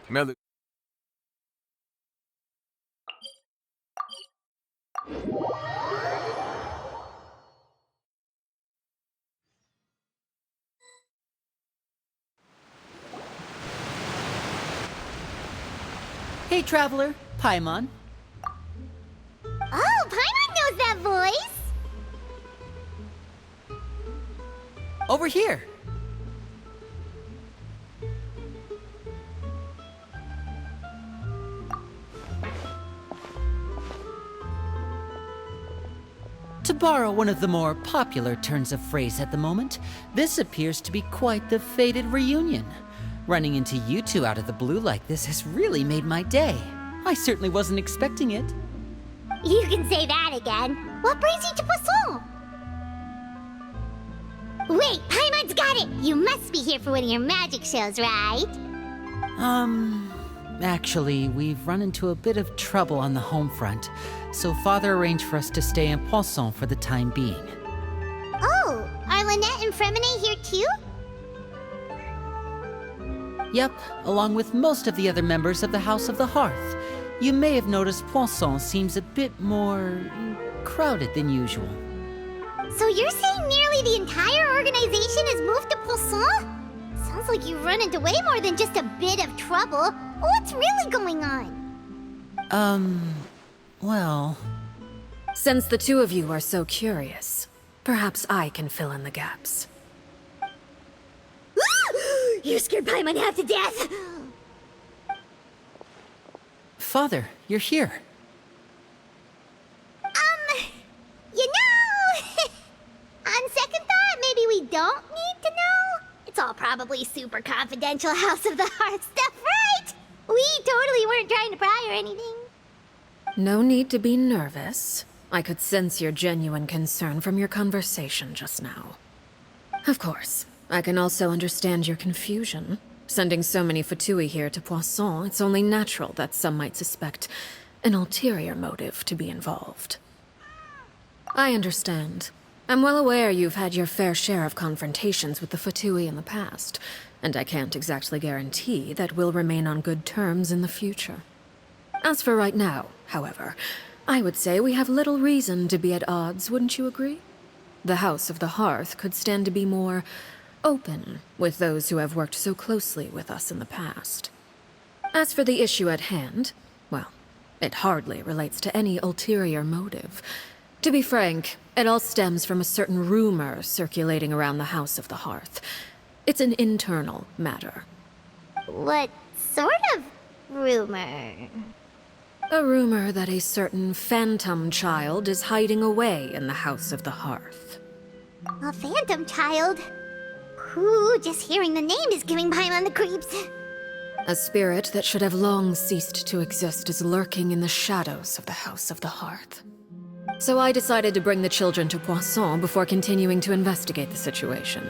Mel- Hey, traveler, Paimon. Oh, Paimon knows that voice! Over here. To borrow one of the more popular turns of phrase at the moment, this appears to be quite the fated reunion. Running into you two out of the blue like this has really made my day. I certainly wasn't expecting it. You can say that again. What brings you to Poisson? Wait, Paimon's got it! You must be here for one of your magic shows, right? Actually, we've run into a bit of trouble on the home front, so Father arranged for us to stay in Poisson for the time being. Oh, are Lynette and Fremine here too? Yep, along with most of the other members of the House of the Hearth. You may have noticed Poisson seems a bit more crowded than usual. So you're saying nearly the entire organization has moved to Poisson? Sounds like you run into way more than just a bit of trouble. What's really going on? Well... Since the two of you are so curious, perhaps I can fill in the gaps. You scared Paimon half to death! Father, you're here. You know... on second thought, maybe we don't need to know. It's all probably super confidential House of the Hearth stuff, right? We totally weren't trying to pry or anything. No need to be nervous. I could sense your genuine concern from your conversation just now. Of course, I can also understand your confusion. Sending so many Fatui here to Poisson, it's only natural that some might suspect an ulterior motive to be involved. I understand. I'm well aware you've had your fair share of confrontations with the Fatui in the past, and I can't exactly guarantee that we'll remain on good terms in the future. As for right now, however, I would say we have little reason to be at odds, wouldn't you agree? The House of the Hearth could stand to be more open with those who have worked so closely with us in the past. As for the issue at hand, well, it hardly relates to any ulterior motive. To be frank, it all stems from a certain rumor circulating around the House of the Hearth. It's an internal matter. What sort of rumor? A rumor that a certain phantom child is hiding away in the House of the Hearth. A phantom child? Ooh, just hearing the name is giving Paimon the creeps. A spirit that should have long ceased to exist is lurking in the shadows of the House of the Hearth. So I decided to bring the children to Poisson before continuing to investigate the situation.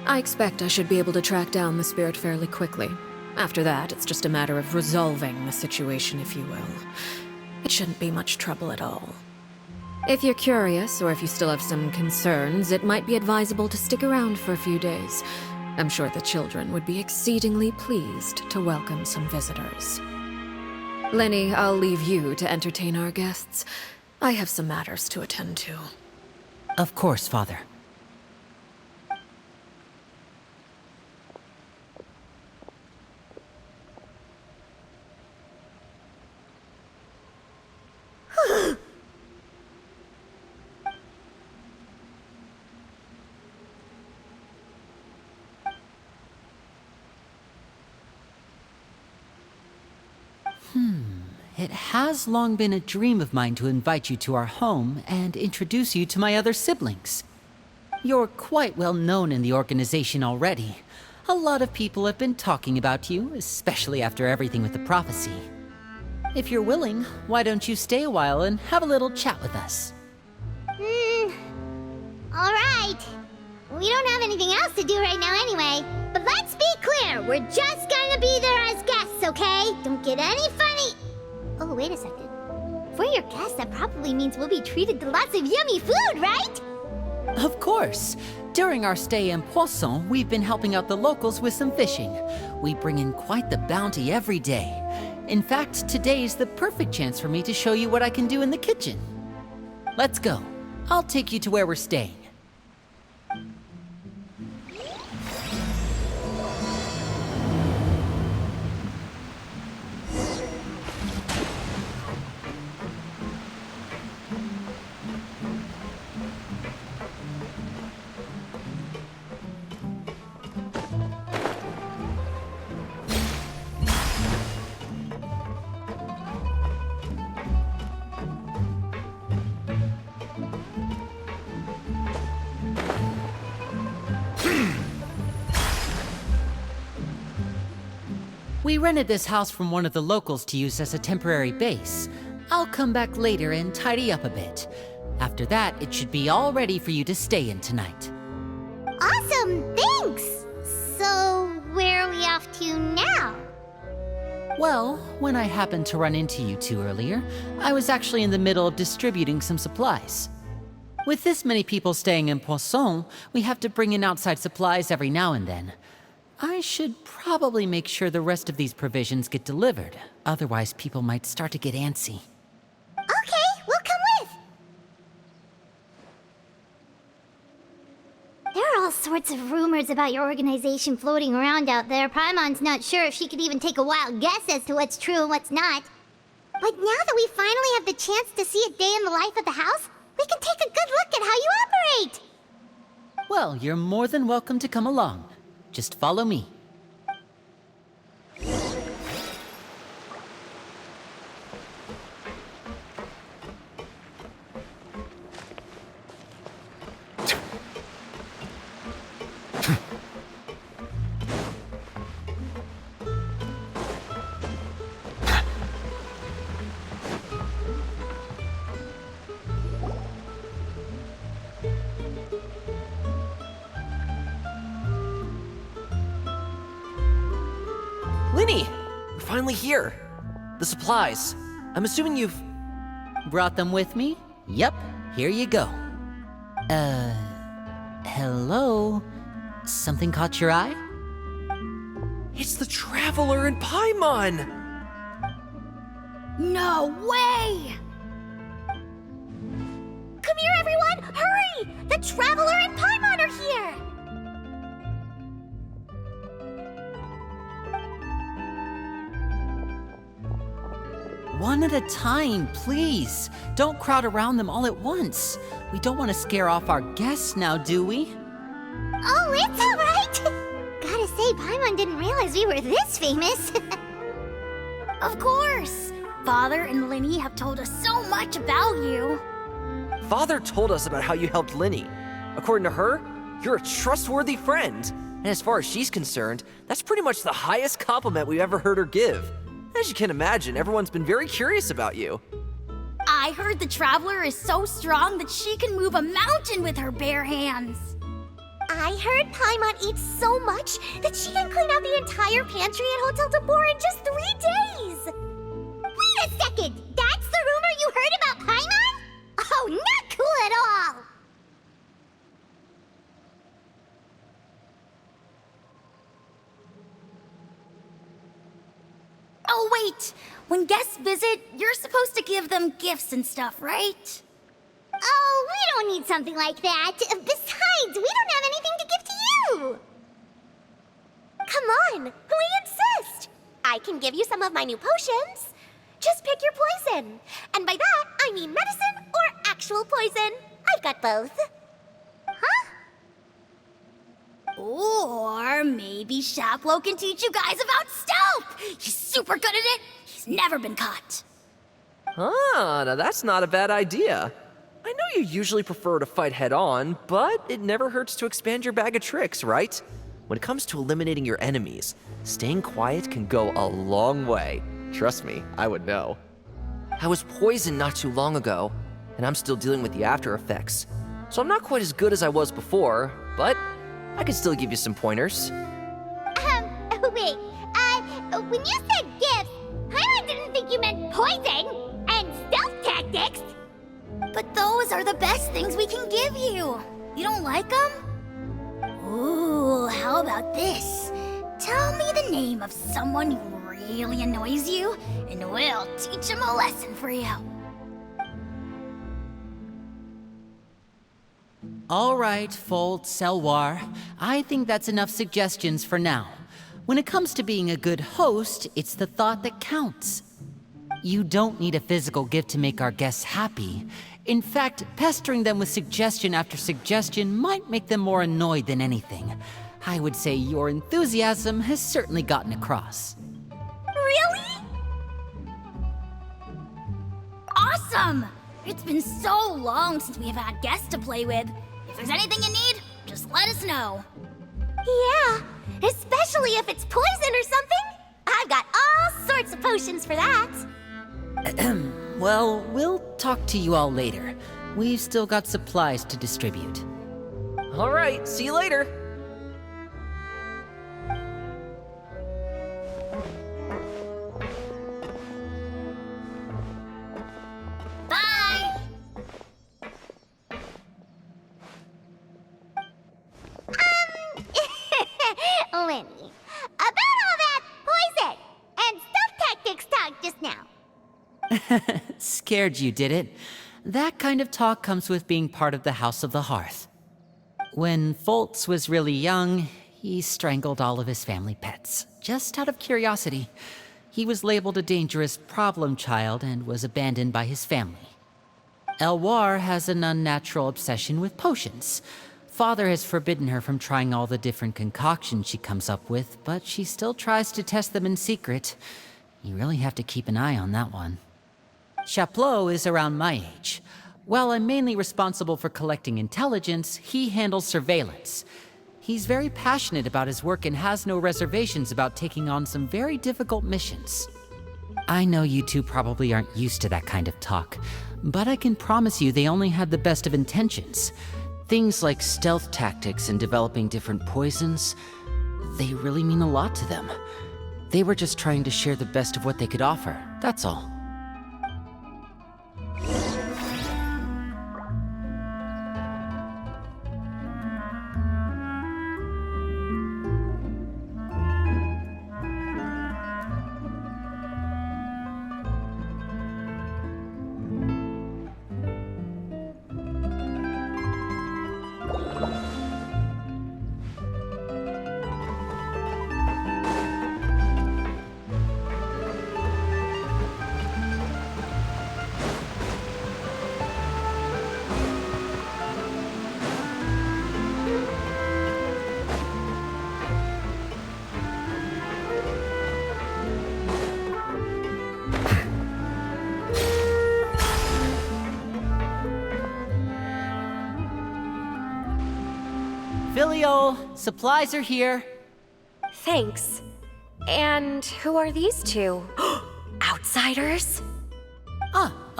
I expect I should be able to track down the spirit fairly quickly. After that, it's just a matter of resolving the situation, if you will. It shouldn't be much trouble at all. If you're curious, or if you still have some concerns, it might be advisable to stick around for a few days. I'm sure the children would be exceedingly pleased to welcome some visitors. Lenny, I'll leave you to entertain our guests. I have some matters to attend to. Of course, Father. It has long been a dream of mine to invite you to our home and introduce you to my other siblings. You're quite well known in the organization already. A lot of people have been talking about you, especially after everything with the prophecy. If you're willing, why don't you stay a while and have a little chat with us? Alright. We don't have anything else to do right now anyway. But let's be clear, we're just gonna be there as guests, okay? Don't get any funny... Oh, wait a second. For your guests, that probably means we'll be treated to lots of yummy food, right? Of course. During our stay in Poisson, we've been helping out the locals with some fishing. We bring in quite the bounty every day. In fact, today's the perfect chance for me to show you what I can do in the kitchen. Let's go. I'll take you to where we're staying. We rented this house from one of the locals to use as a temporary base. I'll come back later and tidy up a bit. After that, it should be all ready for you to stay in tonight. Awesome, thanks! So, where are we off to now? Well, when I happened to run into you two earlier, I was actually in the middle of distributing some supplies. With this many people staying in Poisson, we have to bring in outside supplies every now and then. I should probably make sure the rest of these provisions get delivered. Otherwise, people might start to get antsy. Okay, we'll come with! There are all sorts of rumors about your organization floating around out there. Paimon's not sure if she could even take a wild guess as to what's true and what's not. But now that we finally have the chance to see a day in the life of the house, we can take a good look at how you operate! Well, you're more than welcome to come along. Just follow me. Linny! We're finally here. The supplies. I'm assuming you've... Brought them with me? Yep, here you go. Hello? Something caught your eye? It's the Traveler in Paimon! No way! Come here, everyone! Hurry! The Traveler and Paimon are here! One at a time, please. Don't crowd around them all at once. We don't want to scare off our guests now, do we? Oh, it's all right! Gotta say, Paimon didn't realize we were this famous. Of course! Father and Linny have told us so much about you. Father told us about how you helped Linny. According to her, you're a trustworthy friend. And as far as she's concerned, that's pretty much the highest compliment we've ever heard her give. As you can imagine, everyone's been very curious about you. I heard the Traveler is so strong that she can move a mountain with her bare hands. I heard Paimon eats so much that she can clean out the entire pantry at Hotel Tabor in just 3 days. Wait a second! That's the rumor you heard about Paimon? Oh, not cool at all! Oh, wait! When guests visit, you're supposed to give them gifts and stuff, right? Oh, we don't need something like that. Besides, we don't have anything to give to you. Come on, we insist. I can give you some of my new potions. Just pick your poison. And by that, I mean medicine or actual poison. I've got both. Huh? Or maybe Shaplo can teach you guys about stealth! He's super good at it! He's never been caught. Ah, now that's not a bad idea. I know you usually prefer to fight head-on, but it never hurts to expand your bag of tricks, right? When it comes to eliminating your enemies, staying quiet can go a long way. Trust me, I would know. I was poisoned not too long ago, and I'm still dealing with the after effects. So I'm not quite as good as I was before, but I can still give you some pointers. Wait, when you said gifts, I didn't think you meant poison and stealth tactics. But those are the best things we can give you. You don't like them? Ooh, how about this? Tell me the name of someone who really annoys you, and we'll teach him a lesson for you. All right, Fold, Selwar. I think that's enough suggestions for now. When it comes to being a good host, it's the thought that counts. You don't need a physical gift to make our guests happy. In fact, pestering them with suggestion after suggestion might make them more annoyed than anything. I would say your enthusiasm has certainly gotten across. Really? Awesome! It's been so long since we have had guests to play with. If there's anything you need, just let us know. Yeah, especially if it's poison or something. I've got all sorts of potions for that. Well, we'll talk to you all later. We've still got supplies to distribute. All right, see you later. Bye! Lenny, about all that poison and stealth tactics talk just now. Scared you, did it? That kind of talk comes with being part of the House of the Hearth. When Foltz was really young, he strangled all of his family pets, just out of curiosity. He was labeled a dangerous problem child and was abandoned by his family. Elwar has an unnatural obsession with potions. Father has forbidden her from trying all the different concoctions she comes up with, but she still tries to test them in secret. You really have to keep an eye on that one. Chaplot is around my age. While I'm mainly responsible for collecting intelligence, he handles surveillance. He's very passionate about his work and has no reservations about taking on some very difficult missions. I know you two probably aren't used to that kind of talk, but I can promise you they only had the best of intentions. Things like stealth tactics and developing different poisons, they really mean a lot to them. They were just trying to share the best of what they could offer, that's all. Filio, supplies are here. Thanks. And who are these two? Outsiders?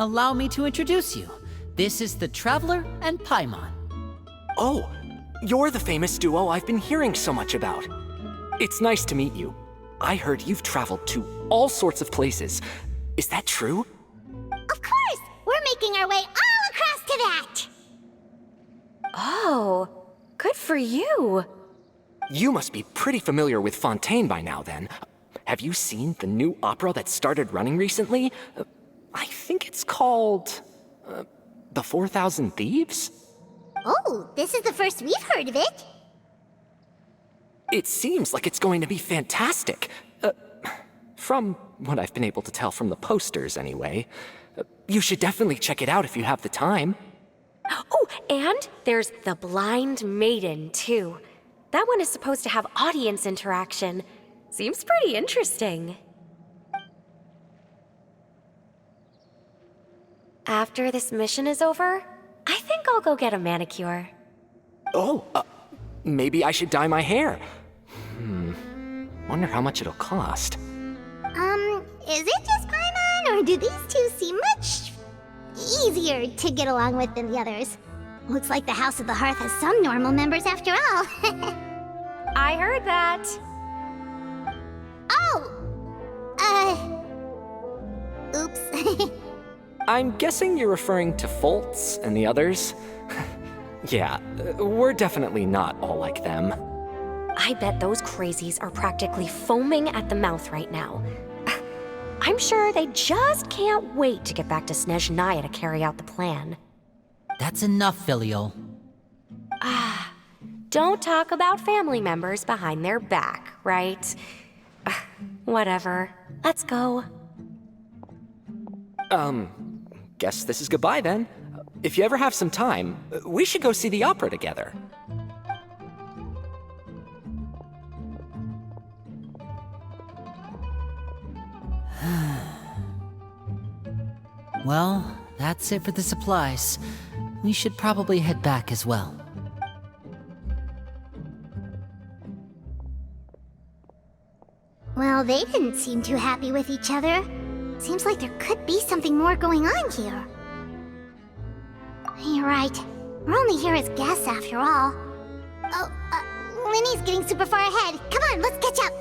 allow me to introduce you. This is the Traveler and Paimon. Oh, you're the famous duo I've been hearing so much about. It's nice to meet you. I heard you've traveled to all sorts of places. Is that true? Of course! We're making our way all across to that! Oh, good for you. You must be pretty familiar with Fontaine by now, then. Have you seen the new opera that started running recently? I think it's called... The 4,000 Thieves? Oh, this is the first we've heard of it. It seems like it's going to be fantastic. From what I've been able to tell from the posters, anyway. You should definitely check it out if you have the time. Oh, and there's The Blind Maiden, too. That one is supposed to have audience interaction. Seems pretty interesting. After this mission is over, I think I'll go get a manicure. Oh, maybe I should dye my hair. Wonder how much it'll cost. Is it just Paimon, or do these two seem much easier to get along with than the others? Looks like the House of the Hearth has some normal members after all. I heard that. Oops. I'm guessing you're referring to Foltz and the others? Yeah, we're definitely not all like them. I bet those crazies are practically foaming at the mouth right now. I'm sure they just can't wait to get back to Snezhnaya to carry out the plan. That's enough, Filial. Don't talk about family members behind their back, right? Whatever. Let's go. Guess this is goodbye then. If you ever have some time, we should go see the opera together. Well, that's it for the supplies. We should probably head back as well. Well, they didn't seem too happy with each other. Seems like there could be something more going on here. You're right. We're only here as guests after all. Oh, Linny's getting super far ahead. Come on, let's catch up.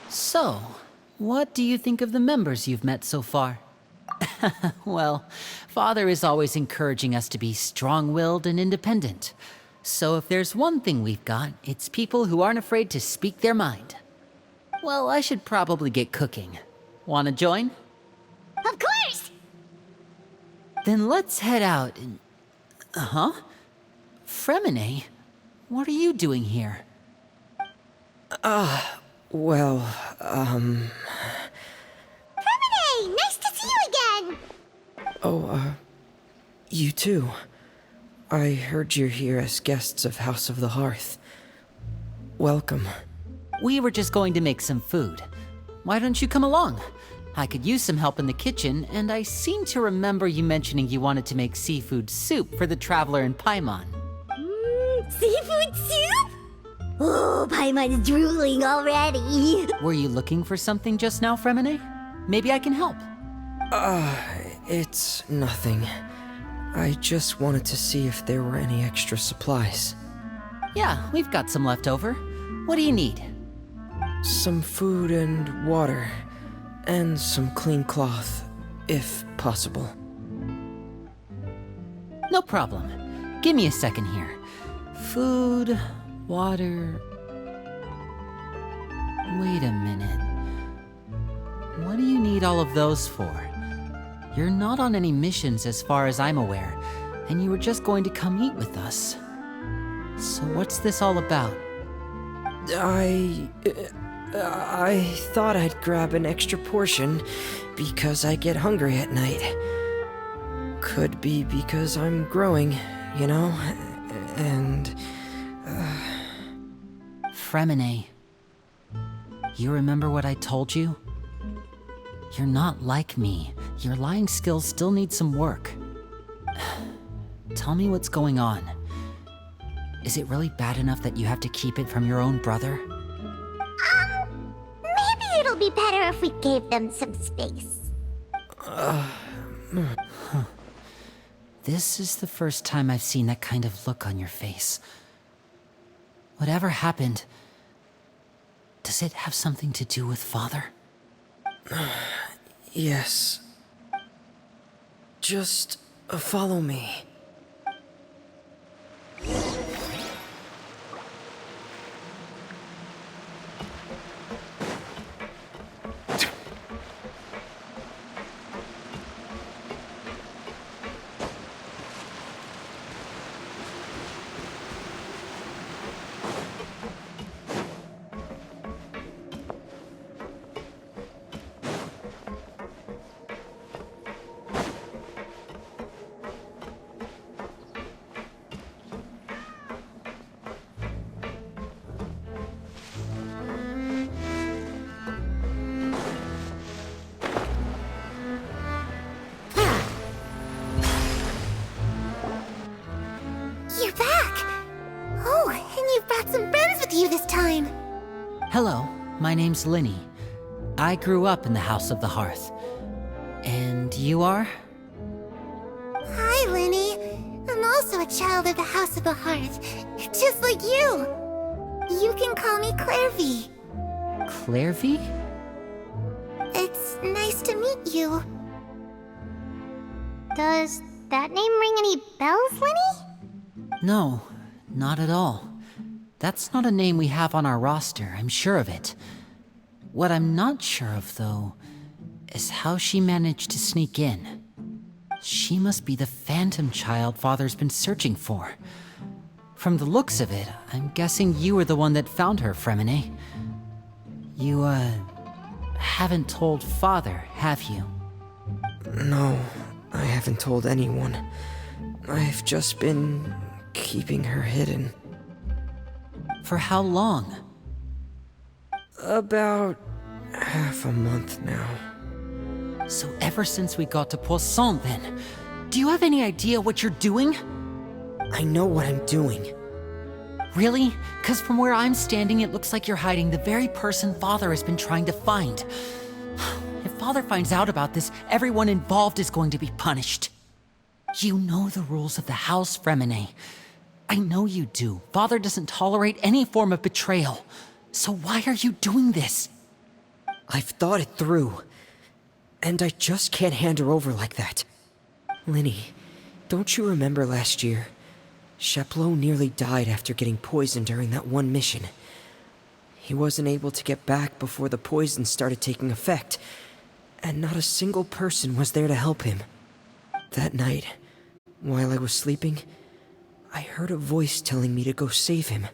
So, what do you think of the members you've met so far? Well, Father is always encouraging us to be strong-willed and independent. So if there's one thing we've got, it's people who aren't afraid to speak their mind. Well, I should probably get cooking. Wanna join? Of course! Then let's head out and... Fremine? What are you doing here? Well, Fremine! Nice to see you again! you too. I heard you're here as guests of House of the Hearth. Welcome. We were just going to make some food. Why don't you come along? I could use some help in the kitchen, and I seem to remember you mentioning you wanted to make seafood soup for the Traveler and Paimon. Seafood soup? Oh, Paimon's drooling already. Were you looking for something just now, Fremine? Maybe I can help. It's nothing. I just wanted to see if there were any extra supplies. Yeah, we've got some left over. What do you need? Some food and water, and some clean cloth, if possible. No problem. Give me a second here. Food, water... Wait a minute. What do you need all of those for? You're not on any missions as far as I'm aware, and you were just going to come eat with us. So what's this all about? I thought I'd grab an extra portion because I get hungry at night. Could be because I'm growing, you know? And... Fremine, you remember what I told you? You're not like me. Your lying skills still need some work. Tell me what's going on. Is it really bad enough that you have to keep it from your own brother? Maybe it'll be better if we gave them some space. This is the first time I've seen that kind of look on your face. Whatever happened, does it have something to do with Father? Yes. Just follow me. You're back! Oh, and you've brought some friends with you this time. Hello, my name's Linny. I grew up in the House of the Hearth. And you are? Hi, Linny. I'm also a child of the House of the Hearth, just like you. You can call me Clairvy. Clairvy? It's nice to meet you. Does that name ring any bells, Linny? No, not at all. That's not a name we have on our roster, I'm sure of it. What I'm not sure of, though, is how she managed to sneak in. She must be the phantom child Father's been searching for. From the looks of it, I'm guessing you were the one that found her, Fremine. You, haven't told Father, have you? No, I haven't told anyone. I've just been keeping her hidden. For how long? About half a month now. So ever since we got to Poisson, then, do you have any idea what you're doing? I know what I'm doing. Really? Because from where I'm standing, it looks like you're hiding the very person Father has been trying to find. If Father finds out about this, everyone involved is going to be punished. You know the rules of the house, Fremine. I know you do. Father doesn't tolerate any form of betrayal. So why are you doing this? I've thought it through. And I just can't hand her over like that. Linny, don't you remember last year? Chaplot nearly died after getting poisoned during that one mission. He wasn't able to get back before the poison started taking effect, and not a single person was there to help him. That night, while I was sleeping, I heard a voice telling me to go save him.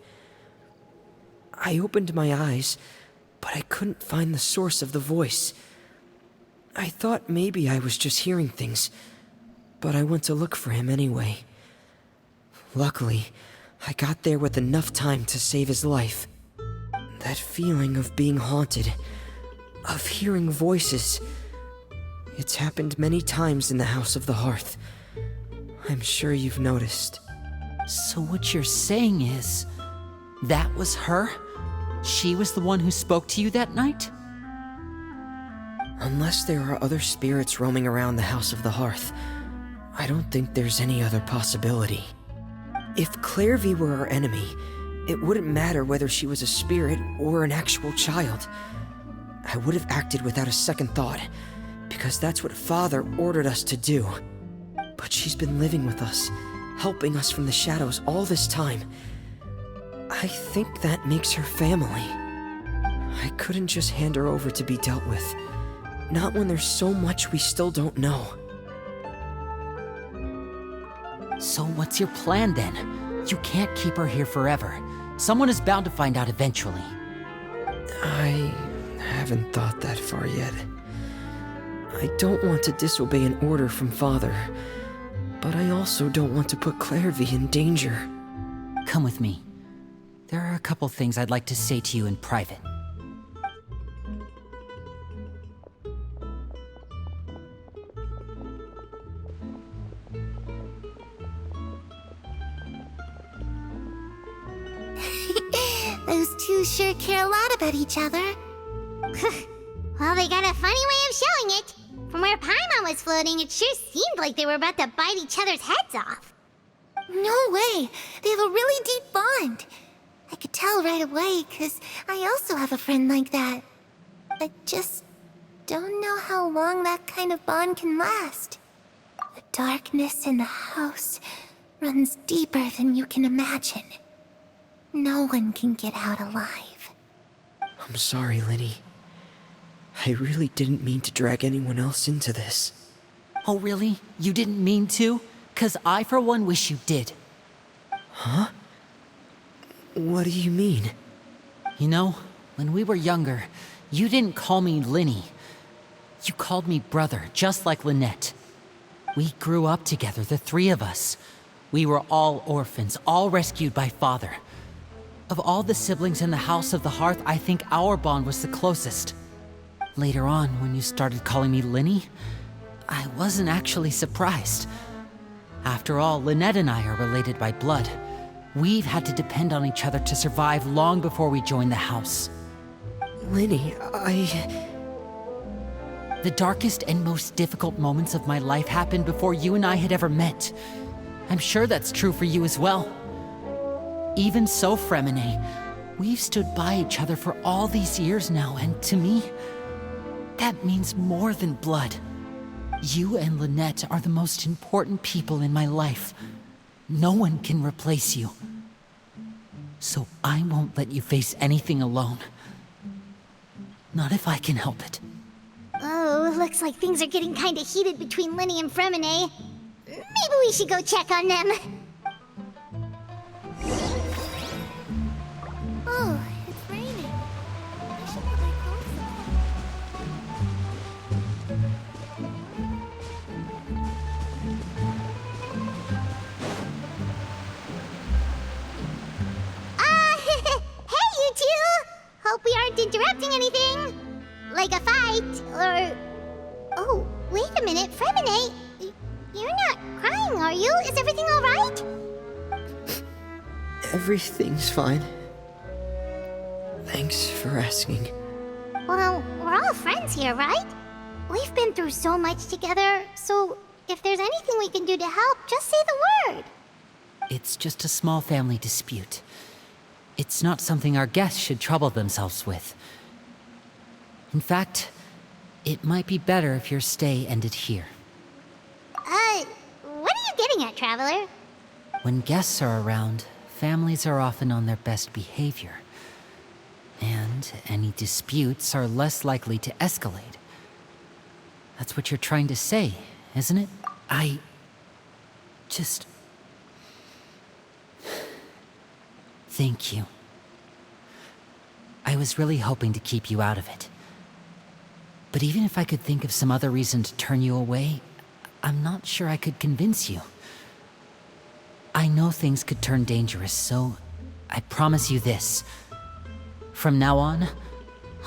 I opened my eyes, but I couldn't find the source of the voice. I thought maybe I was just hearing things, but I went to look for him anyway. Luckily, I got there with enough time to save his life. That feeling of being haunted, of hearing voices, it's happened many times in the House of the Hearth. I'm sure you've noticed. So what you're saying is, that was her? She was the one who spoke to you that night? Unless there are other spirits roaming around the House of the Hearth, I don't think there's any other possibility. If Clairvy were our enemy, it wouldn't matter whether she was a spirit or an actual child. I would have acted without a second thought, because that's what Father ordered us to do. But she's been living with us, helping us from the shadows all this time. I think that makes her family. I couldn't just hand her over to be dealt with. Not when there's so much we still don't know. So what's your plan then? You can't keep her here forever. Someone is bound to find out eventually. I haven't thought that far yet. I don't want to disobey an order from Father, but I also don't want to put Clairvy in danger. Come with me. There are a couple things I'd like to say to you in private. Those two sure care a lot about each other. Well, they got a funny way of showing it. From where Paimon was floating, it sure seemed like they were about to bite each other's heads off. No way! They have a really deep bond. I could tell right away, 'cause I also have a friend like that. I just don't know how long that kind of bond can last. The darkness in the house runs deeper than you can imagine. No one can get out alive. I'm sorry, Linny. I really didn't mean to drag anyone else into this. Oh, really? You didn't mean to? 'Cause I, for one, wish you did. Huh? What do you mean? You know, when we were younger, you didn't call me Linny. You called me brother, just like Lynette. We grew up together, the three of us. We were all orphans, all rescued by father. Of all the siblings in the House of the Hearth, I think our bond was the closest. Later on, when you started calling me Linny, I wasn't actually surprised. After all, Lynette and I are related by blood. We've had to depend on each other to survive long before we joined the house. Linny, The darkest and most difficult moments of my life happened before you and I had ever met. I'm sure that's true for you as well. Even so, Fremine, we've stood by each other for all these years now, and to me, that means more than blood. You and Lynette are the most important people in my life. No one can replace you. So I won't let you face anything alone. Not if I can help it. Oh, looks like things are getting kinda heated between Linny and Fremine. Maybe we should go check on them. Oh, it's raining. I should put my clothes on. Hey, you two! Hope we aren't interrupting anything. Like a fight, or... Oh, wait a minute, Fremine. You're not crying, are you? Is everything alright? everything's fine. Thanks for asking. Well, we're all friends here, right? We've been through so much together, so if there's anything we can do to help, just say the word. It's just a small family dispute. It's not something our guests should trouble themselves with. In fact, it might be better if your stay ended here. What are you getting at, Traveler? When guests are around, families are often on their best behavior. And any disputes are less likely to escalate. That's what you're trying to say, isn't it? I just... Thank you. I was really hoping to keep you out of it. But even if I could think of some other reason to turn you away, I'm not sure I could convince you. I know things could turn dangerous, so I promise you this. From now on,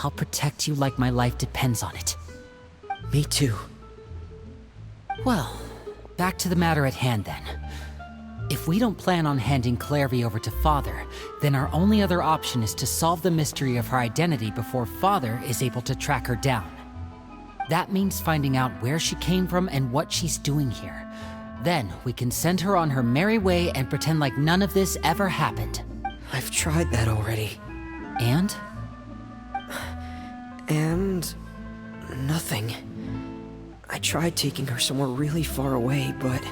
I'll protect you like my life depends on it. Me too. Well, back to the matter at hand then. If we don't plan on handing Clairvy over to Father, then our only other option is to solve the mystery of her identity before Father is able to track her down. That means finding out where she came from and what she's doing here. Then we can send her on her merry way and pretend like none of this ever happened. I've tried that already. And? And... nothing. I tried taking her somewhere really far away, but...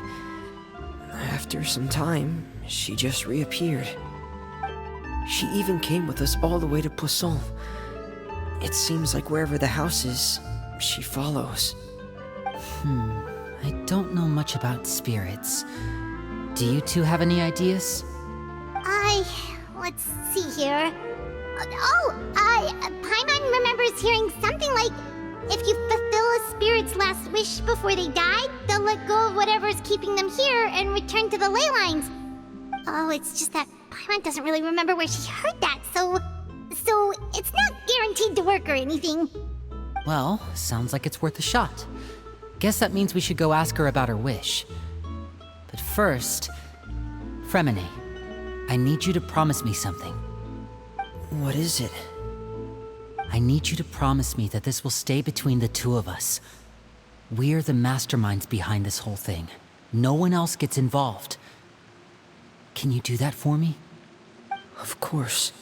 after some time, she just reappeared. She even came with us all the way to Poisson. It seems like wherever the house is, she follows. I don't know much about spirits. Do you two have any ideas? Let's see here. Paimon remembers hearing something like, if you fulfill a spirit's last wish before they died, they'll let go of whatever's keeping them here and return to the ley lines. Oh, it's just that Paimon doesn't really remember where she heard that, so it's not guaranteed to work or anything. Well, sounds like it's worth a shot. Guess that means we should go ask her about her wish. But first, Fremine, I need you to promise me something. What is it? I need you to promise me that this will stay between the two of us. We're the masterminds behind this whole thing. No one else gets involved. Can you do that for me? Of course.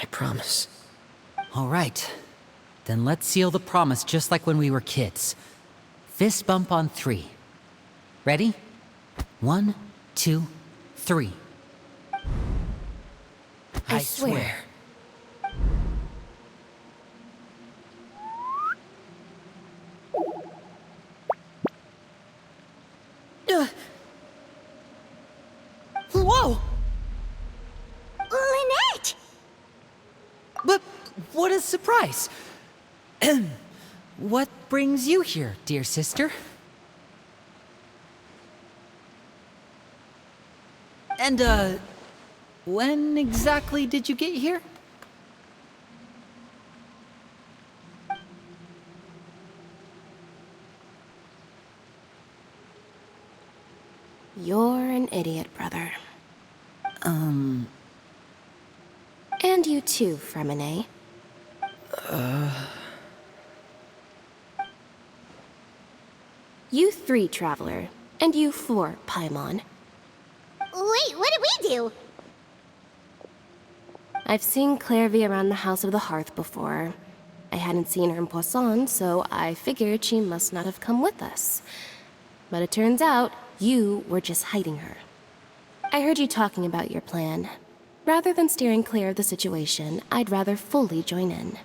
I promise. All right. Then let's seal the promise just like when we were kids. Fist bump on 3. Ready? 1, 2, 3. I swear. Whoa! Lynette! But what a surprise! What brings you here, dear sister? And, when exactly did you get here? You're an idiot, brother. And you too, Fremine. You 3, Traveler. And you 4, Paimon. Wait, what did we do? I've seen Clairvy around the House of the Hearth before. I hadn't seen her in Poisson, so I figured she must not have come with us. But it turns out, you were just hiding her. I heard you talking about your plan. Rather than steering clear of the situation, I'd rather fully join in.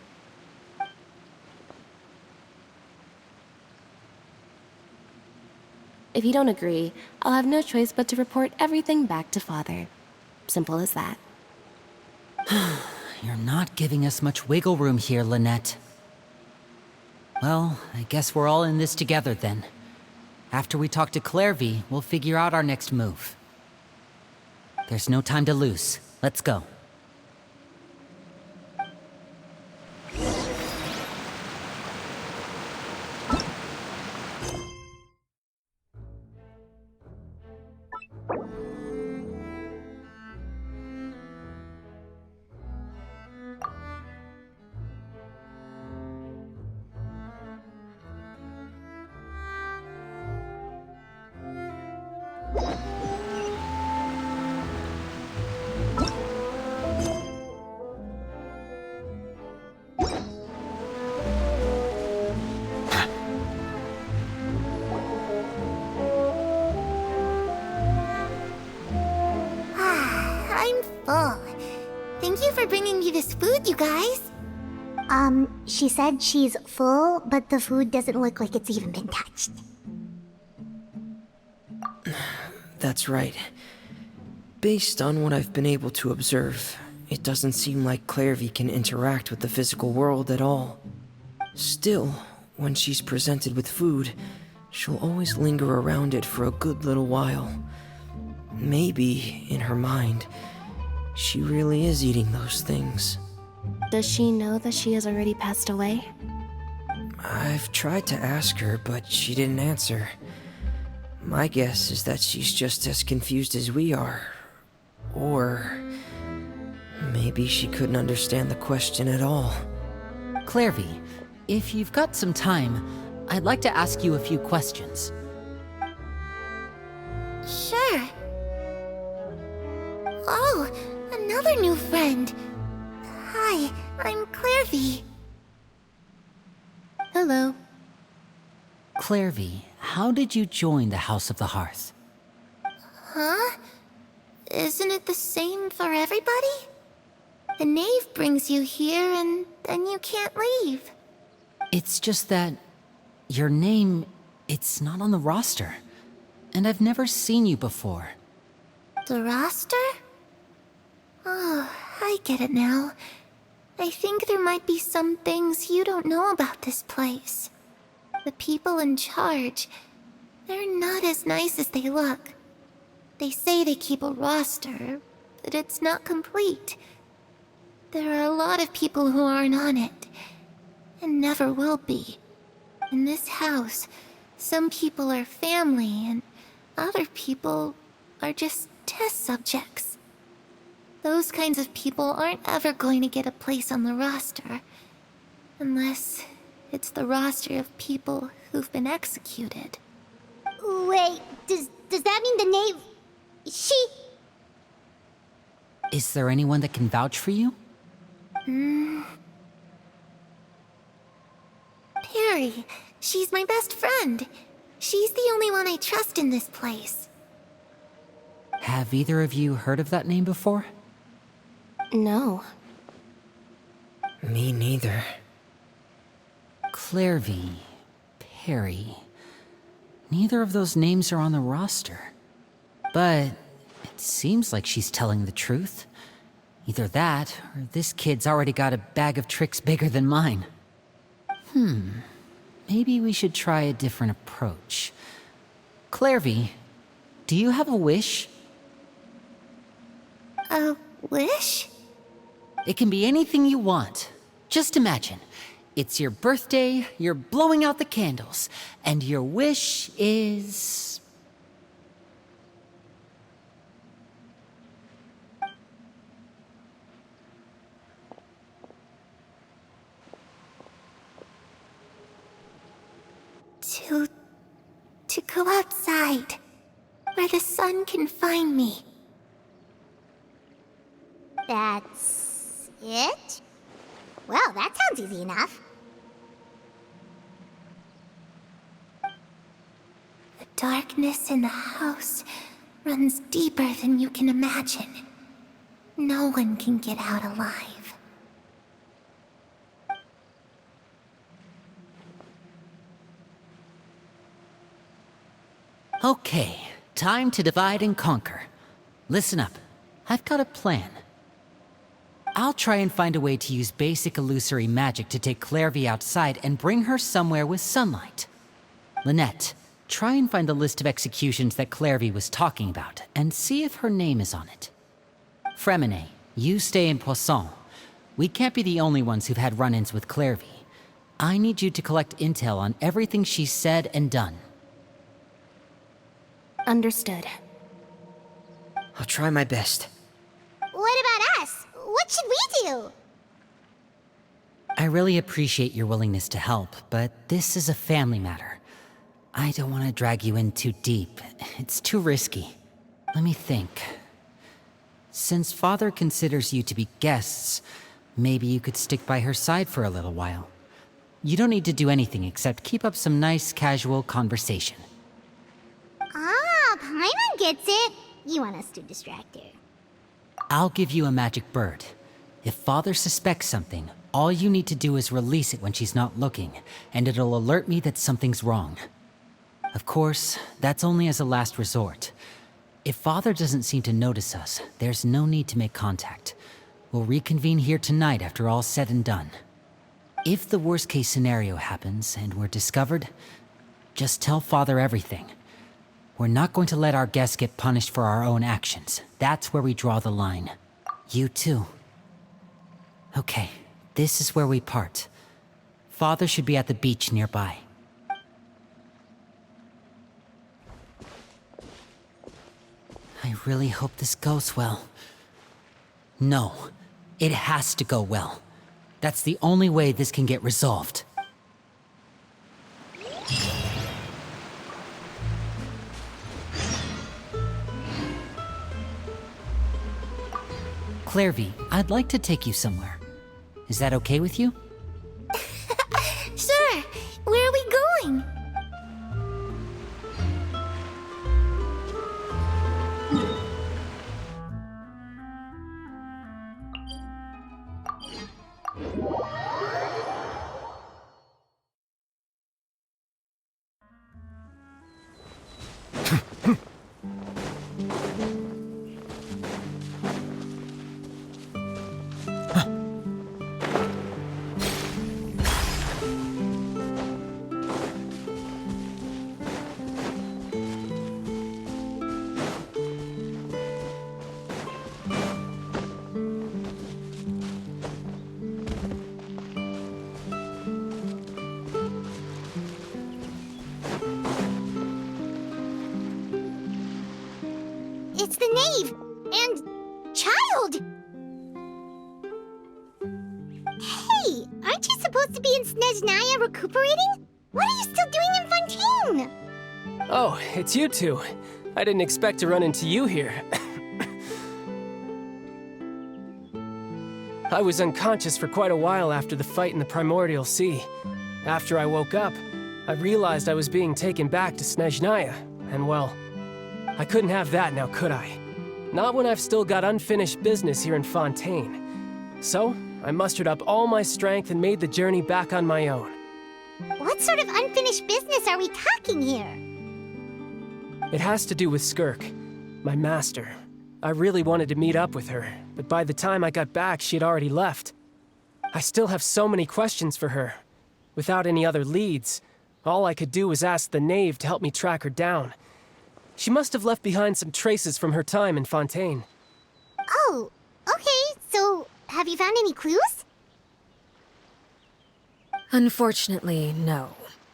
If you don't agree, I'll have no choice but to report everything back to Father. Simple as that. You're not giving us much wiggle room here, Lynette. Well, I guess we're all in this together then. After we talk to Clairvy, we'll figure out our next move. There's no time to lose. Let's go. I'm full. Thank you for bringing me this food, you guys. She said she's full, but the food doesn't look like it's even been touched. That's right. Based on what I've been able to observe, it doesn't seem like Clairvy can interact with the physical world at all. Still, when she's presented with food, she'll always linger around it for a good little while. Maybe, in her mind, she really is eating those things. Does she know that she has already passed away? I've tried to ask her, but she didn't answer. My guess is that she's just as confused as we are. Or maybe she couldn't understand the question at all. Clairvy, if you've got some time, I'd like to ask you a few questions. Sure. Oh, another new friend. Hi, I'm Clairvy. Hello. Clairvy, how did you join the House of the Hearth? Huh? Isn't it the same for everybody? The knave brings you here and then you can't leave. It's just that your name, it's not on the roster. And I've never seen you before. The roster? Oh, I get it now. I think there might be some things you don't know about this place. The people in charge, they're not as nice as they look. They say they keep a roster, but it's not complete. There are a lot of people who aren't on it, and never will be. In this house, some people are family, and other people are just test subjects. Those kinds of people aren't ever going to get a place on the roster. Unless it's the roster of people who've been executed. Wait, does that mean the knave... She... Is there anyone that can vouch for you? Perry. She's my best friend. She's the only one I trust in this place. Have either of you heard of that name before? No. Me neither. Clairvy, Perry. Neither of those names are on the roster. But it seems like she's telling the truth. Either that, or this kid's already got a bag of tricks bigger than mine. Maybe we should try a different approach. Clairvy, do you have a wish? A wish? It can be anything you want. Just imagine. It's your birthday, you're blowing out the candles, and your wish is... To go outside, where the sun can find me. That's it? Well, that sounds easy enough. The darkness in the house runs deeper than you can imagine. No one can get out alive. Okay, time to divide and conquer. Listen up, I've got a plan. I'll try and find a way to use basic illusory magic to take Clairvy outside and bring her somewhere with sunlight. Lynette, try and find the list of executions that Clairvy was talking about, and see if her name is on it. Fremine, you stay in Poisson. We can't be the only ones who've had run-ins with Clairvy. I need you to collect intel on everything she's said and done. Understood. I'll try my best. What about us? What should we do? I really appreciate your willingness to help, but this is a family matter. I don't want to drag you in too deep. It's too risky. Let me think. Since Father considers you to be guests, maybe you could stick by her side for a little while. You don't need to do anything except keep up some nice, casual conversation. Ah, Paimon gets it. You want us to distract her. I'll give you a magic bird. If Father suspects something, all you need to do is release it when she's not looking, and it'll alert me that something's wrong. Of course, that's only as a last resort. If Father doesn't seem to notice us, there's no need to make contact. We'll reconvene here tonight after all's said and done. If the worst-case scenario happens and we're discovered, just tell Father everything. We're not going to let our guests get punished for our own actions. That's where we draw the line. You too. Okay, this is where we part. Father should be at the beach nearby. I really hope this goes well. No, it has to go well. That's the only way this can get resolved. Clairvy, I'd like to take you somewhere. Is that okay with you? Sure. Where are we going? It's the knave! And child! Hey, aren't you supposed to be in Snezhnaya recuperating? What are you still doing in Fontaine? Oh, it's you two. I didn't expect to run into you here. I was unconscious for quite a while after the fight in the Primordial Sea. After I woke up, I realized I was being taken back to Snezhnaya, and well, I couldn't have that now, could I? Not when I've still got unfinished business here in Fontaine. So, I mustered up all my strength and made the journey back on my own. What sort of unfinished business are we talking here? It has to do with Skirk, my master. I really wanted to meet up with her, but by the time I got back, she had already left. I still have so many questions for her. Without any other leads, all I could do was ask the knave to help me track her down. She must have left behind some traces from her time in Fontaine. Oh, okay, so have you found any clues? Unfortunately, no.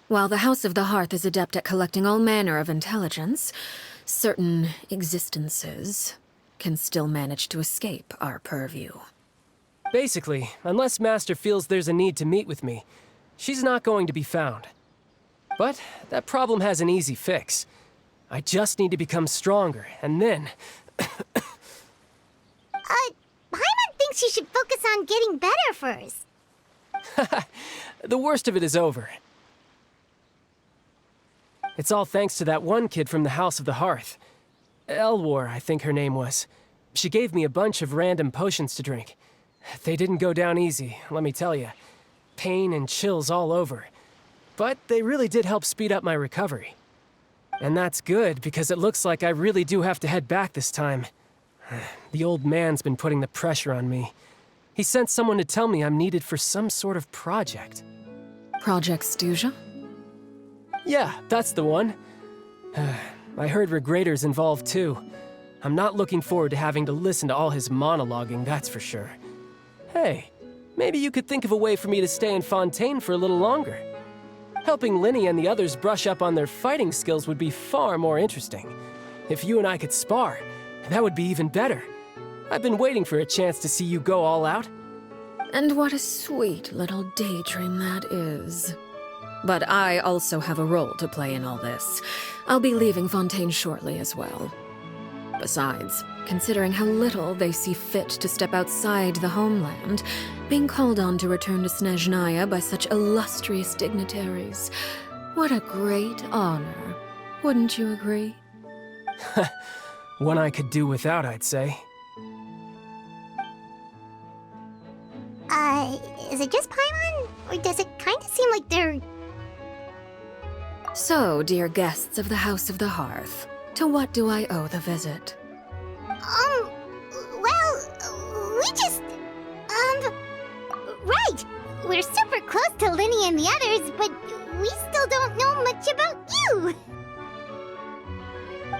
While the House of the Hearth is adept at collecting all manner of intelligence, certain existences can still manage to escape our purview. Basically, unless Master feels there's a need to meet with me, she's not going to be found. But that problem has an easy fix. I just need to become stronger, and then... Paimon thinks you should focus on getting better first. The worst of it is over. It's all thanks to that one kid from the House of the Hearth. Elwar, I think her name was. She gave me a bunch of random potions to drink. They didn't go down easy, let me tell you. Pain and chills all over. But they really did help speed up my recovery. And that's good, because it looks like I really do have to head back this time. The old man's been putting the pressure on me. He sent someone to tell me I'm needed for some sort of project. Project Stuja? Yeah, that's the one. I heard Regrator's involved too. I'm not looking forward to having to listen to all his monologuing, that's for sure. Hey, maybe you could think of a way for me to stay in Fontaine for a little longer. Helping Linny and the others brush up on their fighting skills would be far more interesting. If you and I could spar, that would be even better. I've been waiting for a chance to see you go all out. And what a sweet little daydream that is. But I also have a role to play in all this. I'll be leaving Fontaine shortly as well. Besides, considering how little they see fit to step outside the homeland, being called on to return to Snezhnaya by such illustrious dignitaries, what a great honor. Wouldn't you agree? One I could do without, I'd say. Is it just Paimon? Or does it kind of seem like they're... So, dear guests of the House of the Hearth, to what do I owe the visit? Well, we just... Right! We're super close to Linny and the others, but we still don't know much about you!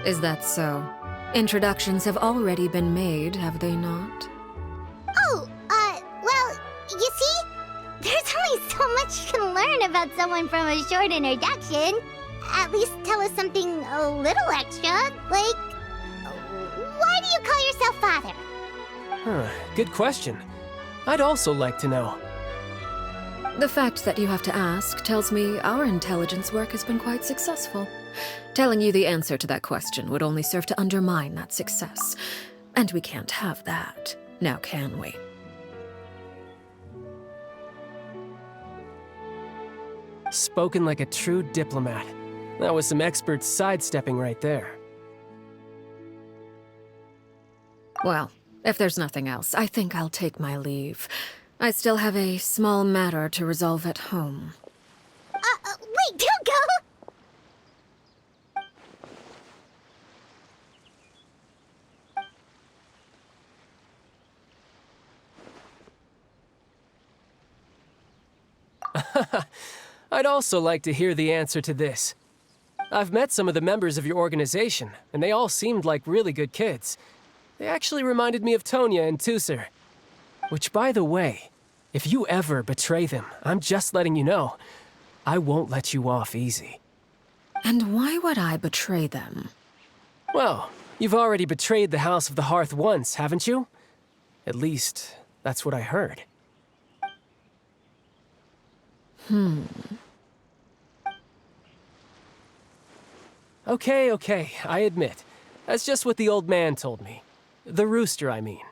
Is that so? Introductions have already been made, have they not? Oh, well, you see? There's only so much you can learn about someone from a short introduction. At least tell us something a little extra, like... Why do you call yourself father? Huh, good question. I'd also like to know. The fact that you have to ask tells me our intelligence work has been quite successful. Telling you the answer to that question would only serve to undermine that success. And we can't have that, now can we? Spoken like a true diplomat. That was some expert sidestepping right there. Well, if there's nothing else, I think I'll take my leave. I still have a small matter to resolve at home. Wait, don't go! I'd also like to hear the answer to this. I've met some of the members of your organization, and they all seemed like really good kids. They actually reminded me of Tonya and Tusser. Which, by the way, if you ever betray them, I'm just letting you know, I won't let you off easy. And why would I betray them? Well, you've already betrayed the House of the Hearth once, haven't you? At least, that's what I heard. Okay, I admit. That's just what the old man told me. The rooster, I mean.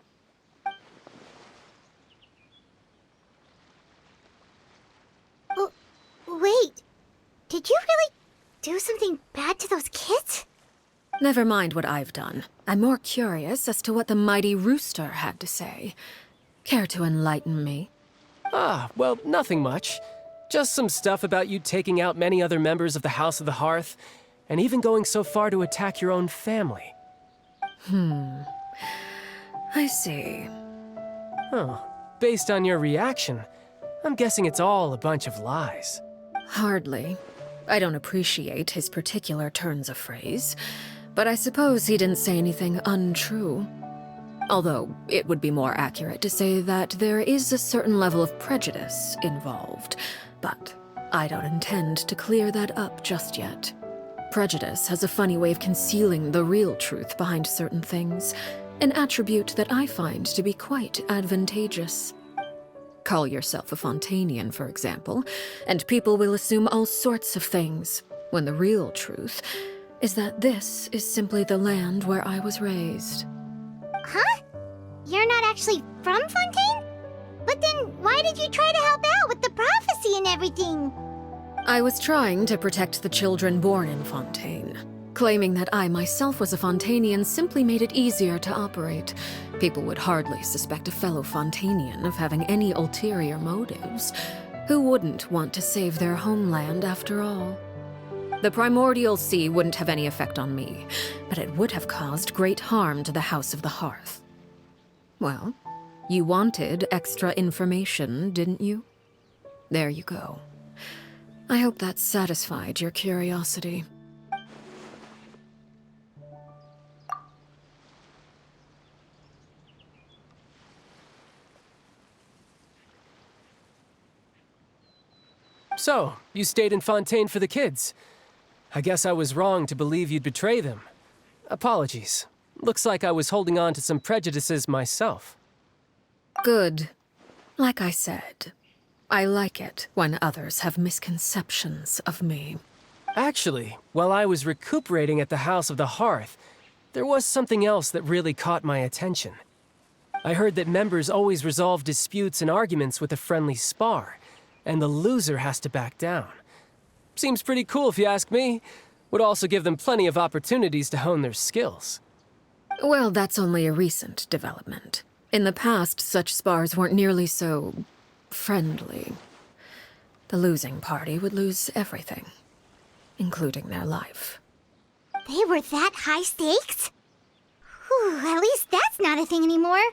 Wait, did you really do something bad to those kids? Never mind what I've done. I'm more curious as to what the mighty rooster had to say. Care to enlighten me? Ah, well, nothing much. Just some stuff about you taking out many other members of the House of the Hearth, and even going so far to attack your own family. I see. Oh, based on your reaction, I'm guessing it's all a bunch of lies. Hardly. I don't appreciate his particular turns of phrase, but I suppose he didn't say anything untrue. Although, it would be more accurate to say that there is a certain level of prejudice involved, but I don't intend to clear that up just yet. Prejudice has a funny way of concealing the real truth behind certain things, an attribute that I find to be quite advantageous. Call yourself a Fontainian, for example, and people will assume all sorts of things, when the real truth is that this is simply the land where I was raised. Huh? You're not actually from Fontaine? But then why did you try to help out with the prophecy and everything? I was trying to protect the children born in Fontaine. Claiming that I myself was a Fontainian simply made it easier to operate. People would hardly suspect a fellow Fontainian of having any ulterior motives. Who wouldn't want to save their homeland after all? The primordial sea wouldn't have any effect on me, but it would have caused great harm to the House of the Hearth. Well, you wanted extra information, didn't you? There you go. I hope that satisfied your curiosity. So, you stayed in Fontaine for the kids. I guess I was wrong to believe you'd betray them. Apologies. Looks like I was holding on to some prejudices myself. Good. Like I said, I like it when others have misconceptions of me. Actually, while I was recuperating at the House of the Hearth, there was something else that really caught my attention. I heard that members always resolve disputes and arguments with a friendly spar, and the loser has to back down. Seems pretty cool if you ask me. Would also give them plenty of opportunities to hone their skills. Well, that's only a recent development. In the past, such spars weren't nearly so friendly. The losing party would lose everything, including their life. They were that high stakes? Whew, at least that's not a thing anymore.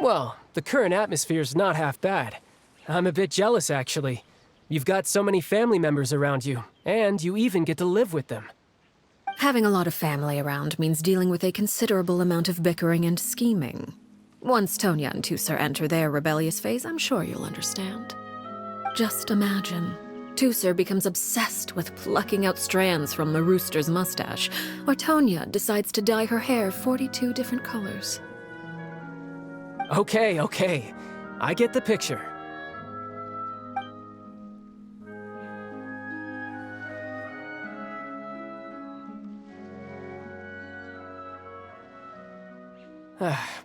Well, the current atmosphere's not half bad. I'm a bit jealous, actually. You've got so many family members around you, and you even get to live with them. Having a lot of family around means dealing with a considerable amount of bickering and scheming. Once Tonya and Tusser enter their rebellious phase, I'm sure you'll understand. Just imagine. Tusser becomes obsessed with plucking out strands from the rooster's mustache, or Tonya decides to dye her hair 42 different colors. Okay. I get the picture.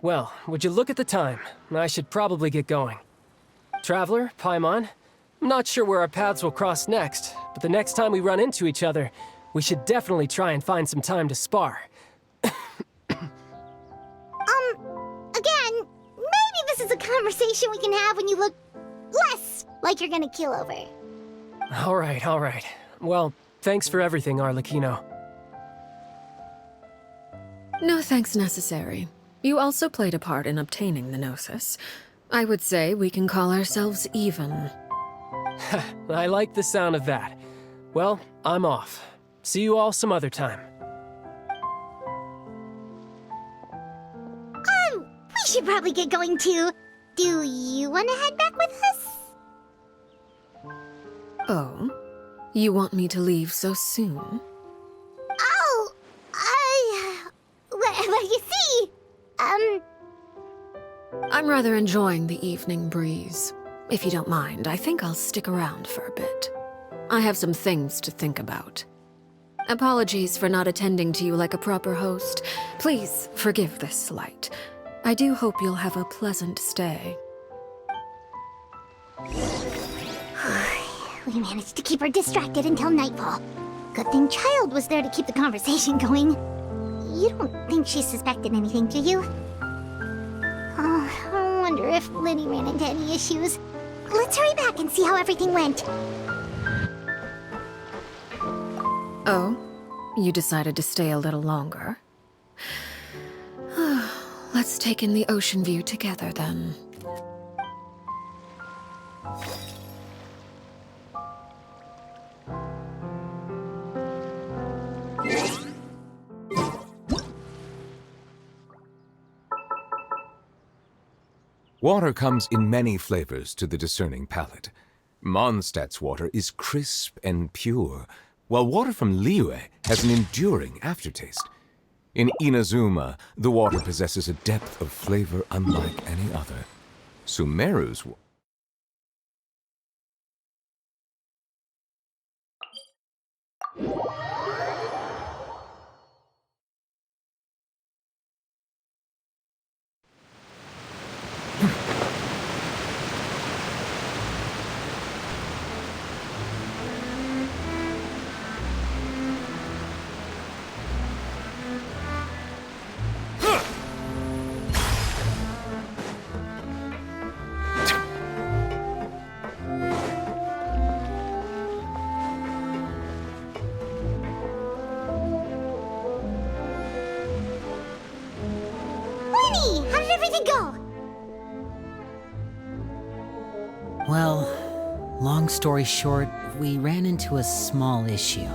Well, would you look at the time? I should probably get going. Traveler, Paimon, I'm not sure where our paths will cross next, but the next time we run into each other, we should definitely try and find some time to spar. Again, maybe this is a conversation we can have when you look less like you're gonna keel over. All right. Well, thanks for everything, Arlecchino. No thanks necessary. You also played a part in obtaining the Gnosis. I would say we can call ourselves even. I like the sound of that. Well, I'm off. See you all some other time. We should probably get going too. Do you want to head back with us? Oh? You want me to leave so soon? Well, you see, I'm rather enjoying the evening breeze. If you don't mind, I think I'll stick around for a bit. I have some things to think about. Apologies for not attending to you like a proper host. Please forgive this slight. I do hope you'll have a pleasant stay. We managed to keep her distracted until nightfall. Good thing Child was there to keep the conversation going. You don't think she suspected anything, do you? Oh, I wonder if Liddy ran into any issues. Let's hurry back and see how everything went. Oh? You decided to stay a little longer? Let's take in the ocean view together, then. Water comes in many flavors to the discerning palate. Mondstadt's water is crisp and pure, while water from Liyue has an enduring aftertaste. In Inazuma, the water possesses a depth of flavor unlike any other. Sumeru's Lenny, how did everything go? Well, long story short, we ran into a small issue.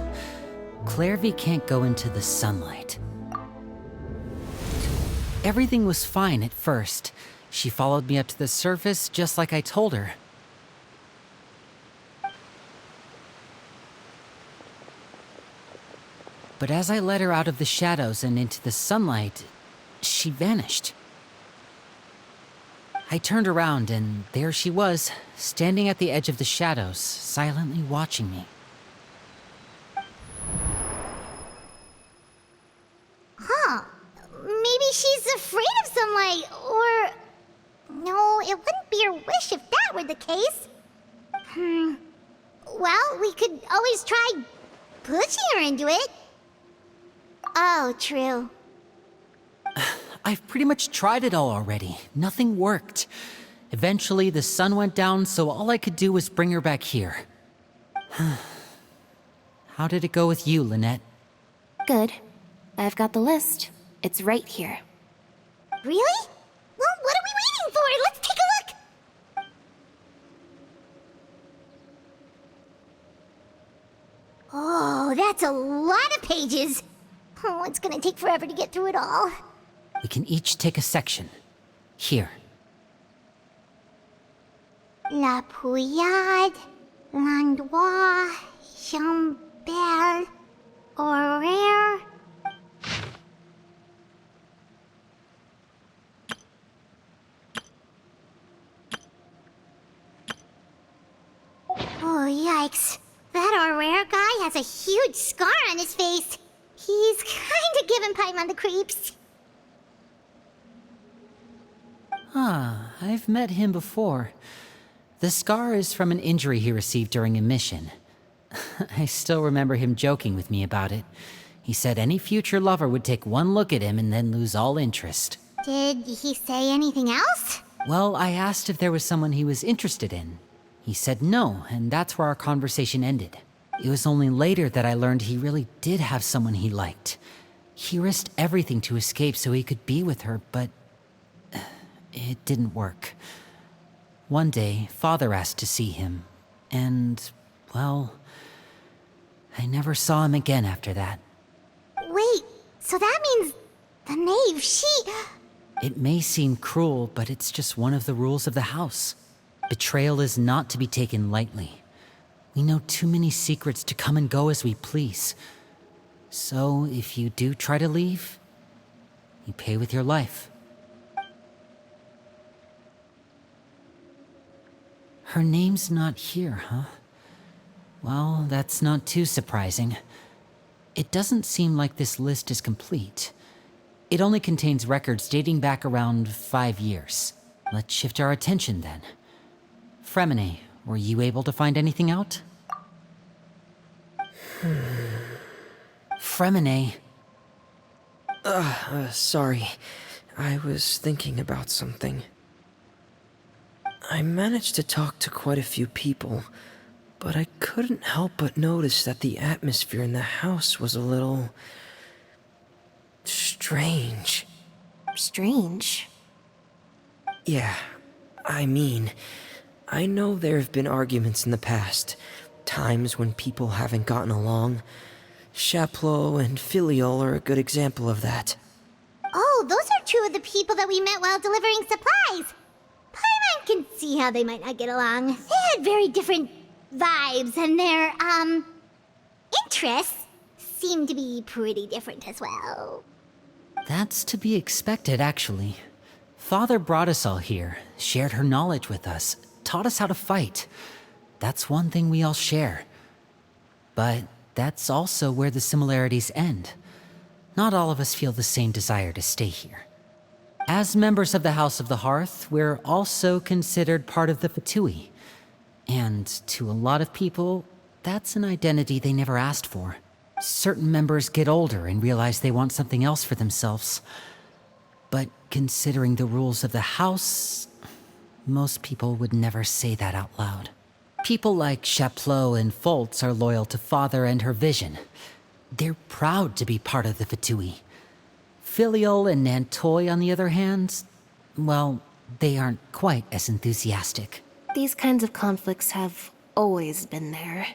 Clairvy can't go into the sunlight. Everything was fine at first. She followed me up to the surface just like I told her. But as I led her out of the shadows and into the sunlight, she vanished. I turned around and there she was, standing at the edge of the shadows, silently watching me. Huh. Maybe she's afraid of sunlight, or... No, it wouldn't be her wish if that were the case. Well, we could always try pushing her into it. Oh, true. I've pretty much tried it all already. Nothing worked. Eventually, the sun went down, so all I could do was bring her back here. How did it go with you, Lynette? Good. I've got the list. It's right here. Really? Well, what are we waiting for? Let's take a look! Oh, that's a lot of pages. Oh, it's gonna take forever to get through it all. We can each take a section. Here. La Pouillade, Landois, Chambel, Horaire. Oh, yikes. That Horaire guy has a huge scar on his face. He's kinda giving Paimon the creeps. I've met him before. The scar is from an injury he received during a mission. I still remember him joking with me about it. He said any future lover would take one look at him and then lose all interest. Did he say anything else? Well, I asked if there was someone he was interested in. He said no, and that's where our conversation ended. It was only later that I learned he really did have someone he liked. He risked everything to escape so he could be with her, but it didn't work. One day, Father asked to see him, and, well, I never saw him again after that. Wait, so that means the knave, It may seem cruel, but it's just one of the rules of the house. Betrayal is not to be taken lightly. We know too many secrets to come and go as we please. So, if you do try to leave, you pay with your life. Her name's not here, huh? Well, that's not too surprising. It doesn't seem like this list is complete. It only contains records dating back around 5 years. Let's shift our attention then. Fremine, were you able to find anything out? Fremine. Sorry. I was thinking about something. I managed to talk to quite a few people, but I couldn't help but notice that the atmosphere in the house was a little... strange. Strange. Yeah, I mean, I know there have been arguments in the past, times when people haven't gotten along. Chaplot and Filiol are a good example of that. Oh, those are two of the people that we met while delivering supplies. Paimon can see how they might not get along. They had very different vibes, and their, interests seem to be pretty different as well. That's to be expected, actually. Father brought us all here, shared her knowledge with us, taught us how to fight. That's one thing we all share. But that's also where the similarities end. Not all of us feel the same desire to stay here. As members of the House of the Hearth, we're also considered part of the Fatui. And to a lot of people, that's an identity they never asked for. Certain members get older and realize they want something else for themselves. But considering the rules of the House, most people would never say that out loud. People like Chaplot and Foltz are loyal to Father and her vision. They're proud to be part of the Fatui. Filiol and Nantoy, on the other hand, well, they aren't quite as enthusiastic. These kinds of conflicts have always been there.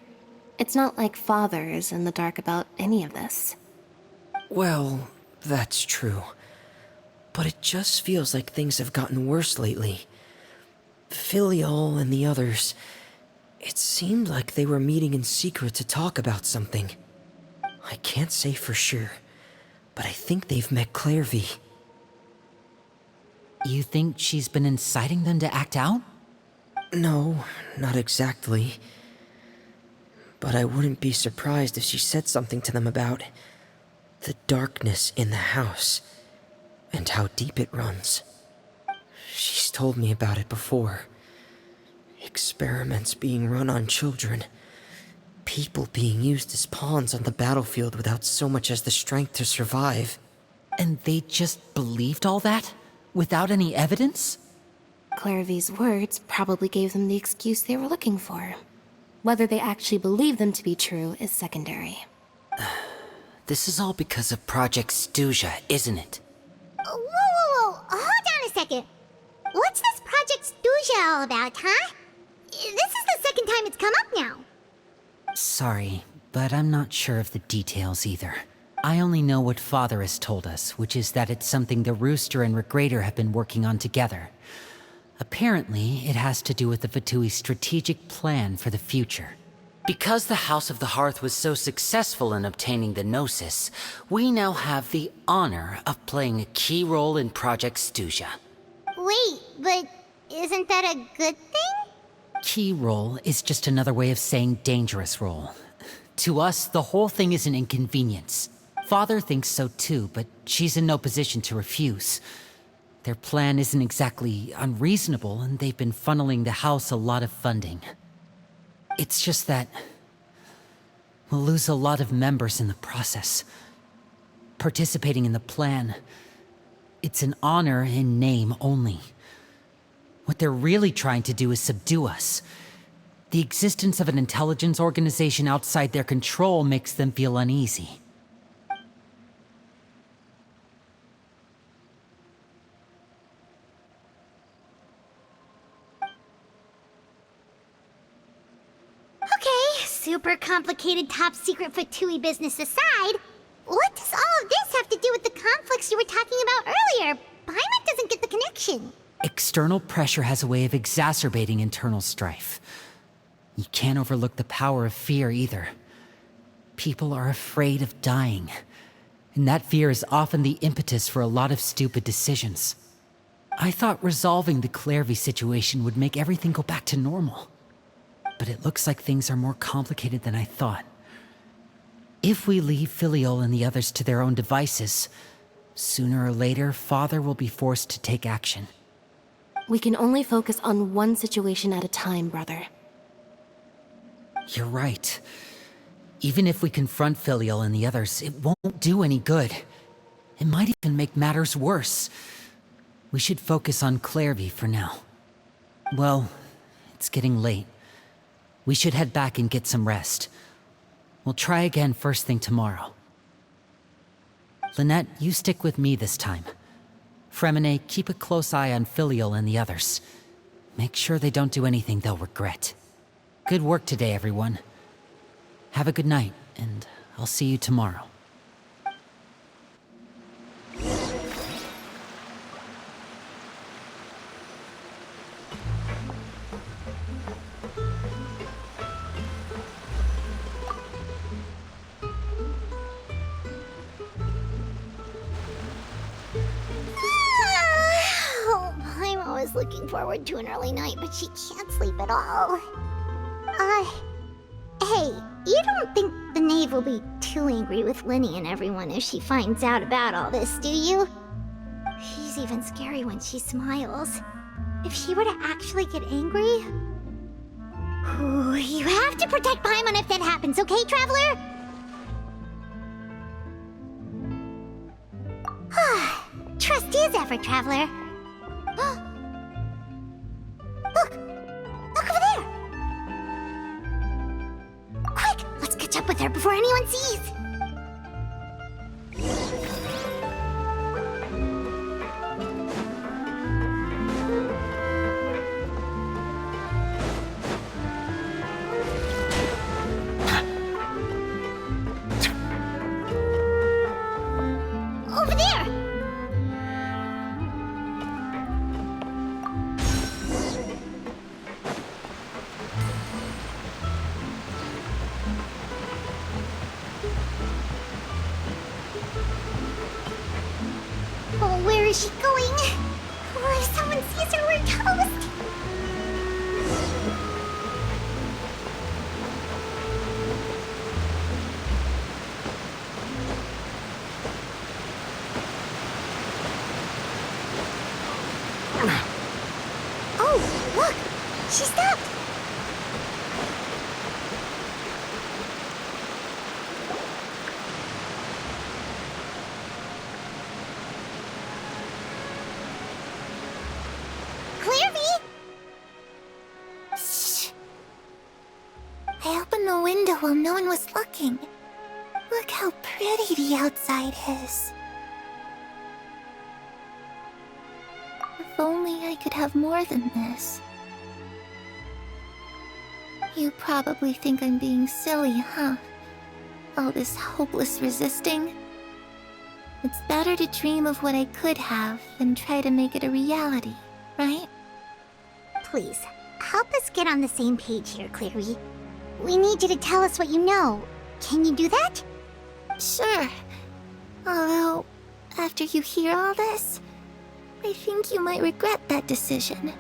It's not like Father is in the dark about any of this. Well, that's true. But it just feels like things have gotten worse lately. Filiol and the others, it seemed like they were meeting in secret to talk about something. I can't say for sure, but I think they've met Clairvy. You think she's been inciting them to act out? No, not exactly. But I wouldn't be surprised if she said something to them about the darkness in the house and how deep it runs. She's told me about it before. Experiments being run on children. People being used as pawns on the battlefield without so much as the strength to survive. And they just believed all that? Without any evidence? Clairvy's words probably gave them the excuse they were looking for. Whether they actually believe them to be true is secondary. This is all because of Project Stuja, isn't it? Whoa. Hold on a second. What's this Project Stuja all about, huh? This is the second time it's come up now. Sorry, but I'm not sure of the details either. I only know what Father has told us, which is that it's something the Rooster and Regrader have been working on together. Apparently, it has to do with the Fatui's strategic plan for the future. Because the House of the Hearth was so successful in obtaining the Gnosis, we now have the honor of playing a key role in Project Stuja. Wait, but isn't that a good thing? Key role is just another way of saying dangerous role. To us, the whole thing is an inconvenience. Father thinks so too, but she's in no position to refuse. Their plan isn't exactly unreasonable, and they've been funneling the house a lot of funding. It's just that we'll lose a lot of members in the process. Participating in the plan, it's an honor in name only. What they're really trying to do is subdue us. The existence of an intelligence organization outside their control makes them feel uneasy. Okay, super complicated top secret Fatui business aside, what does all of this have to do with the conflicts you were talking about earlier? Paimon doesn't get the connection. External pressure has a way of exacerbating internal strife. You can't overlook the power of fear either. People are afraid of dying, and that fear is often the impetus for a lot of stupid decisions. I thought resolving the Clairvy situation would make everything go back to normal. But it looks like things are more complicated than I thought. If we leave Filiol and the others to their own devices, sooner or later, Father will be forced to take action. We can only focus on one situation at a time, brother. You're right. Even if we confront Filiol and the others, it won't do any good. It might even make matters worse. We should focus on Clairvy for now. Well, it's getting late. We should head back and get some rest. We'll try again first thing tomorrow. Lynette, you stick with me this time. Fremine, keep a close eye on Filiol and the others. Make sure they don't do anything they'll regret. Good work today, everyone. Have a good night, and I'll see you tomorrow. I'm always looking forward to an early night, but she can't sleep at all. Hey, you don't think the knave will be too angry with Linny and everyone if she finds out about all this, do you? She's even scary when she smiles. If she were to actually get angry... Ooh, you have to protect Paimon if that happens, okay, Traveler? Trust is ever, Traveler. Look! Look over there! Quick! Let's catch up with her before anyone sees! Over there! Oh, where is she going? Oh, if someone sees her, we're toast! Oh, look! She stopped! Clairvy! Shh. I opened the window while no one was looking. Look how pretty the outside is. If only I could have more than this. You probably think I'm being silly, huh? All this hopeless resisting. It's better to dream of what I could have than try to make it a reality, right? Please, help us get on the same page here, Clairvy. We need you to tell us what you know. Can you do that? Sure. Although, after you hear all this, I think you might regret that decision.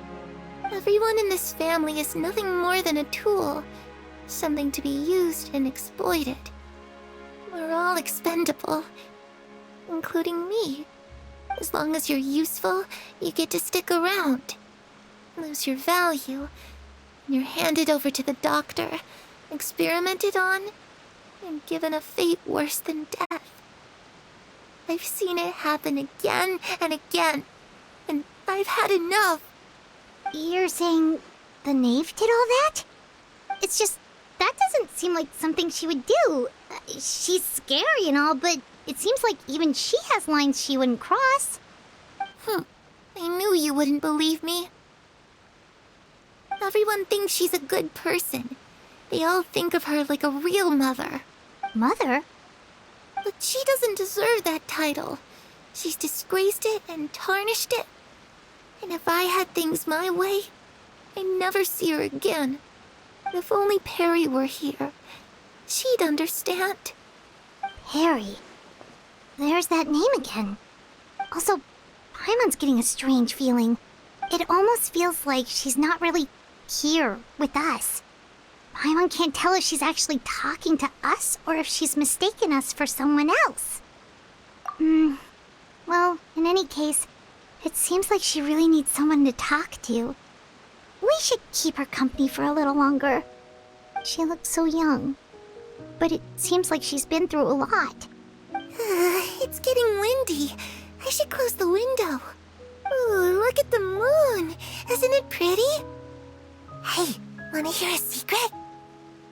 Everyone in this family is nothing more than a tool, something to be used and exploited. We're all expendable, including me. As long as you're useful, you get to stick around. Lose your value, and you're handed over to the doctor, experimented on, and given a fate worse than death. I've seen it happen again and again, and I've had enough. You're saying the knave did all that? It's just, that doesn't seem like something she would do. She's scary and all, but it seems like even she has lines she wouldn't cross. I knew you wouldn't believe me. Everyone thinks she's a good person. They all think of her like a real mother. Mother? But she doesn't deserve that title. She's disgraced it and tarnished it. And if I had things my way, I'd never see her again. If only Perry were here, she'd understand. Perry. There's that name again. Also, Paimon's getting a strange feeling. It almost feels like she's not really here with us. Paimon can't tell if she's actually talking to us or if she's mistaken us for someone else. Well, in any case, it seems like she really needs someone to talk to. We should keep her company for a little longer. She looks so young. But it seems like she's been through a lot. It's getting windy. I should close the window. Ooh, look at the moon. Isn't it pretty? Hey, wanna hear a secret?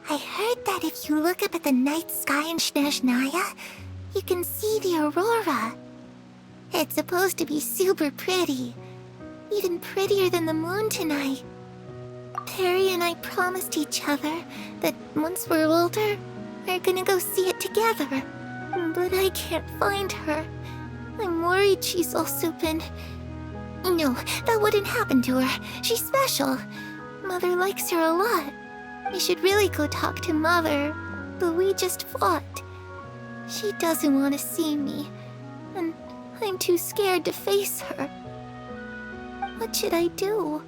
I heard that if you look up at the night sky in Snezhnaya, you can see the aurora. It's supposed to be super pretty. Even prettier than the moon tonight. Perry and I promised each other that once we're older, we're gonna go see it together. But I can't find her. I'm worried she's also been... No, that wouldn't happen to her. She's special. Mother likes her a lot. We should really go talk to Mother, but we just fought. She doesn't want to see me, and I'm too scared to face her. What should I do?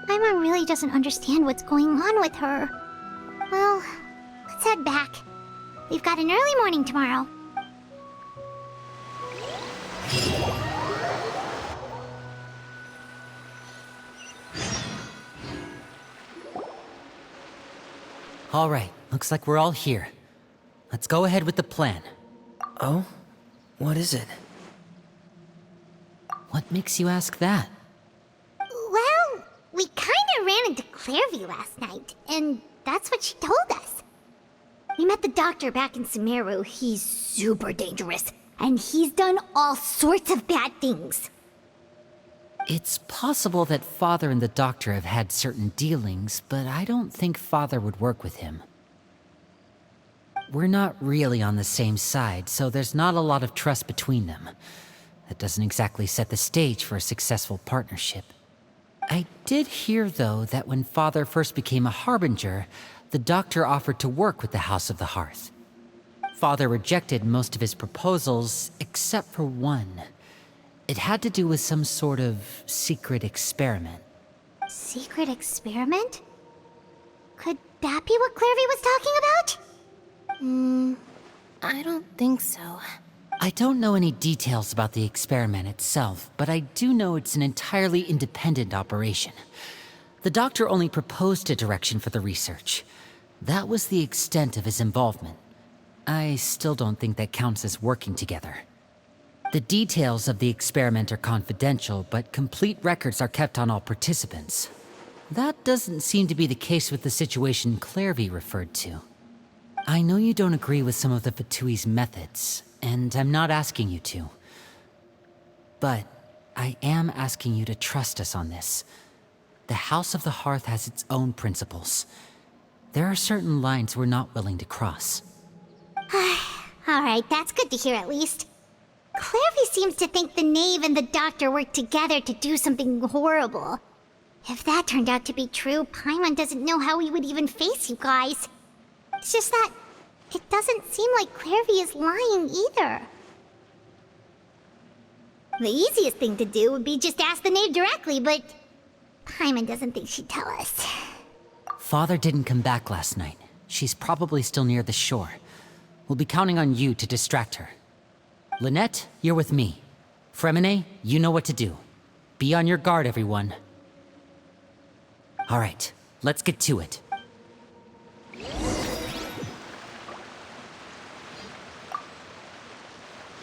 Paimon really doesn't understand what's going on with her. Well, let's head back. We've got an early morning tomorrow. All right, looks like we're all here. Let's go ahead with the plan. Oh? What is it? What makes you ask that? Well, we kinda ran into Clairvy last night, and that's what she told us. We met the doctor back in Sumeru. He's super dangerous, and he's done all sorts of bad things. It's possible that Father and the Doctor have had certain dealings, but I don't think Father would work with him. We're not really on the same side, so there's not a lot of trust between them. That doesn't exactly set the stage for a successful partnership. I did hear, though, that when Father first became a Harbinger, the Doctor offered to work with the House of the Hearth. Father rejected most of his proposals, except for one. It had to do with some sort of secret experiment. Secret experiment? Could that be what Clairvy was talking about? I don't think so. I don't know any details about the experiment itself, but I do know it's an entirely independent operation. The Doctor only proposed a direction for the research. That was the extent of his involvement. I still don't think that counts as working together. The details of the experiment are confidential, but complete records are kept on all participants. That doesn't seem to be the case with the situation Clairvy referred to. I know you don't agree with some of the Fatui's methods, and I'm not asking you to. But I am asking you to trust us on this. The House of the Hearth has its own principles. There are certain lines we're not willing to cross. Alright, that's good to hear at least. Clairvy seems to think the Knave and the Doctor worked together to do something horrible. If that turned out to be true, Paimon doesn't know how we would even face you guys. It's just that it doesn't seem like Clairvy is lying either. The easiest thing to do would be just ask the Knave directly, but Paimon doesn't think she'd tell us. Father didn't come back last night. She's probably still near the shore. We'll be counting on you to distract her. Lynette, you're with me. Fremine, you know what to do. Be on your guard, everyone. All right, let's get to it.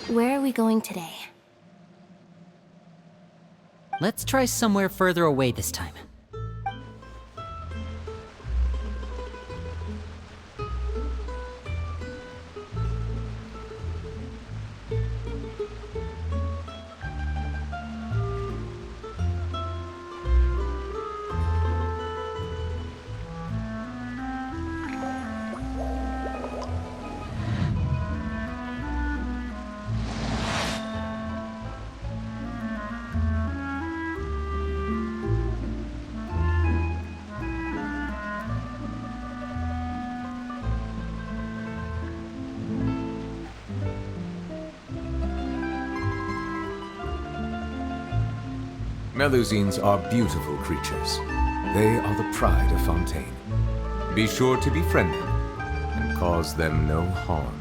Where are we going today? Let's try somewhere further away this time. Melusines are beautiful creatures. They are the pride of Fontaine. Be sure to befriend them and cause them no harm.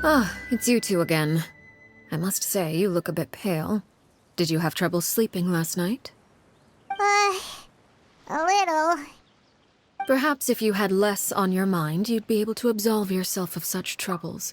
Ah, it's you two again. I must say, you look a bit pale. Did you have trouble sleeping last night? A little. Perhaps if you had less on your mind, you'd be able to absolve yourself of such troubles.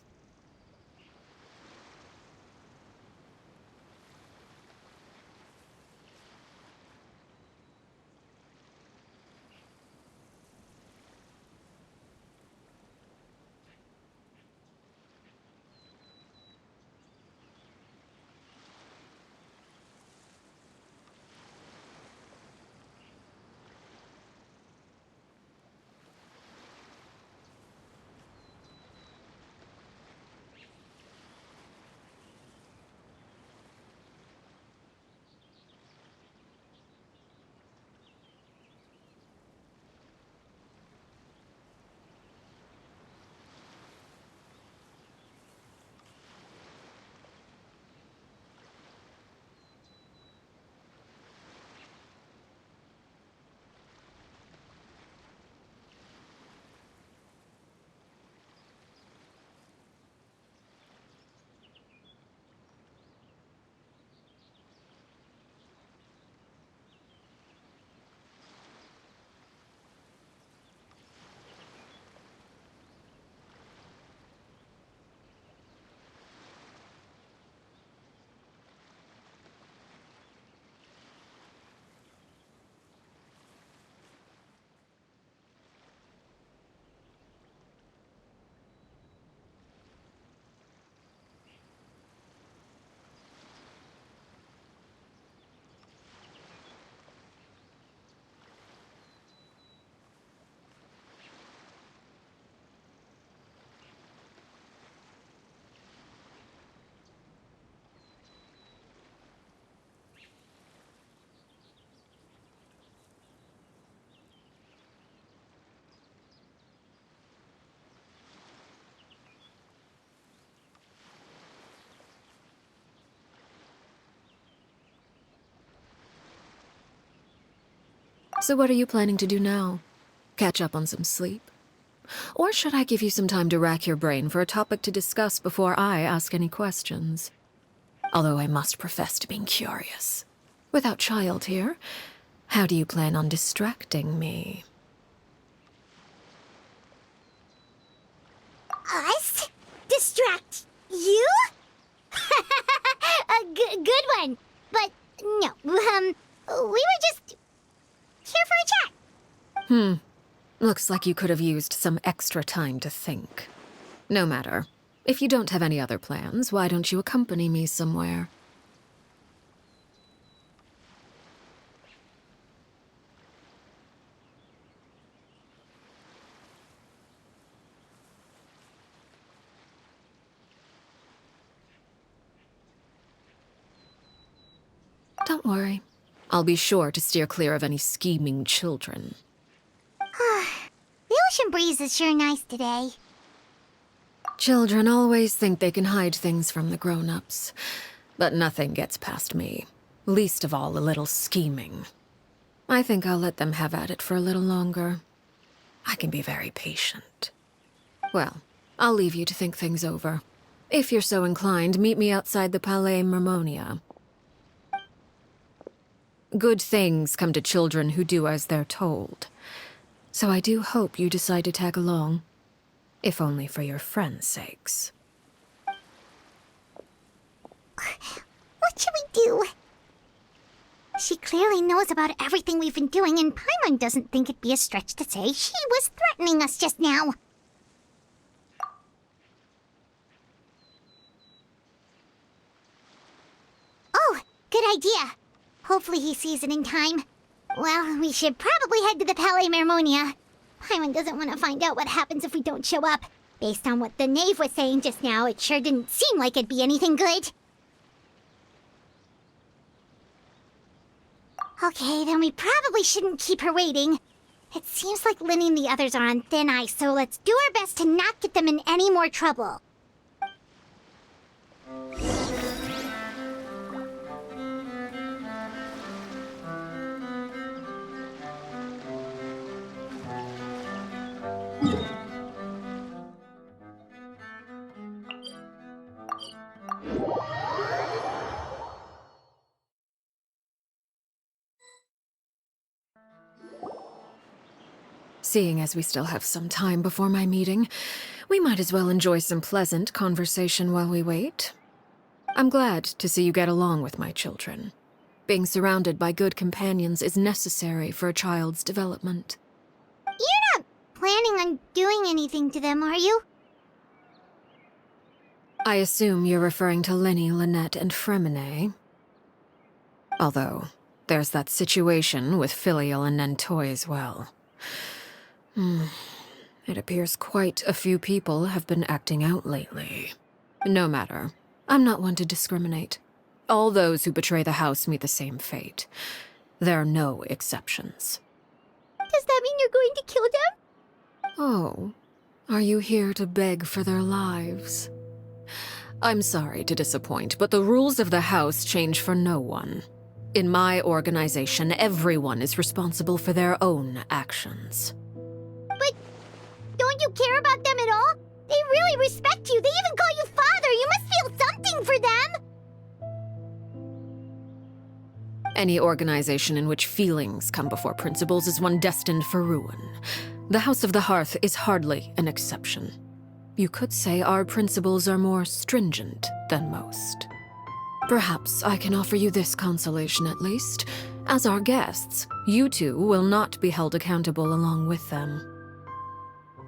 So what are you planning to do now? Catch up on some sleep? Or should I give you some time to rack your brain for a topic to discuss before I ask any questions? Although I must profess to being curious. Without child here, how do you plan on distracting me? Us? Distract you? Good one. But no, we were just here for a chat. Looks like you could have used some extra time to think. No matter. If you don't have any other plans, why don't you accompany me somewhere? Don't worry. I'll be sure to steer clear of any scheming children. The ocean breeze is sure nice today. Children always think they can hide things from the grown-ups. But nothing gets past me. Least of all a little scheming. I think I'll let them have at it for a little longer. I can be very patient. Well, I'll leave you to think things over. If you're so inclined, meet me outside the Palais Mermonia. Good things come to children who do as they're told. So I do hope you decide to tag along. If only for your friends' sakes. What should we do? She clearly knows about everything we've been doing, and Paimon doesn't think it'd be a stretch to say she was threatening us just now. Oh, good idea. Hopefully he sees it in time. Well, we should probably head to the Palais Mermonia. Paimon doesn't want to find out what happens if we don't show up. Based on what the knave was saying just now, it sure didn't seem like it'd be anything good. Okay, then we probably shouldn't keep her waiting. It seems like Linny and the others are on thin ice, so let's do our best to not get them in any more trouble. Seeing as we still have some time before my meeting, we might as well enjoy some pleasant conversation while we wait. I'm glad to see you get along with my children. Being surrounded by good companions is necessary for a child's development. You're not planning on doing anything to them, are you? I assume you're referring to Linny, Lynette, and Fremine. Although, there's that situation with Filial and Nentoy as well. It appears quite a few people have been acting out lately. No matter. I'm not one to discriminate. All those who betray the house meet the same fate. There are no exceptions. Does that mean you're going to kill them? Oh, are you here to beg for their lives? I'm sorry to disappoint, but the rules of the house change for no one. In my organization, everyone is responsible for their own actions. But don't you care about them at all? They really respect you. They even call you father. You must feel something for them. Any organization in which feelings come before principles is one destined for ruin. The House of the Hearth is hardly an exception. You could say our principles are more stringent than most. Perhaps I can offer you this consolation at least. As our guests, you two will not be held accountable along with them.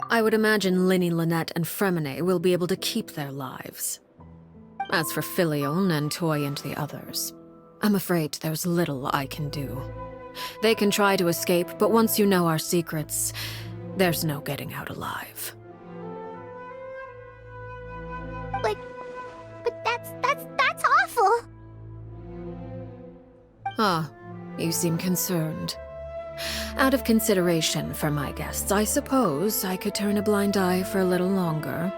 I would imagine Linny, Lynette, and Fremine will be able to keep their lives. As for Filial, Nentoy, and the others, I'm afraid there's little I can do. They can try to escape, but once you know our secrets, there's no getting out alive. But that's awful. Ah, you seem concerned. Out of consideration for my guests, I suppose I could turn a blind eye for a little longer.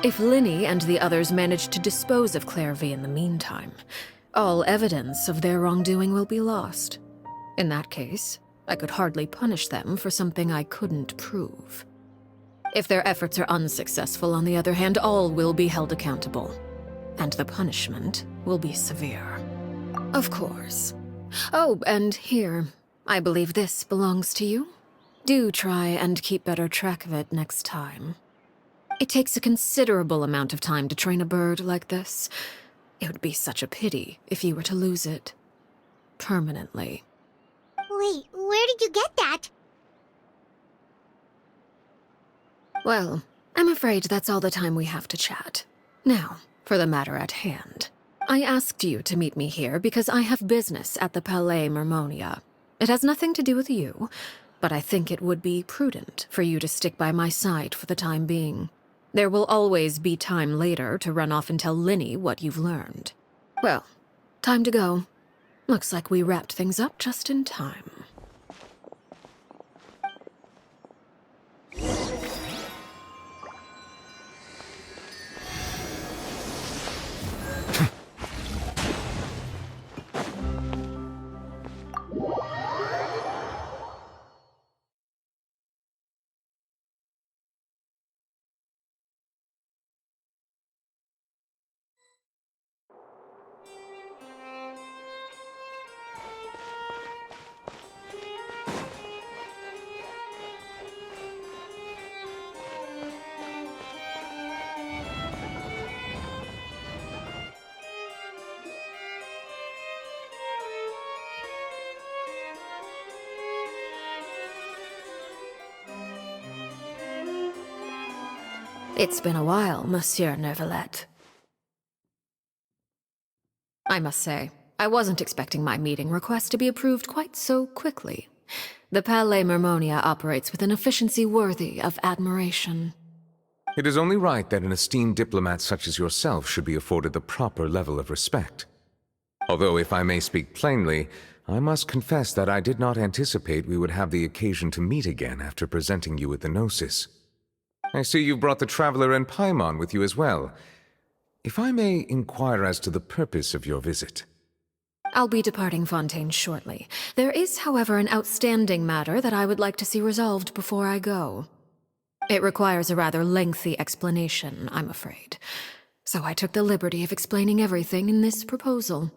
If Linny and the others manage to dispose of Clairvy in the meantime, all evidence of their wrongdoing will be lost. In that case, I could hardly punish them for something I couldn't prove. If their efforts are unsuccessful, on the other hand, all will be held accountable, and the punishment will be severe. Of course. Oh, and here, I believe this belongs to you. Do try and keep better track of it next time. It takes a considerable amount of time to train a bird like this. It would be such a pity if you were to lose it. Permanently. Wait, where did you get that? Well, I'm afraid that's all the time we have to chat. Now, for the matter at hand. I asked you to meet me here because I have business at the Palais Mermonia. It has nothing to do with you, but I think it would be prudent for you to stick by my side for the time being. There will always be time later to run off and tell Linny what you've learned. Well, time to go. Looks like we wrapped things up just in time. It's been a while, Monsieur Neuvillette. I must say, I wasn't expecting my meeting request to be approved quite so quickly. The Palais Mermonia operates with an efficiency worthy of admiration. It is only right that an esteemed diplomat such as yourself should be afforded the proper level of respect. Although, if I may speak plainly, I must confess that I did not anticipate we would have the occasion to meet again after presenting you with the Gnosis. I see you've brought the Traveler and Paimon with you as well. If I may inquire as to the purpose of your visit. I'll be departing Fontaine shortly. There is, however, an outstanding matter that I would like to see resolved before I go. It requires a rather lengthy explanation, I'm afraid. So I took the liberty of explaining everything in this proposal.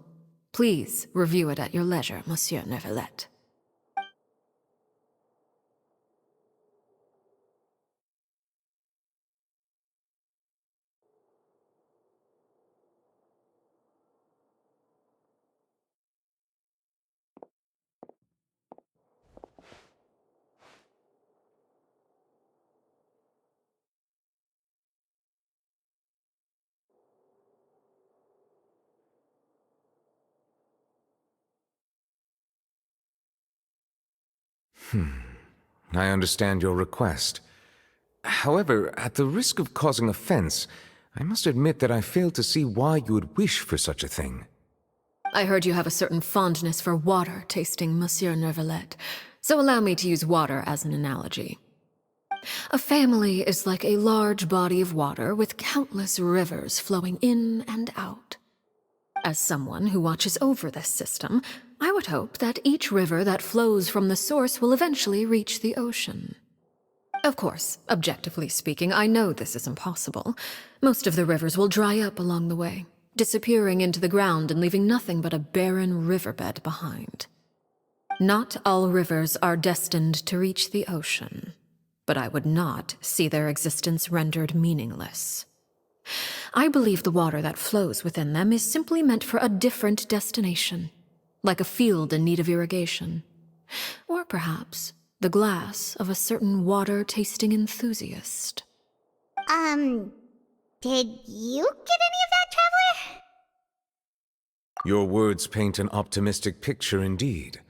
Please review it at your leisure, Monsieur Neuvillette. I understand your request. However, at the risk of causing offense, I must admit that I fail to see why you would wish for such a thing. I heard you have a certain fondness for water tasting, Monsieur Neuvillette, so allow me to use water as an analogy. A family is like a large body of water with countless rivers flowing in and out. As someone who watches over this system, I would hope that each river that flows from the source will eventually reach the ocean. Of course, objectively speaking, I know this is impossible. Most of the rivers will dry up along the way, disappearing into the ground and leaving nothing but a barren riverbed behind. Not all rivers are destined to reach the ocean, but I would not see their existence rendered meaningless. I believe the water that flows within them is simply meant for a different destination, like a field in need of irrigation. Or perhaps the glass of a certain water-tasting enthusiast. Did you get any of that, Traveler? Your words paint an optimistic picture indeed.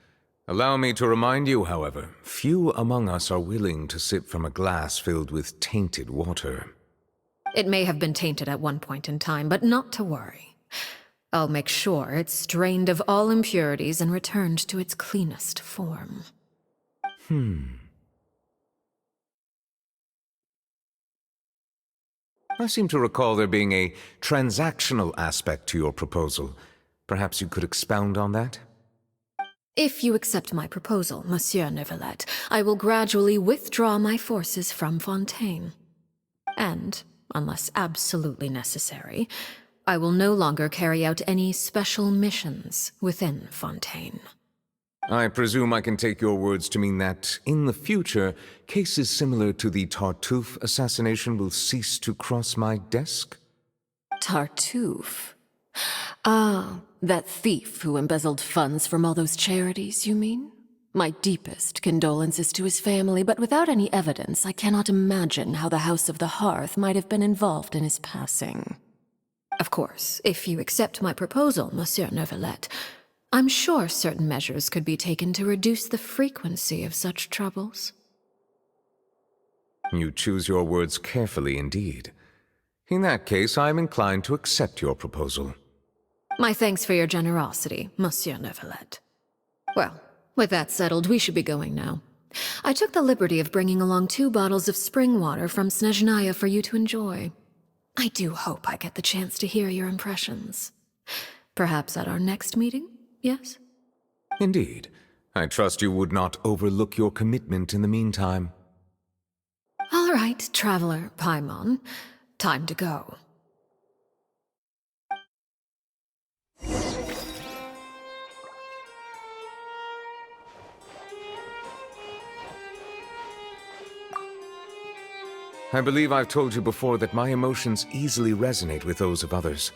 Allow me to remind you, however, few among us are willing to sip from a glass filled with tainted water. It may have been tainted at one point in time, but not to worry. I'll make sure it's strained of all impurities and returned to its cleanest form. I seem to recall there being a transactional aspect to your proposal. Perhaps you could expound on that? If you accept my proposal, Monsieur Neuvillette, I will gradually withdraw my forces from Fontaine. And, unless absolutely necessary, I will no longer carry out any special missions within Fontaine. I presume I can take your words to mean that, in the future, cases similar to the Tartuffe assassination will cease to cross my desk? Tartuffe? Ah, that thief who embezzled funds from all those charities, you mean? My deepest condolences to his family, but without any evidence, I cannot imagine how the House of the Hearth might have been involved in his passing. Of course, if you accept my proposal, Monsieur Neuvillette, I'm sure certain measures could be taken to reduce the frequency of such troubles. You choose your words carefully indeed. In that case, I am inclined to accept your proposal. My thanks for your generosity, Monsieur Neuvillette. Well, with that settled, we should be going now. I took the liberty of bringing along 2 bottles of spring water from Snezhnaya for you to enjoy. I do hope I get the chance to hear your impressions. Perhaps at our next meeting, yes? Indeed. I trust you would not overlook your commitment in the meantime. All right, Traveler Paimon. Time to go. I believe I've told you before that my emotions easily resonate with those of others.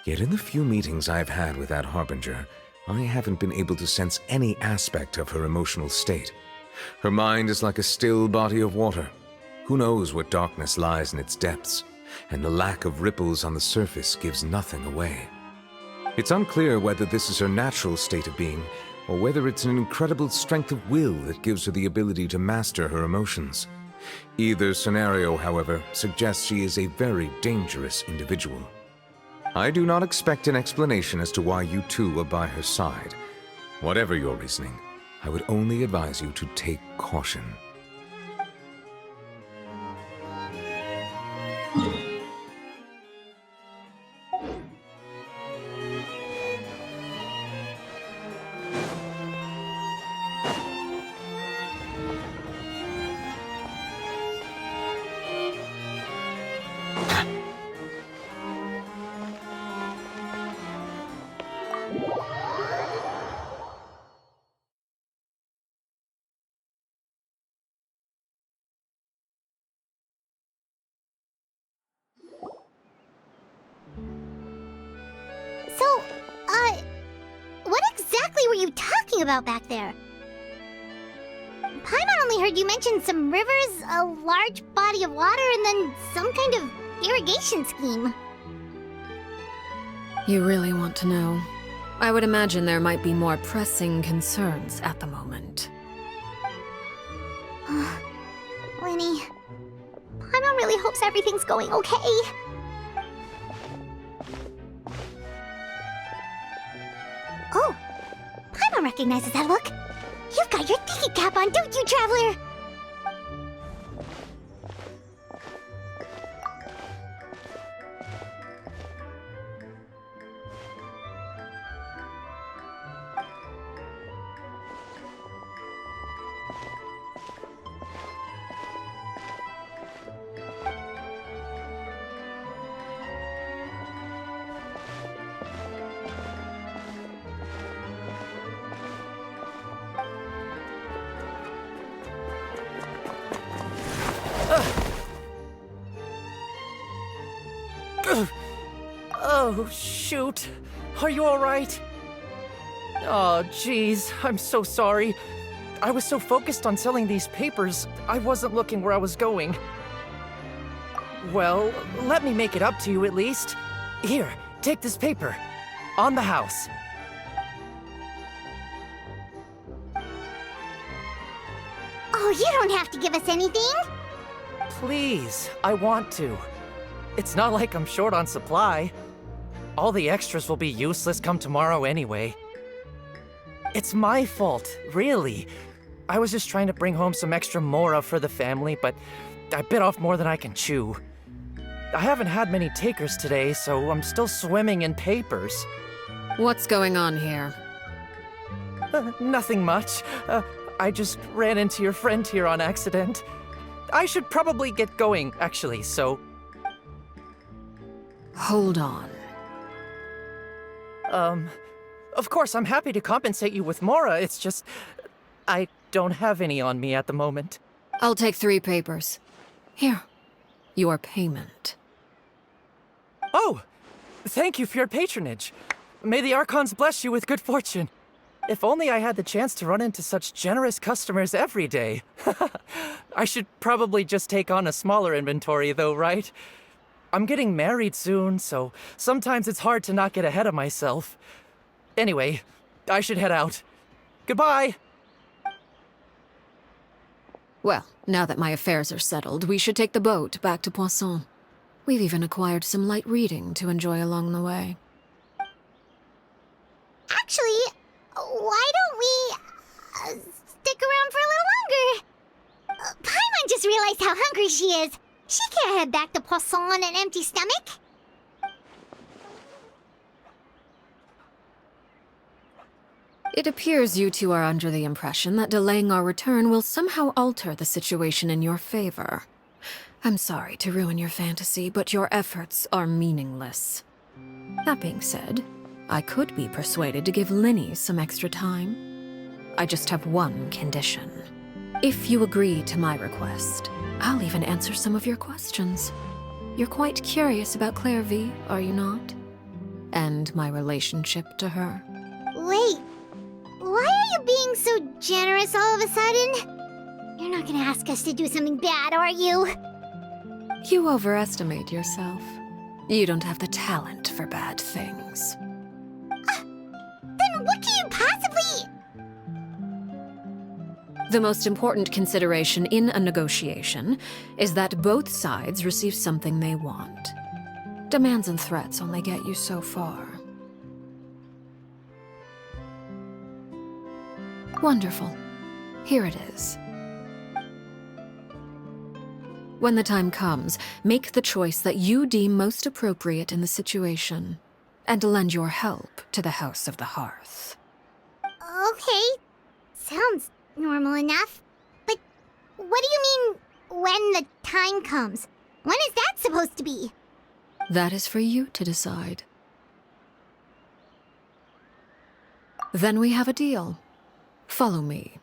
Yet in the few meetings I've had with that Harbinger, I haven't been able to sense any aspect of her emotional state. Her mind is like a still body of water. Who knows what darkness lies in its depths, and the lack of ripples on the surface gives nothing away. It's unclear whether this is her natural state of being, or whether it's an incredible strength of will that gives her the ability to master her emotions. Either scenario, however, suggests she is a very dangerous individual. I do not expect an explanation as to why you two are by her side. Whatever your reasoning, I would only advise you to take caution. So, what exactly were you talking about back there? Paimon only heard you mention some rivers, a large body of water, and then some kind of irrigation scheme. You really want to know? I would imagine there might be more pressing concerns at the moment. Winnie, Paimon really hopes everything's going okay. Oh, Paimon recognizes that look. You've got your tiki cap on, don't you, Traveler? Oh, shoot. Are you alright? Oh, jeez. I'm so sorry. I was so focused on selling these papers, I wasn't looking where I was going. Well, let me make it up to you at least. Here, take this paper. On the house. Oh, you don't have to give us anything. Please, I want to. It's not like I'm short on supply. All the extras will be useless come tomorrow anyway. It's my fault, really. I was just trying to bring home some extra mora for the family, but I bit off more than I can chew. I haven't had many takers today, so I'm still swimming in papers. What's going on here? Nothing much. I just ran into your friend here on accident. I should probably get going, actually, so... Hold on. Of course, I'm happy to compensate you with Mora, it's just... I don't have any on me at the moment. I'll take 3 papers. Here. Your payment. Oh! Thank you for your patronage. May the Archons bless you with good fortune. If only I had the chance to run into such generous customers every day. I should probably just take on a smaller inventory though, right? I'm getting married soon, so sometimes it's hard to not get ahead of myself. Anyway, I should head out. Goodbye! Well, now that my affairs are settled, we should take the boat back to Poisson. We've even acquired some light reading to enjoy along the way. Actually, why don't we stick around for a little longer? Paimon just realized how hungry she is. She can't head back to Poisson on an empty stomach. It appears you two are under the impression that delaying our return will somehow alter the situation in your favor. I'm sorry to ruin your fantasy, but your efforts are meaningless. That being said, I could be persuaded to give Linny some extra time. I just have one condition. If you agree to my request, I'll even answer some of your questions. You're quite curious about Clairvy, are you not? And my relationship to her. Wait, why are you being so generous all of a sudden? You're not gonna ask us to do something bad, are you? You overestimate yourself. You don't have the talent for bad things. Then what can you possibly... The most important consideration in a negotiation is that both sides receive something they want. Demands and threats only get you so far. Wonderful. Here it is. When the time comes, make the choice that you deem most appropriate in the situation, and lend your help to the House of the Hearth. Okay, sounds normal enough. But what do you mean, when the time comes? When is that supposed to be? That is for you to decide. Then we have a deal. Follow me.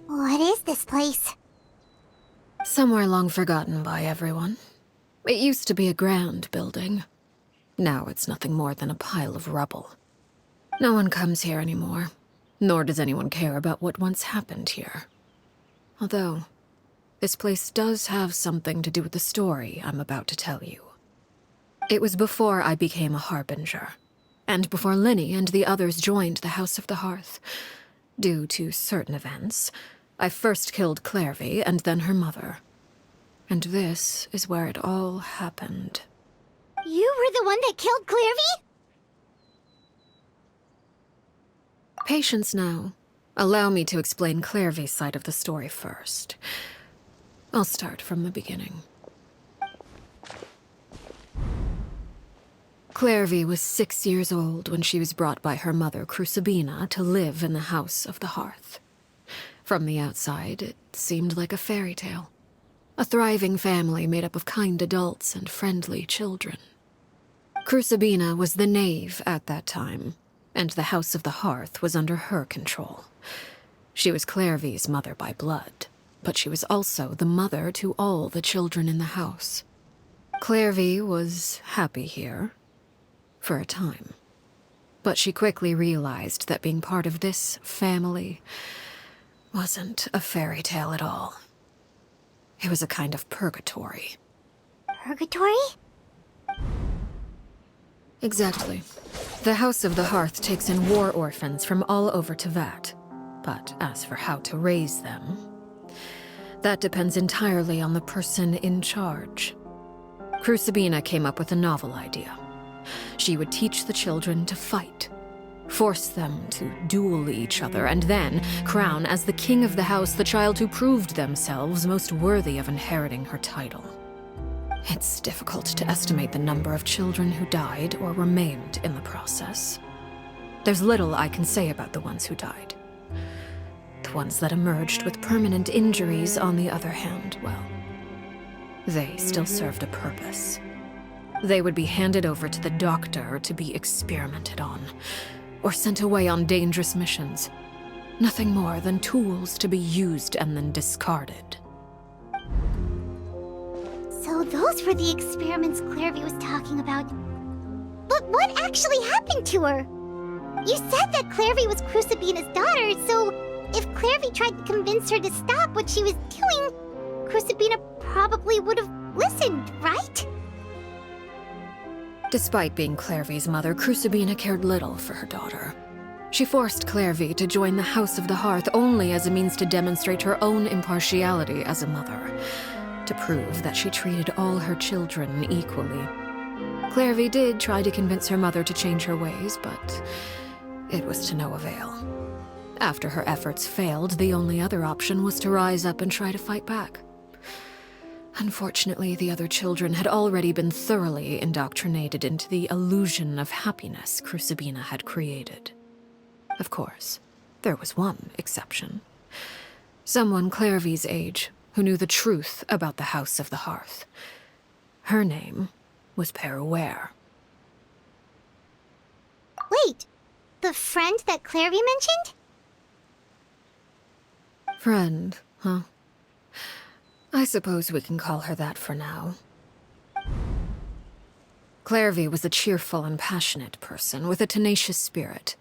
What is this place? Somewhere long forgotten by everyone. It used to be a grand building. Now it's nothing more than a pile of rubble. No one comes here anymore, nor does anyone care about what once happened here. Although, this place does have something to do with the story I'm about to tell you. It was before I became a Harbinger, and before Linny and the others joined the House of the Hearth. Due to certain events, I first killed Clairvy and then her mother. And this is where it all happened. You were the one that killed Clairvy? Patience now. Allow me to explain Clairvy's side of the story first. I'll start from the beginning. Clairvy was 6 years old when she was brought by her mother, Crucibina, to live in the House of the Hearth. From the outside, it seemed like a fairy tale. A thriving family made up of kind adults and friendly children. Crucibina was the knave at that time, and the House of the Hearth was under her control. She was Clairvy's mother by blood, but she was also the mother to all the children in the house. Clairvy was happy here, for a time. But she quickly realized that being part of this family wasn't a fairy tale at all. It was a kind of purgatory. Purgatory? Exactly. The House of the Hearth takes in war orphans from all over Tevat. But as for how to raise them, that depends entirely on the person in charge. Crucibina came up with a novel idea. She would teach the children to fight, force them to duel each other, and then crown as the king of the house the child who proved themselves most worthy of inheriting her title. It's difficult to estimate the number of children who died or were maimed in the process. There's little I can say about the ones who died. The ones that emerged with permanent injuries, on the other hand, well, they still served a purpose. They would be handed over to the doctor to be experimented on, or sent away on dangerous missions. Nothing more than tools to be used and then discarded. So those were the experiments Clairvy was talking about. But what actually happened to her? You said that Clairvy was Crucibina's daughter, so if Clairvy tried to convince her to stop what she was doing, Crucibina probably would have listened, right? Despite being Clairvy's mother, Crucibina cared little for her daughter. She forced Clairvy to join the House of the Hearth only as a means to demonstrate her own impartiality as a mother, to prove that she treated all her children equally. Clairvy did try to convince her mother to change her ways, but it was to no avail. After her efforts failed, the only other option was to rise up and try to fight back. Unfortunately, the other children had already been thoroughly indoctrinated into the illusion of happiness Crucibina had created. Of course, there was one exception. Someone Clairvy's age who knew the truth about the House of the Hearth. Her name was Peruere. Wait, the friend that Clairvy mentioned? Friend, huh? I suppose we can call her that for now. Clairvy was a cheerful and passionate person with a tenacious spirit.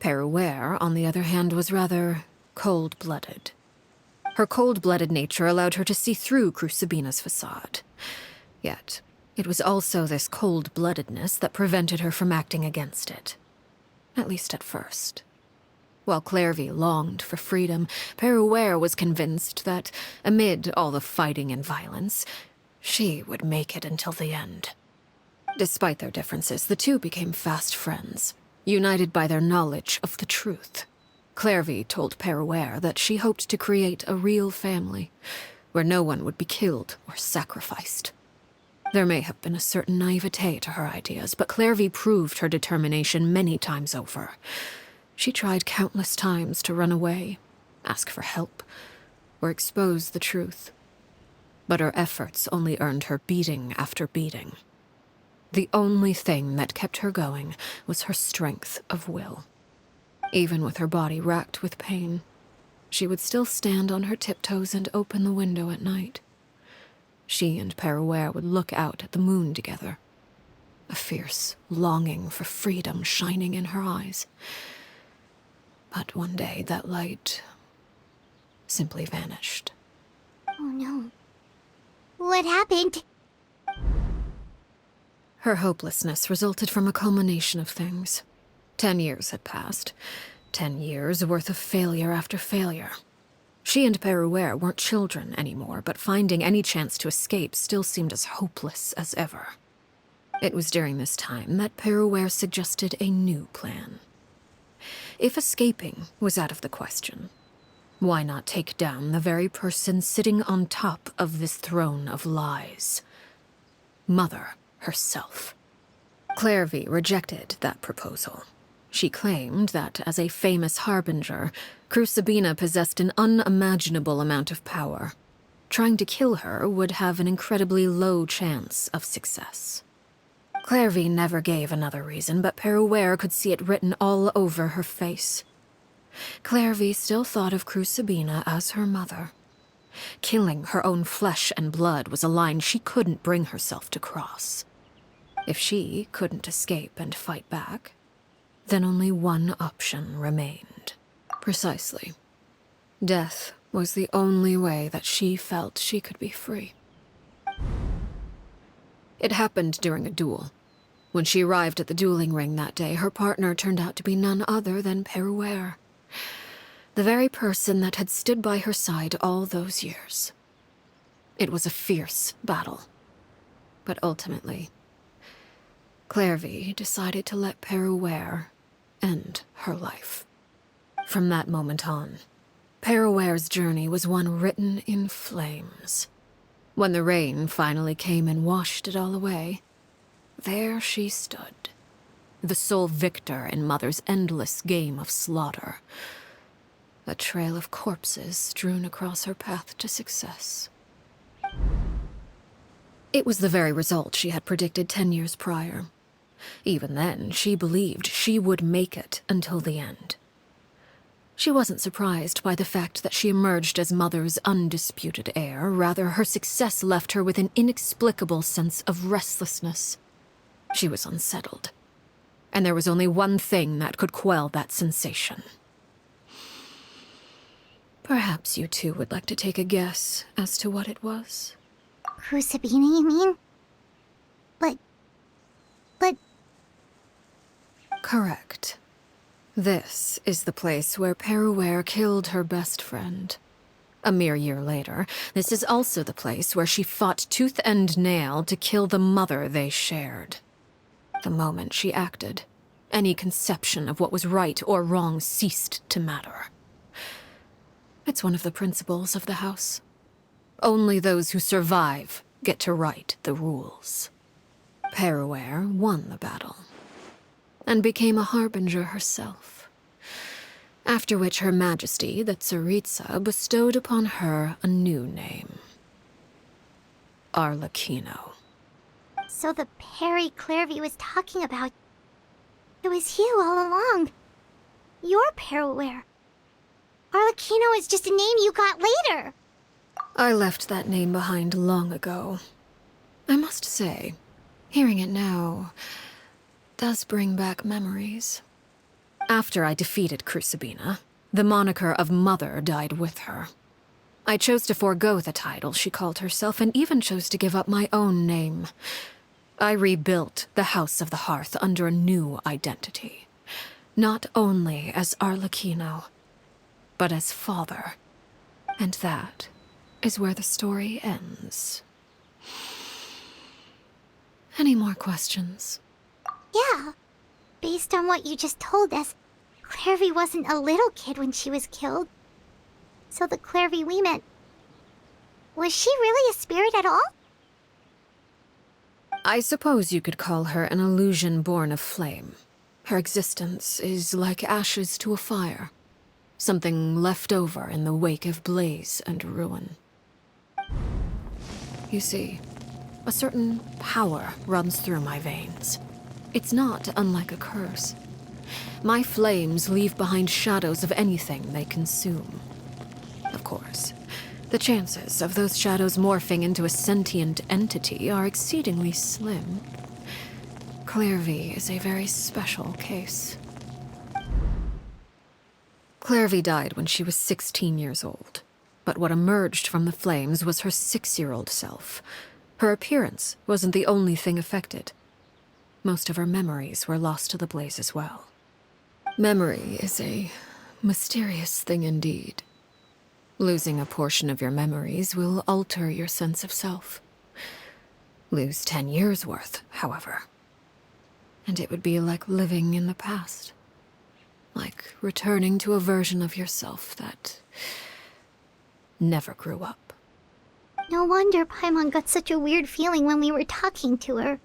Peruere, on the other hand, was rather cold-blooded. Her cold-blooded nature allowed her to see through Crucibina's facade. Yet, it was also this cold-bloodedness that prevented her from acting against it. At least at first. While Clairvy longed for freedom, Peruere was convinced that, amid all the fighting and violence, she would make it until the end. Despite their differences, the two became fast friends, united by their knowledge of the truth. Clairvy told Peruere that she hoped to create a real family, where no one would be killed or sacrificed. There may have been a certain naivete to her ideas, but Clairvy proved her determination many times over. She tried countless times to run away, ask for help, or expose the truth. But her efforts only earned her beating after beating. The only thing that kept her going was her strength of will. Even with her body racked with pain, she would still stand on her tiptoes and open the window at night. She and Peruere would look out at the moon together, a fierce longing for freedom shining in her eyes. But one day that light simply vanished. Oh no. What happened? Her hopelessness resulted from a culmination of things. 10 years had passed. 10 years worth of failure after failure. She and Peruere weren't children anymore, but finding any chance to escape still seemed as hopeless as ever. It was during this time that Peruere suggested a new plan. If escaping was out of the question, why not take down the very person sitting on top of this throne of lies? Mother herself. Clairvy rejected that proposal. She claimed that, as a famous harbinger, Crucibina possessed an unimaginable amount of power. Trying to kill her would have an incredibly low chance of success. Clairvy never gave another reason, but Peruere could see it written all over her face. Clairvy still thought of Crucibina as her mother. Killing her own flesh and blood was a line she couldn't bring herself to cross. If she couldn't escape and fight back, then only one option remained. Precisely. Death was the only way that she felt she could be free. It happened during a duel. When she arrived at the dueling ring that day, her partner turned out to be none other than Peruere. The very person that had stood by her side all those years. It was a fierce battle. But ultimately, Clairvy decided to let Peruere end her life. From that moment on, Peruere's journey was one written in flames. When the rain finally came and washed it all away, there she stood, the sole victor in Mother's endless game of slaughter. A trail of corpses strewn across her path to success. It was the very result she had predicted 10 years prior. Even then, she believed she would make it until the end. She wasn't surprised by the fact that she emerged as Mother's undisputed heir. Rather, her success left her with an inexplicable sense of restlessness. She was unsettled. And there was only one thing that could quell that sensation. Perhaps you two would like to take a guess as to what it was? Crucibina, you mean? But... Correct. This is the place where Peruere killed her best friend. A mere year later, this is also the place where she fought tooth and nail to kill the mother they shared. The moment she acted, any conception of what was right or wrong ceased to matter. It's one of the principles of the house. Only those who survive get to write the rules. Peruere won the battle, and became a harbinger herself. After which Her Majesty, the Tsaritsa, bestowed upon her a new name. Arlecchino. So the Perry Clairvy was talking about... It was you all along. You're Peruere. Arlecchino is just a name you got later. I left that name behind long ago. I must say, hearing it now does bring back memories. After I defeated Crucibina, the moniker of Mother died with her. I chose to forego the title she called herself, and even chose to give up my own name. I rebuilt the House of the Hearth under a new identity. Not only as Arlecchino, but as father. And that is where the story ends. Any more questions? Yeah. Based on what you just told us, Clairvy wasn't a little kid when she was killed. So the Clairvy we met... Was she really a spirit at all? I suppose you could call her an illusion born of flame. Her existence is like ashes to a fire. Something left over in the wake of blaze and ruin. You see, a certain power runs through my veins. It's not unlike a curse. My flames leave behind shadows of anything they consume. Of course, the chances of those shadows morphing into a sentient entity are exceedingly slim. Clairvy is a very special case. Clairvy died when she was 16 years old. But what emerged from the flames was her 6-year-old self. Her appearance wasn't the only thing affected. Most of her memories were lost to the blaze as well. Memory is a mysterious thing indeed. Losing a portion of your memories will alter your sense of self. Lose 10 years' worth, however, and it would be like living in the past. Like returning to a version of yourself that never grew up. No wonder Paimon got such a weird feeling when we were talking to her.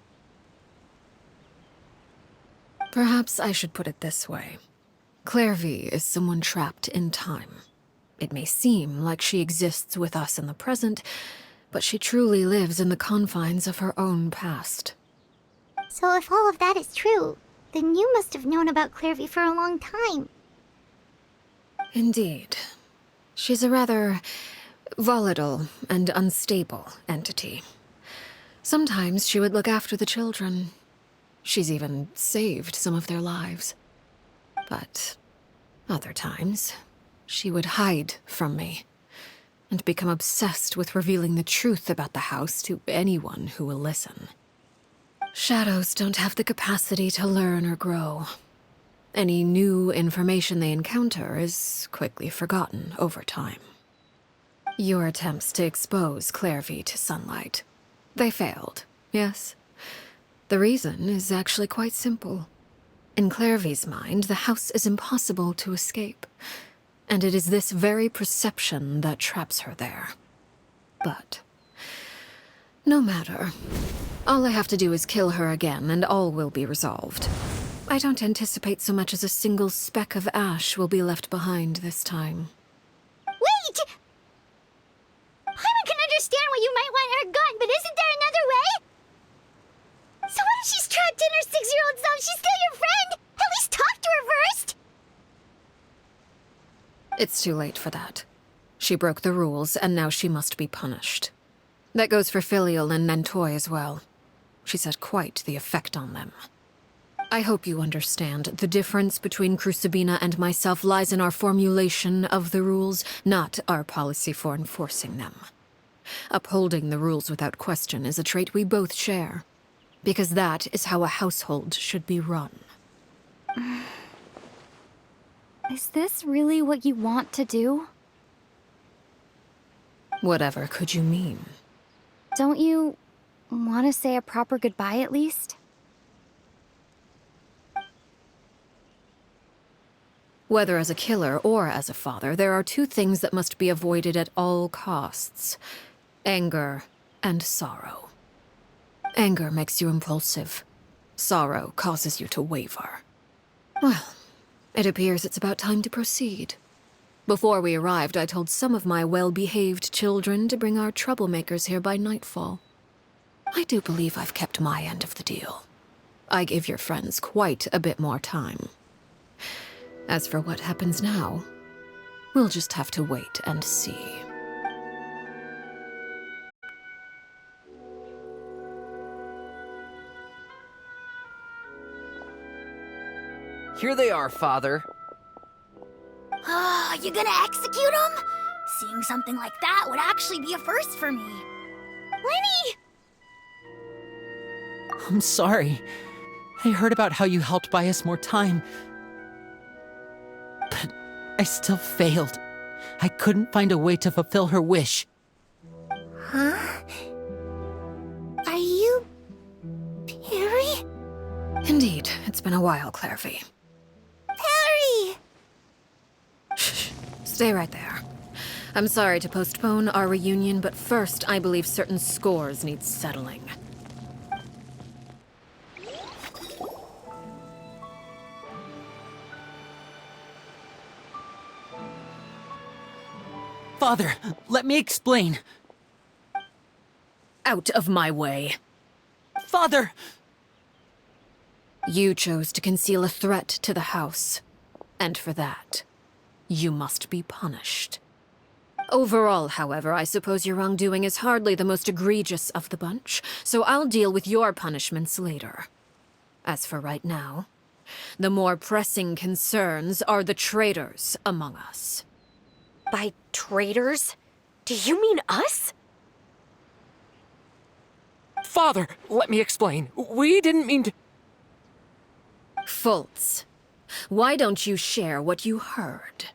Perhaps I should put it this way. Clairvy is someone trapped in time. It may seem like she exists with us in the present, but she truly lives in the confines of her own past. So if all of that is true, then you must have known about Clairvy for a long time. Indeed. She's a rather volatile and unstable entity. Sometimes she would look after the children. She's even saved some of their lives. But other times, she would hide from me and become obsessed with revealing the truth about the house to anyone who will listen. Shadows don't have the capacity to learn or grow. Any new information they encounter is quickly forgotten over time. Your attempts to expose Clairvy to sunlight, they failed, yes? The reason is actually quite simple. In Clairvy's mind, the house is impossible to escape, and it is this very perception that traps her there. But no matter. All I have to do is kill her again, and all will be resolved. I don't anticipate so much as a single speck of ash will be left behind this time. Wait! Paimon can understand why you might want her gone, but isn't there another way? So what if she's trapped in her 6-year-old self? She's still your friend! At least talk to her first! It's too late for that. She broke the rules, and now she must be punished. That goes for Filial and Nantoy as well. She's had quite the effect on them. I hope you understand. The difference between Crucibina and myself lies in our formulation of the rules, not our policy for enforcing them. Upholding the rules without question is a trait we both share, because that is how a household should be run. Is this really what you want to do? Whatever could you mean? Don't you want to say a proper goodbye at least? Whether as a killer or as a father, there are two things that must be avoided at all costs: anger and sorrow. Anger makes you impulsive. Sorrow causes you to waver. Well, it appears it's about time to proceed. Before we arrived, I told some of my well-behaved children to bring our troublemakers here by nightfall. I do believe I've kept my end of the deal. I give your friends quite a bit more time. As for what happens now, we'll just have to wait and see. Here they are, Father. You gonna execute him? Seeing something like that would actually be a first for me. Lenny! I'm sorry. I heard about how you helped buy us more time. But I still failed. I couldn't find a way to fulfill her wish. Huh? Are you... Perry? Indeed, it's been a while, Clairvy. Perry! Shh, stay right there. I'm sorry to postpone our reunion, but first I believe certain scores need settling. Father, let me explain. Out of my way. Father! You chose to conceal a threat to the house, and for that, you must be punished. Overall, however, I suppose your wrongdoing is hardly the most egregious of the bunch, so I'll deal with your punishments later. As for right now, the more pressing concerns are the traitors among us. By traitors? Do you mean us? Father, let me explain. We didn't mean to... Fultz, why don't you share what you heard?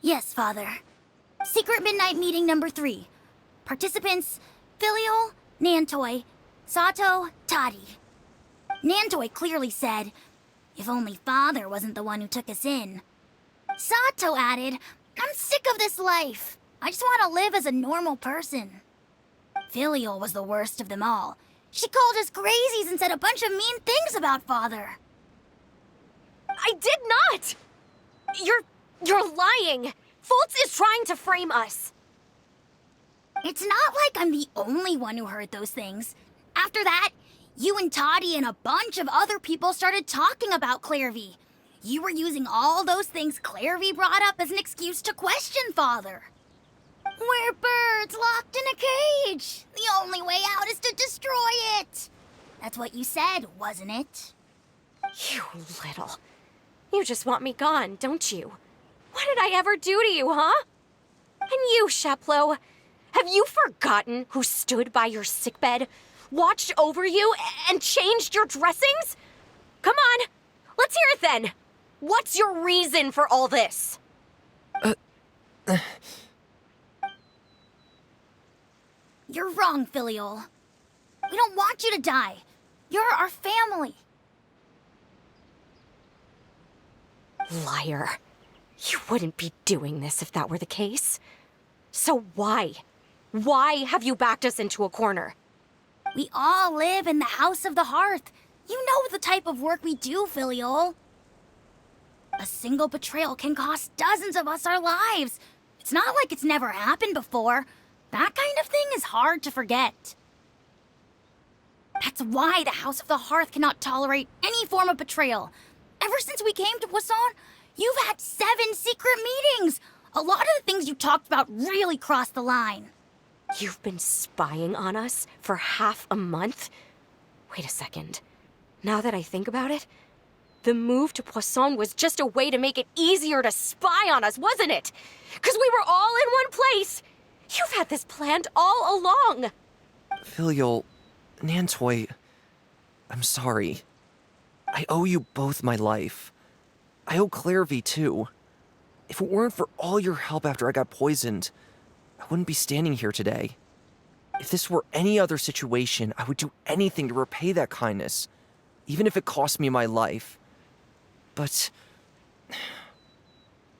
Yes, Father. Secret Midnight Meeting number 3. Participants: Filial, Nantoy, Sato, Toddy. Nantoy clearly said, if only Father wasn't the one who took us in. Sato added, I'm sick of this life. I just want to live as a normal person. Filial was the worst of them all. She called us crazies and said a bunch of mean things about Father. I did not! You're lying! Fultz is trying to frame us. It's not like I'm the only one who heard those things. After that, you and Toddy and a bunch of other people started talking about Clairvy. You were using all those things Clairvy brought up as an excuse to question Father. We're birds locked in a cage. The only way out is to destroy it. That's what you said, wasn't it? You little. You just want me gone, don't you? What did I ever do to you, huh? And you, Sheplo, have you forgotten who stood by your sickbed, watched over you, and changed your dressings? Come on, let's hear it then. What's your reason for all this? You're wrong, Filiol. We don't want you to die. You're our family. Liar. You wouldn't be doing this if that were the case. So why? Why have you backed us into a corner? We all live in the House of the Hearth. You know the type of work we do, Filiol. A single betrayal can cost dozens of us our lives. It's not like it's never happened before. That kind of thing is hard to forget. That's why the House of the Hearth cannot tolerate any form of betrayal. Ever since we came to Poisson, you've had 7 secret meetings. A lot of the things you talked about really crossed the line. You've been spying on us for half a month? Wait a second. Now that I think about it, the move to Poisson was just a way to make it easier to spy on us, wasn't it? Because we were all in one place. You've had this planned all along. Filial, Nantoy, I'm sorry. I owe you both my life. I owe Clairvy too. If it weren't for all your help after I got poisoned, I wouldn't be standing here today. If this were any other situation, I would do anything to repay that kindness, even if it cost me my life. But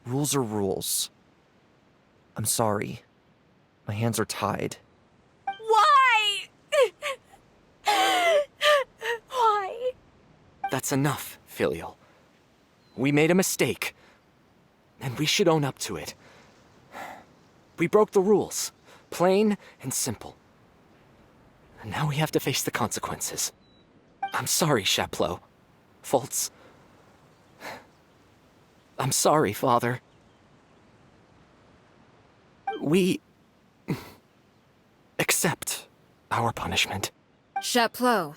rules are rules. I'm sorry. My hands are tied. Why? Why? That's enough, Filial. We made a mistake, and we should own up to it. We broke the rules, plain and simple. And now we have to face the consequences. I'm sorry, Chapleau. Fultz. I'm sorry, Father. We accept our punishment. Chapleau,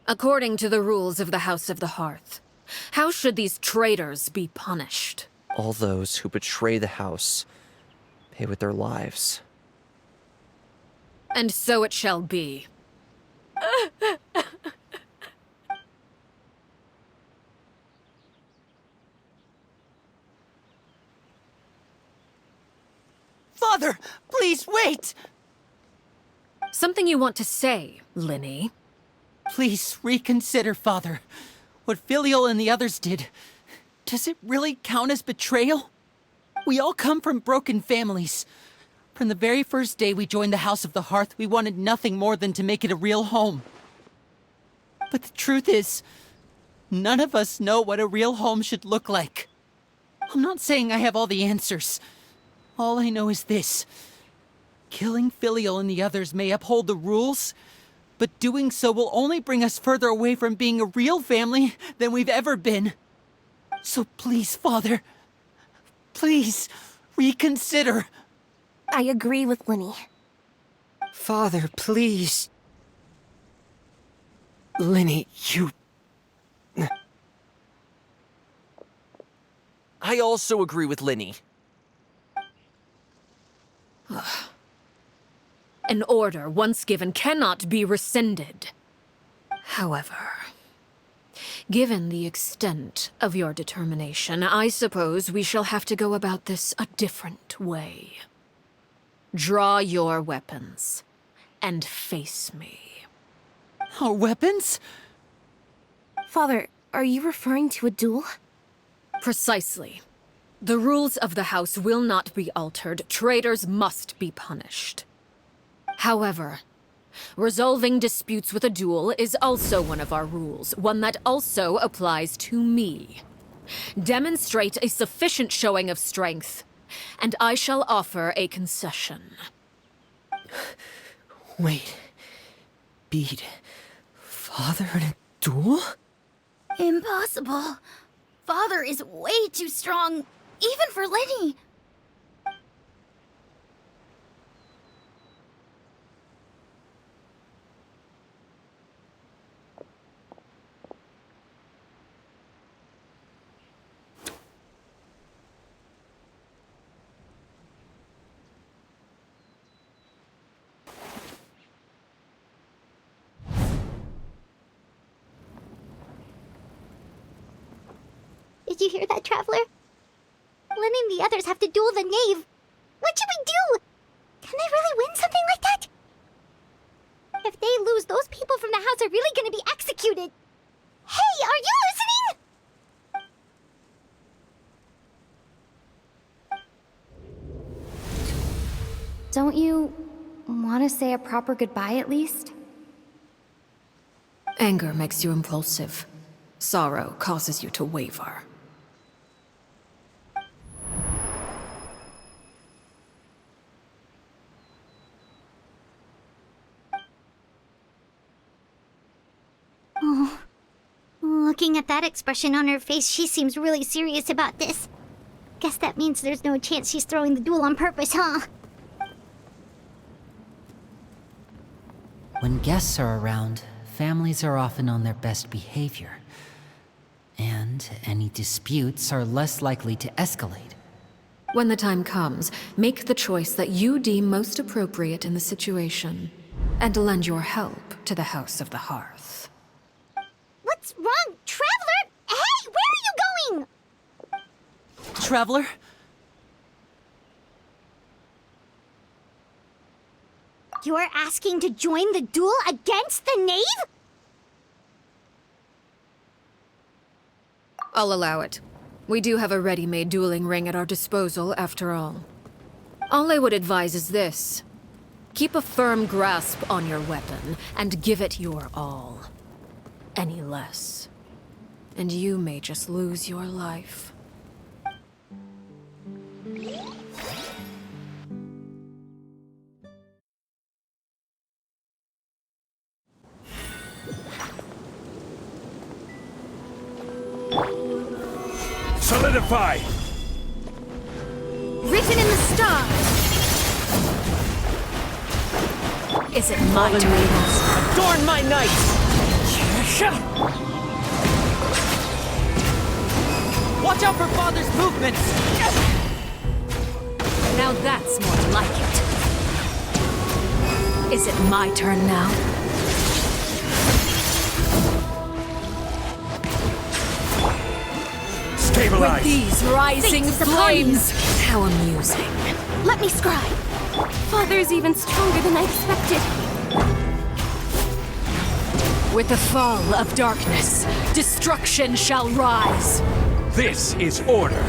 according to the rules of the House of the Hearth, how should these traitors be punished? All those who betray the house pay with their lives. And so it shall be. Father, please wait! Something you want to say, Linny? Please reconsider, Father. What Filial and the others did, does it really count as betrayal? We all come from broken families. From the very first day we joined the House of the Hearth, we wanted nothing more than to make it a real home. But the truth is, none of us know what a real home should look like. I'm not saying I have all the answers. All I know is this. Killing Filial and the others may uphold the rules, but doing so will only bring us further away from being a real family than we've ever been. So please, Father, please reconsider. I agree with Linny. Father, please. Linny, you... I also agree with Linny. An order once given cannot be rescinded. However, given the extent of your determination, I suppose we shall have to go about this a different way. Draw your weapons and face me. Our weapons? Father, are you referring to a duel? Precisely. The rules of the house will not be altered. Traitors must be punished. However, Resolving disputes with a duel is also one of our rules, one that also applies to me. Demonstrate a sufficient showing of strength, and I shall offer a concession. Wait. Beat Father in a duel? Impossible. Father is way too strong, even for Lenny. Did you hear that, Traveler? Lenny and the others have to duel the knave. What should we do? Can they really win something like that? If they lose, those people from the house are really gonna be executed. Hey, are you listening? Don't you want to say a proper goodbye at least? Anger makes you impulsive. Sorrow causes you to waver. Oh. Looking at that expression on her face, she seems really serious about this. Guess that means there's no chance she's throwing the duel on purpose, huh? When guests are around, families are often on their best behavior. And any disputes are less likely to escalate. When the time comes, make the choice that you deem most appropriate in the situation, and lend your help to the House of the Hearth. What's wrong, Traveler? Hey, where are you going? Traveler? You're asking to join the duel against the knave? I'll allow it. We do have a ready-made dueling ring at our disposal, after all. All I would advise is this. Keep a firm grasp on your weapon, and give it your all. Any less, and you may just lose your life. Solidify! Written in the stars! Is it my turn? Adorn my night! Watch out for Father's movements! Now that's more like it. Is it my turn now? Stabilize! With these rising Fates upon you. flames! How amusing. Let me scribe. Father's even stronger than I expected. With the fall of darkness, destruction shall rise. This is order!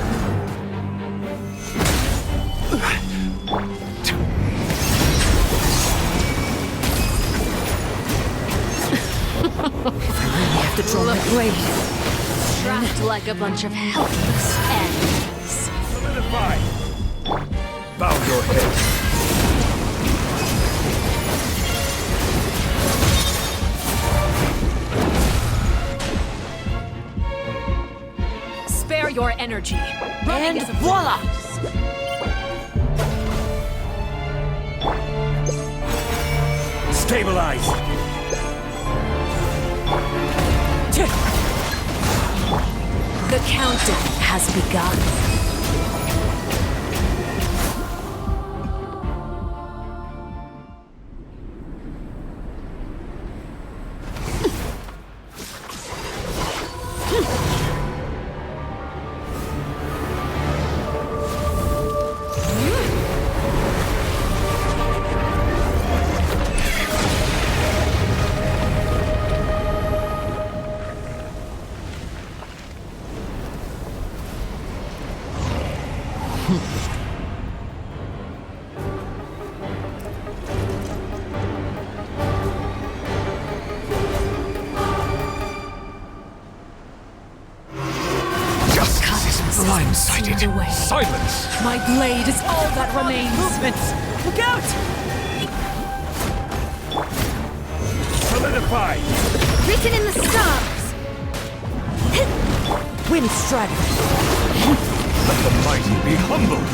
Have to draw my blade. Trapped like a bunch of helpless enemies. Solidify! Bow your head. Spare your energy. And voila! Stabilize! The countdown has begun. Blindsided. The way. Silence! My blade is all that remains. Movements! Look out! Solidify! Written in the stars. Wind strategy! Let the mighty be humbled!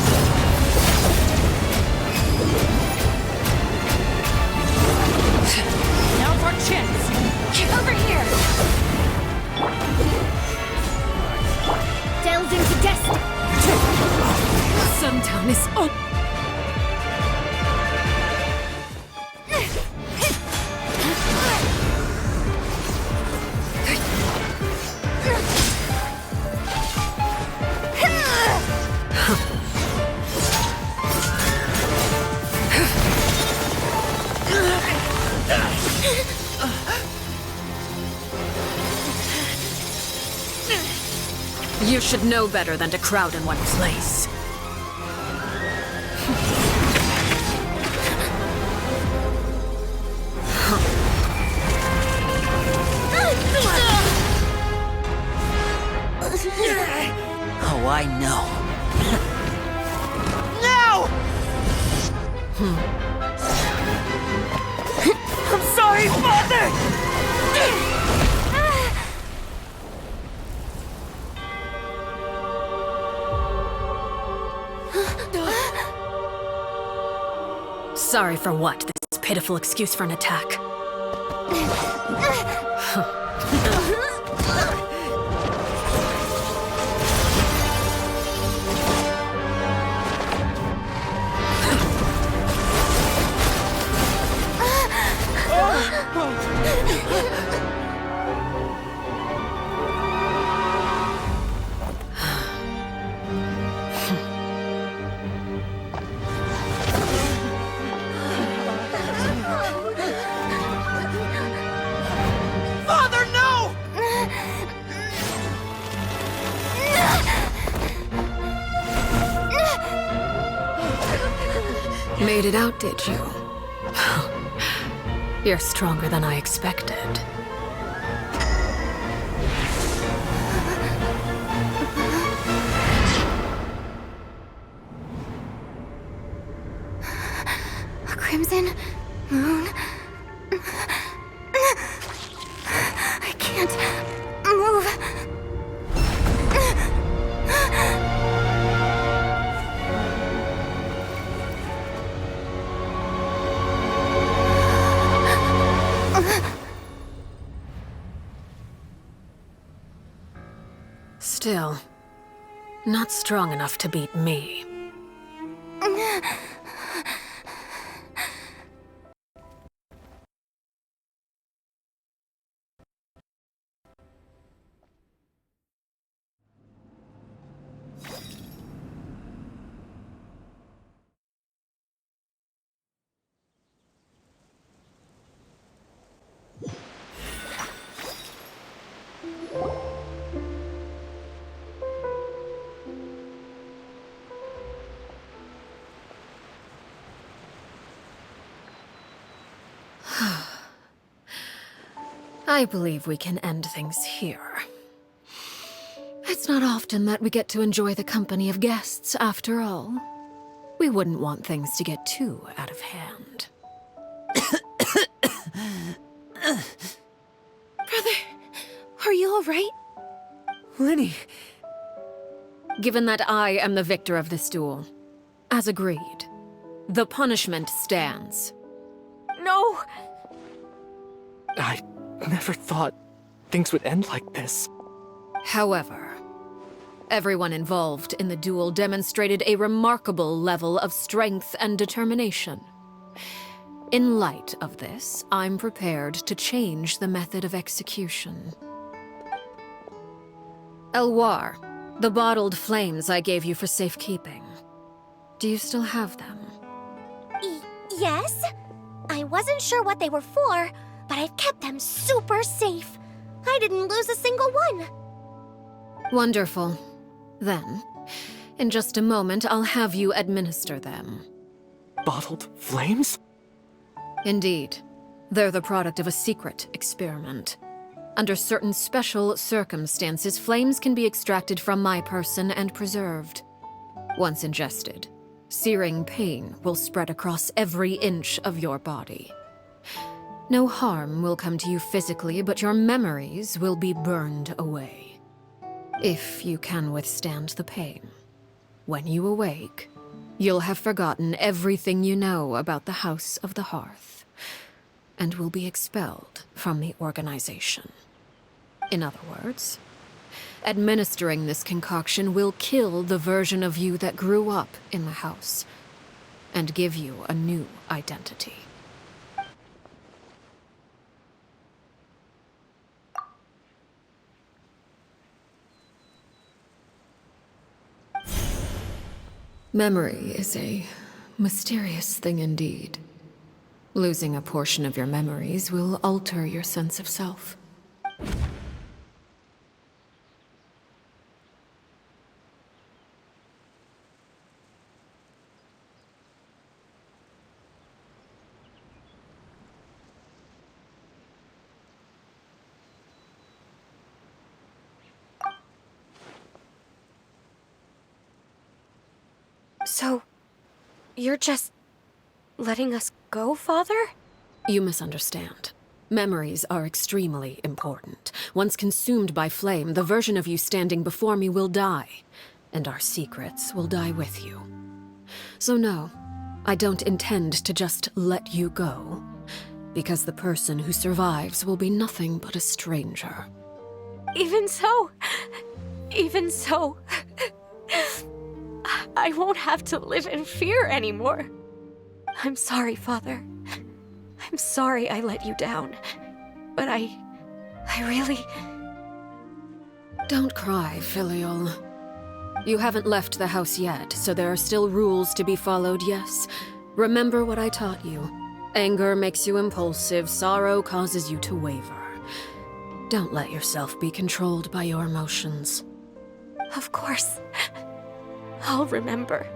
Now's our chance. Get over here. Delves into destiny. Suntown is on. You should know better than to crowd in one place. Oh, I know. No! I'm sorry, Father! Sorry for what? This pitiful excuse for an attack. Father, no! Made it out, did you? You're stronger than I expected. A crimson moon. I can't move. Still, not strong enough to beat me. I believe we can end things here. It's not often that we get to enjoy the company of guests, after all. We wouldn't want things to get too out of hand. Brother, are you all right? Lenny, Given that I am the victor of this duel, as agreed, the punishment stands. No! I never thought things would end like this. However, everyone involved in the duel demonstrated a remarkable level of strength and determination. In light of this, I'm prepared to change the method of execution. Elwar, the bottled flames I gave you for safekeeping. Do you still have them? Yes? I wasn't sure what they were for, but I've kept them super safe. I didn't lose a single one. Wonderful. Then, in just a moment, I'll have you administer them. Bottled flames? Indeed. They're the product of a secret experiment. Under certain special circumstances, flames can be extracted from my person and preserved. Once ingested, searing pain will spread across every inch of your body. No harm will come to you physically, but your memories will be burned away. If you can withstand the pain, when you awake, you'll have forgotten everything you know about the House of the Hearth, and will be expelled from the organization. In other words, administering this concoction will kill the version of you that grew up in the house, and give you a new identity. Memory is a mysterious thing indeed. Losing a portion of your memories will alter your sense of self. So, you're just letting us go, Father? You misunderstand. Memories are extremely important. Once consumed by flame, the version of you standing before me will die, and our secrets will die with you. So no, I don't intend to just let you go, because the person who survives will be nothing but a stranger. Even so, I won't have to live in fear anymore. I'm sorry, Father. I'm sorry I let you down. But I really... Don't cry, Filial. You haven't left the house yet, so there are still rules to be followed, yes? Remember what I taught you. Anger makes you impulsive, sorrow causes you to waver. Don't let yourself be controlled by your emotions. Of course. I'll remember.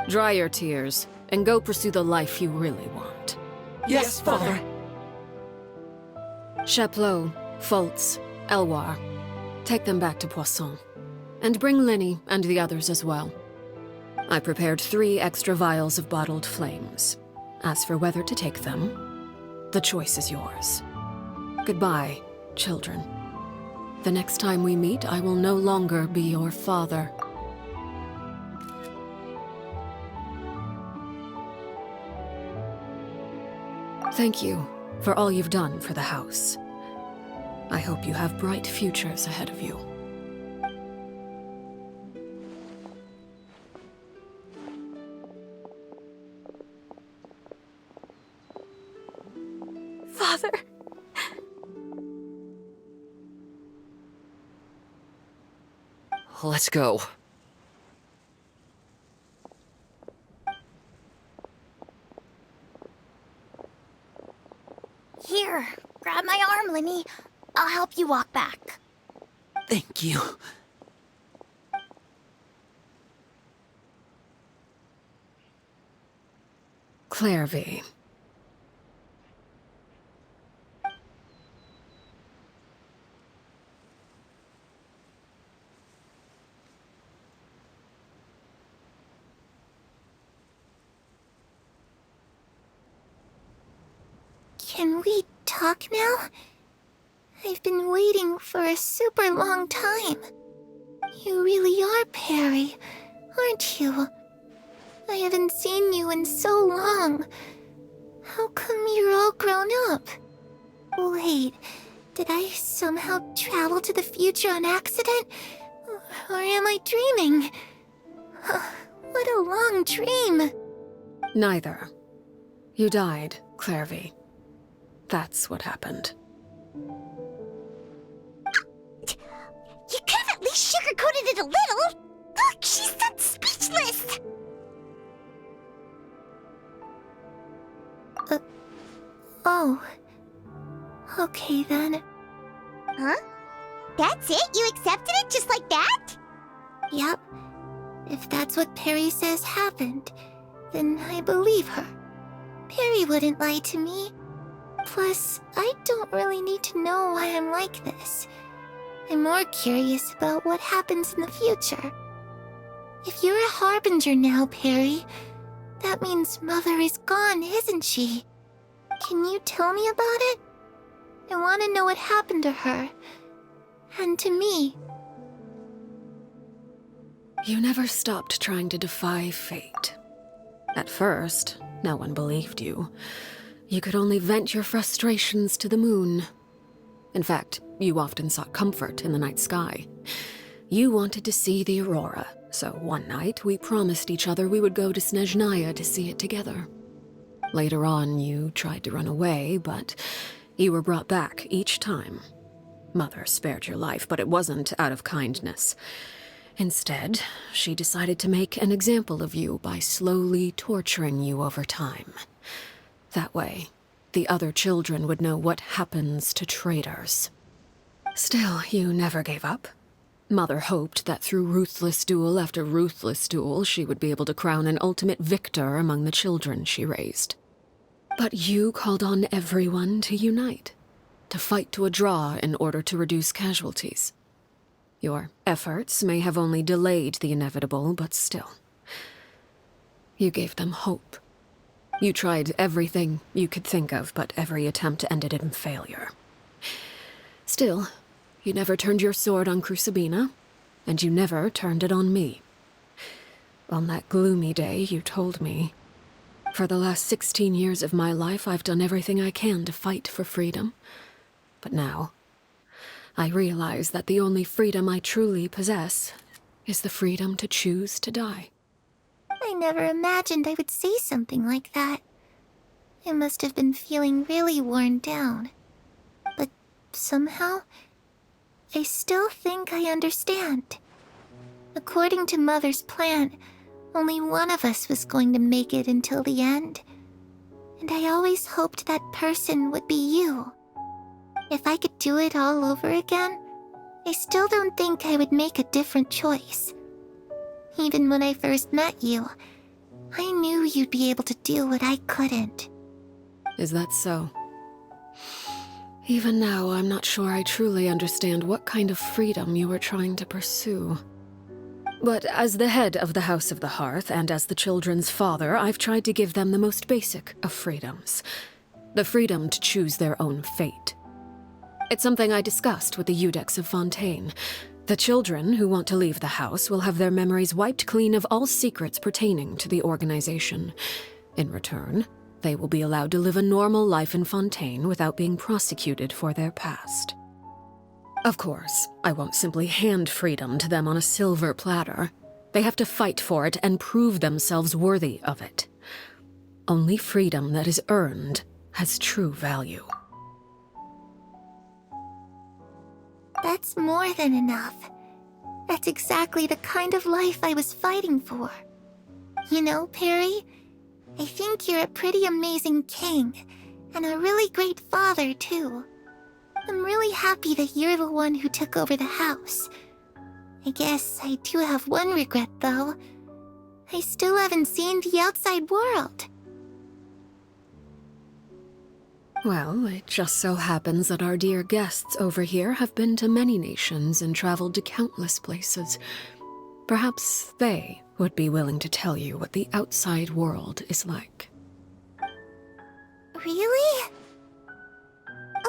Dry your tears, and go pursue the life you really want. Yes, Father. Chaplot, Foltz, Elwar, take them back to Poisson. And bring Linny and the others as well. I prepared 3 extra vials of bottled flames. As for whether to take them, the choice is yours. Goodbye, children. The next time we meet, I will no longer be your father. Thank you for all you've done for the house. I hope you have bright futures ahead of you. Father. Let's go. Here, grab my arm, Linny. I'll help you walk back. Thank you. Clairvy. Can we talk now? I've been waiting for a super long time. You really are Perry, aren't you? I haven't seen you in so long. How come you're all grown up? Wait, did I somehow travel to the future on accident? Or am I dreaming? What a long dream. Neither. You died, Clairvy. That's what happened. You could have at least sugarcoated it a little. Look, she's done speechless. Oh. Okay then. Huh? That's it? You accepted it just like that? Yep. If that's what Perry says happened, then I believe her. Perry wouldn't lie to me. Plus, I don't really need to know why I'm like this. I'm more curious about what happens in the future. If you're a harbinger now, Perry, that means Mother is gone, isn't she? Can you tell me about it? I want to know what happened to her. And to me. You never stopped trying to defy fate. At first, no one believed you. You could only vent your frustrations to the moon. In fact, you often sought comfort in the night sky. You wanted to see the aurora, so one night we promised each other we would go to Snezhnaya to see it together. Later on, you tried to run away, but you were brought back each time. Mother spared your life, but it wasn't out of kindness. Instead, she decided to make an example of you by slowly torturing you over time. That way, the other children would know what happens to traitors. Still, you never gave up. Mother hoped that through ruthless duel after ruthless duel, she would be able to crown an ultimate victor among the children she raised. But you called on everyone to unite, to fight to a draw in order to reduce casualties. Your efforts may have only delayed the inevitable, but still. You gave them hope. You tried everything you could think of, but every attempt ended in failure. Still, you never turned your sword on Crucibina, and you never turned it on me. On that gloomy day, you told me, "For the last 16 years of my life, I've done everything I can to fight for freedom. But now, I realize that the only freedom I truly possess is the freedom to choose to die." I never imagined I would say something like that. I must have been feeling really worn down. But somehow, I still think I understand. According to Mother's plan, only one of us was going to make it until the end. And I always hoped that person would be you. If I could do it all over again, I still don't think I would make a different choice. Even when I first met you, I knew you'd be able to do what I couldn't. Is that so? Even now, I'm not sure I truly understand what kind of freedom you were trying to pursue. But as the head of the House of the Hearth and as the children's father, I've tried to give them the most basic of freedoms. The freedom to choose their own fate. It's something I discussed with the Iudex of Fontaine. The children who want to leave the house will have their memories wiped clean of all secrets pertaining to the organization. In return, they will be allowed to live a normal life in Fontaine without being prosecuted for their past. Of course, I won't simply hand freedom to them on a silver platter. They have to fight for it and prove themselves worthy of it. Only freedom that is earned has true value. That's more than enough. That's exactly the kind of life I was fighting for. You know, Perry, I think you're a pretty amazing king, and a really great father, too. I'm really happy that you're the one who took over the house. I guess I do have one regret, though. I still haven't seen the outside world. Well, it just so happens that our dear guests over here have been to many nations and traveled to countless places. Perhaps they would be willing to tell you what the outside world is like. Really?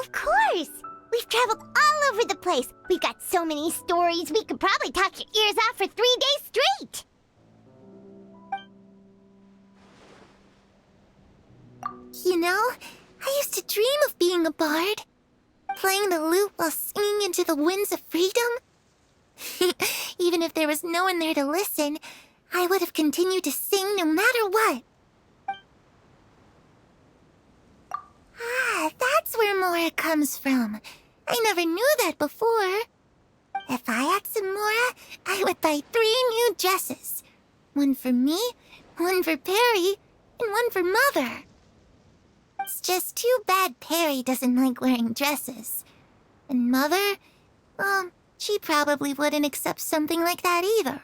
Of course! We've traveled all over the place. We've got so many stories, we could probably talk your ears off for 3 days straight! You know, I used to dream of being a bard. Playing the lute while singing into the winds of freedom. Even if there was no one there to listen, I would have continued to sing no matter what. Ah, that's where Mora comes from. I never knew that before. If I had some Mora, I would buy 3 new dresses. One for me, one for Perry, and one for Mother. It's just too bad Perry doesn't like wearing dresses. And Mother, she probably wouldn't accept something like that either.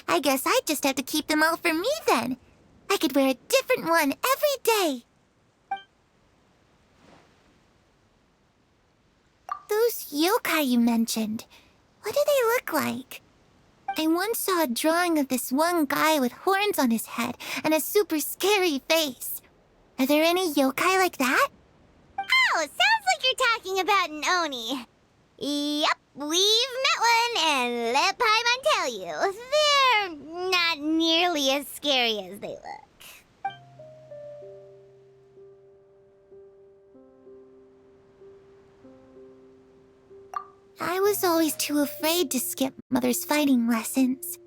I guess I'd just have to keep them all for me then. I could wear a different one every day. Those yokai you mentioned, what do they look like? I once saw a drawing of this one guy with horns on his head and a super scary face. Are there any yokai like that? Oh, sounds like you're talking about an Oni. Yep, we've met one, and let Paimon tell you, they're not nearly as scary as they look. I was always too afraid to skip Mother's fighting lessons.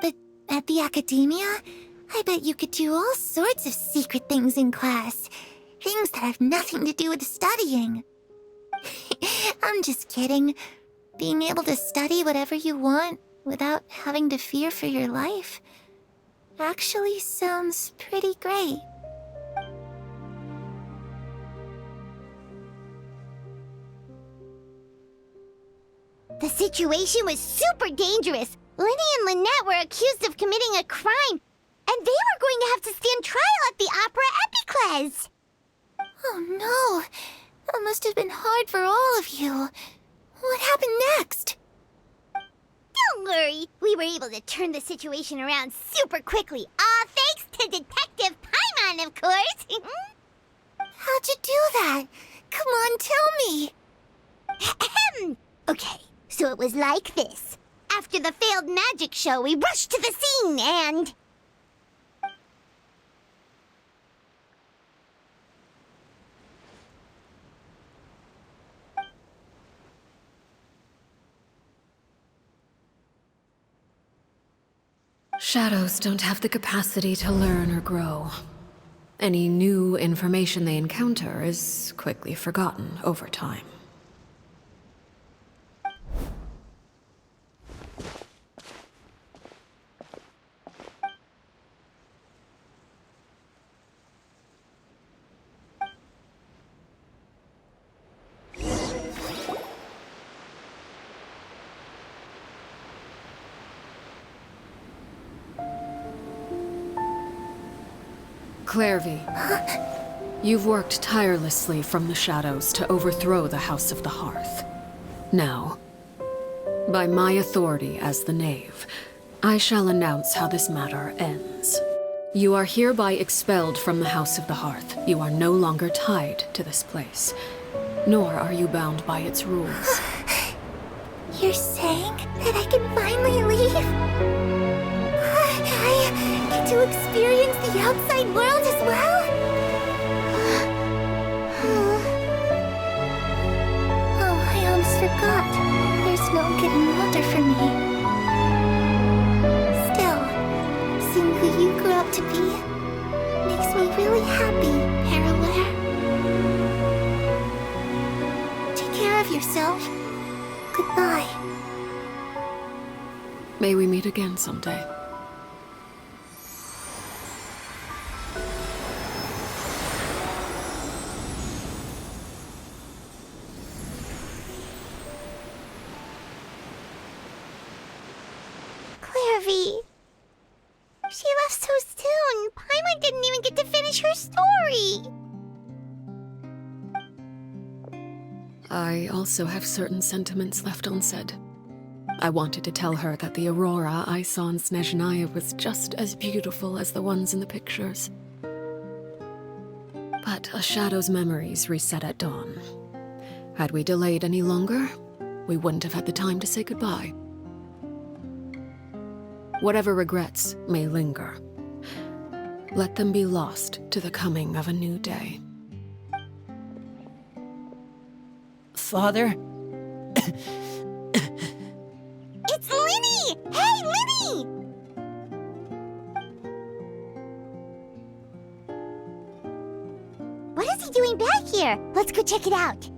But at the academia, I bet you could do all sorts of secret things in class. Things that have nothing to do with studying. I'm just kidding. Being able to study whatever you want without having to fear for your life actually sounds pretty great. The situation was super dangerous. Lenny and Lynette were accused of committing a crime, and they were going to have to stand trial at the Opera Epicles. Oh no, that must have been hard for all of you. What happened next? Don't worry, we were able to turn the situation around super quickly, all thanks to Detective Paimon, of course. How'd you do that? Come on, tell me. Okay, so it was like this. After the failed magic show, we rushed to the scene and... Shadows don't have the capacity to learn or grow. Any new information they encounter is quickly forgotten over time. Clairvy, you've worked tirelessly from the shadows to overthrow the House of the Hearth. Now, by my authority as the Knave, I shall announce how this matter ends. You are hereby expelled from the House of the Hearth. You are no longer tied to this place, nor are you bound by its rules. You're saying that I can finally leave? I get to experience the outside world as well? Oh, I almost forgot. There's no getting older for me. Still, seeing who you grew up to be makes me really happy, Parallel. Take care of yourself. Goodbye. May we meet again someday. Clairvy. She left so soon. Paimon didn't even get to finish her story. I also have certain sentiments left unsaid. I wanted to tell her that the aurora I saw in Snezhnaya was just as beautiful as the ones in the pictures. But a shadow's memories reset at dawn. Had we delayed any longer, we wouldn't have had the time to say goodbye. Whatever regrets may linger, let them be lost to the coming of a new day. Father? It's Linny! Hey, Linny! What is he doing back here? Let's go check it out.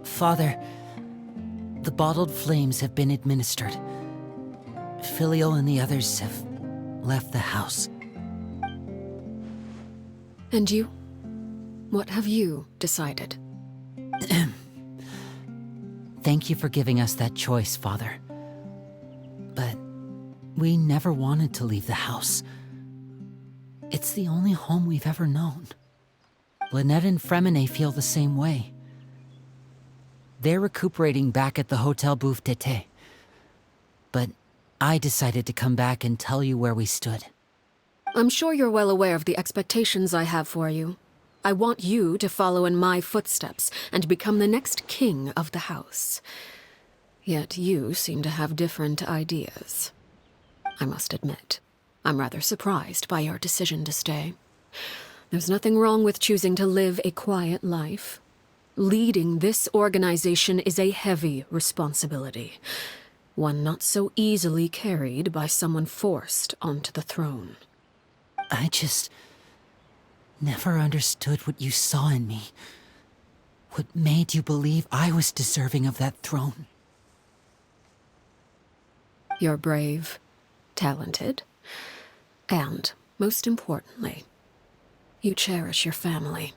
Father, the bottled flames have been administered. Filial and the others have left the house. And you? What have you decided? Thank you for giving us that choice, Father. But we never wanted to leave the house. It's the only home we've ever known. Lynette and Fremine feel the same way. They're recuperating back at the Hotel Bouffe d'été. But I decided to come back and tell you where we stood. I'm sure you're well aware of the expectations I have for you. I want you to follow in my footsteps and become the next king of the house. Yet you seem to have different ideas. I must admit, I'm rather surprised by your decision to stay. There's nothing wrong with choosing to live a quiet life. Leading this organization is a heavy responsibility, one not so easily carried by someone forced onto the throne. I just never understood what you saw in me. What made you believe I was deserving of that throne? You're brave, talented, and, most importantly, you cherish your family.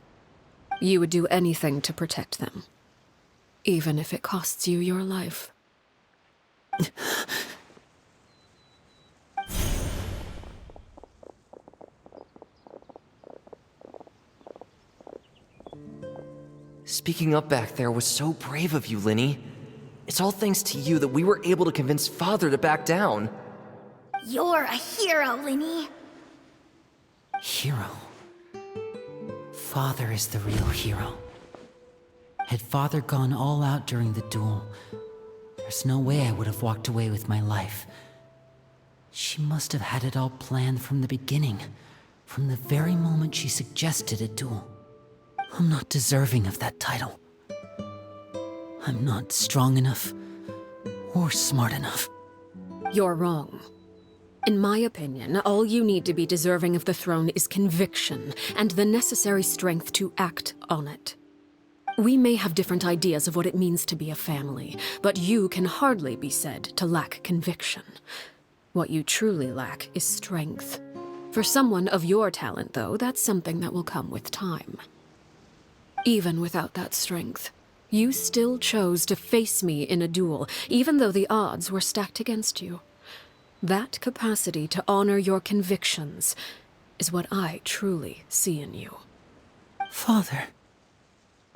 You would do anything to protect them, even if it costs you your life. Speaking up back there was so brave of you, Linny. It's all thanks to you that we were able to convince Father to back down. You're a hero, Linny. Hero? Father is the real hero. Had Father gone all out during the duel, there's no way I would have walked away with my life. She must have had it all planned from the beginning, from the very moment she suggested a duel. I'm not deserving of that title. I'm not strong enough or smart enough. You're wrong. In my opinion, all you need to be deserving of the throne is conviction and the necessary strength to act on it. We may have different ideas of what it means to be a family, but you can hardly be said to lack conviction. What you truly lack is strength. For someone of your talent, though, that's something that will come with time. Even without that strength, you still chose to face me in a duel, even though the odds were stacked against you. That capacity to honor your convictions is what I truly see in you. Father.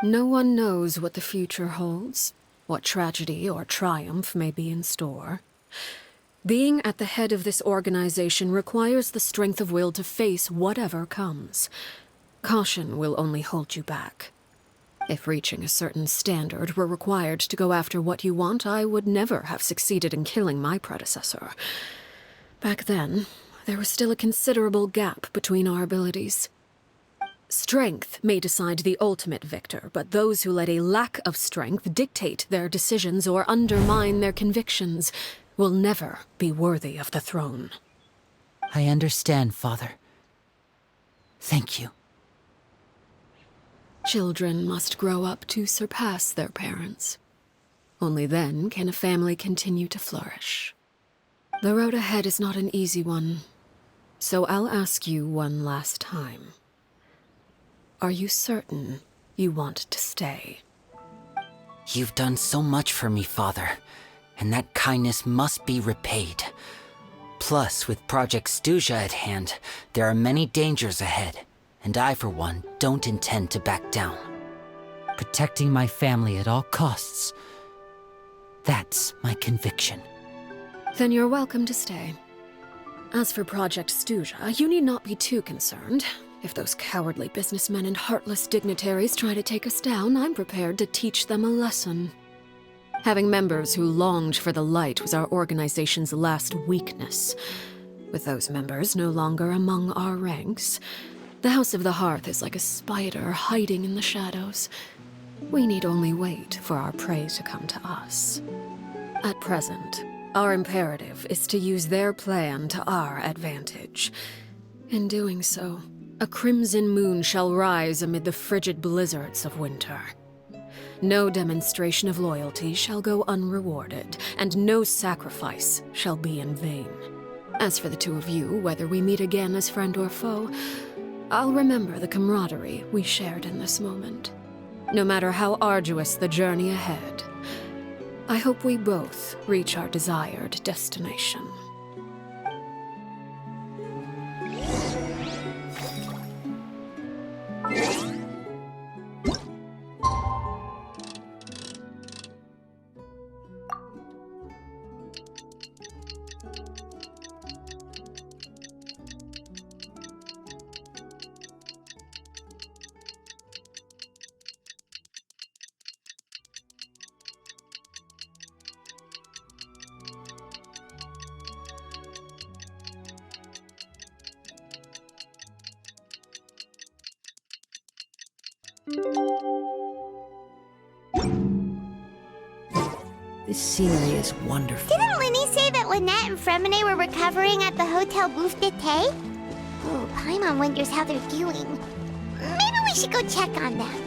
No one knows what the future holds, what tragedy or triumph may be in store. Being at the head of this organization requires the strength of will to face whatever comes. Caution will only hold you back. If reaching a certain standard were required to go after what you want, I would never have succeeded in killing my predecessor. Back then, there was still a considerable gap between our abilities. Strength may decide the ultimate victor, but those who let a lack of strength dictate their decisions or undermine their convictions will never be worthy of the throne. I understand, Father. Thank you. Children must grow up to surpass their parents. Only then can a family continue to flourish. The road ahead is not an easy one, so I'll ask you one last time. Are you certain you want to stay? You've done so much for me, Father, and that kindness must be repaid. Plus, with Project Stuja at hand, there are many dangers ahead, and I, for one, don't intend to back down. Protecting my family at all costs, that's my conviction. Then you're welcome to stay. As for Project Stuja, you need not be too concerned. If those cowardly businessmen and heartless dignitaries try to take us down, I'm prepared to teach them a lesson. Having members who longed for the light was our organization's last weakness. With those members no longer among our ranks, the House of the Hearth is like a spider hiding in the shadows. We need only wait for our prey to come to us. At present, our imperative is to use their plan to our advantage. In doing so, a crimson moon shall rise amid the frigid blizzards of winter. No demonstration of loyalty shall go unrewarded, and no sacrifice shall be in vain. As for the two of you, whether we meet again as friend or foe, I'll remember the camaraderie we shared in this moment. No matter how arduous the journey ahead, I hope we both reach our desired destination. This scenery is wonderful. Didn't Linny say that Lynette and Fremine were recovering at the Hotel Bouffe d'été? Oh, Paimon wonders how they're doing. Maybe we should go check on them.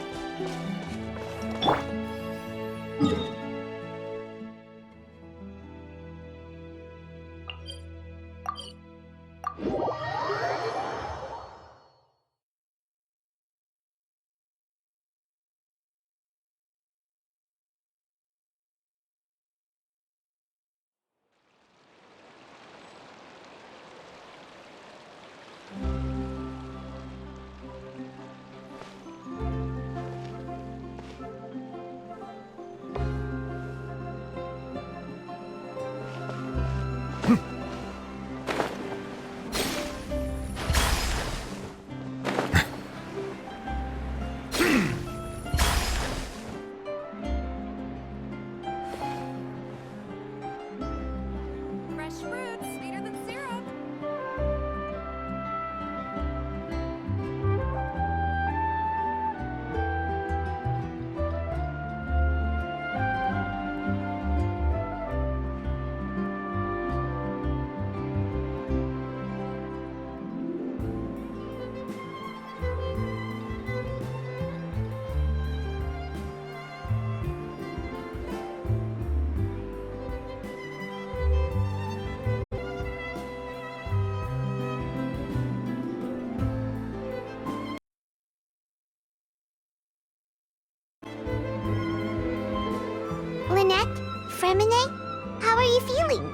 Lynette? Fremine? How are you feeling?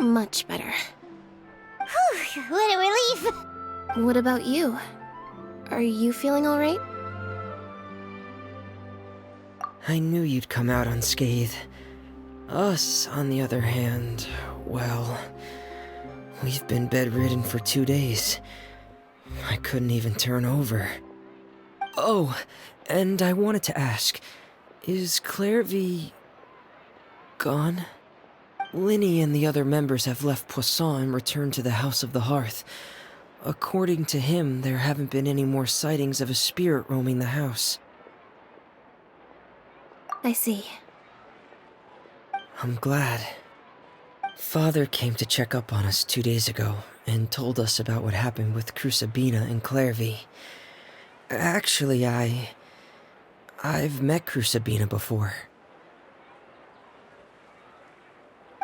Much better. Whew, what a relief! What about you? Are you feeling alright? I knew you'd come out unscathed. Us, on the other hand, well, we've been bedridden for 2 days. I couldn't even turn over. Oh, and I wanted to ask, is Clairvy gone? Linny and the other members have left Poisson and returned to the House of the Hearth. According to him, there haven't been any more sightings of a spirit roaming the house. I see. I'm glad. Father came to check up on us 2 days ago and told us about what happened with Crucibina and Clairvy. Actually, I've met Crucibina before.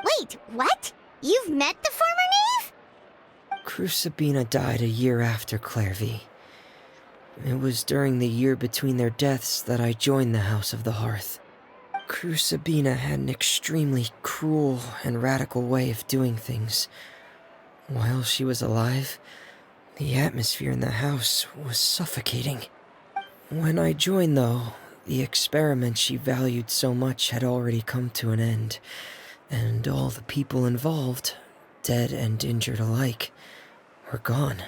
Wait, what? You've met the former knave? Crucibina died a year after Clairvy. It was during the year between their deaths that I joined the House of the Hearth. Crucibina had an extremely cruel and radical way of doing things. While she was alive, the atmosphere in the house was suffocating. When I joined, though, the experiment she valued so much had already come to an end, and all the people involved, dead and injured alike, were gone.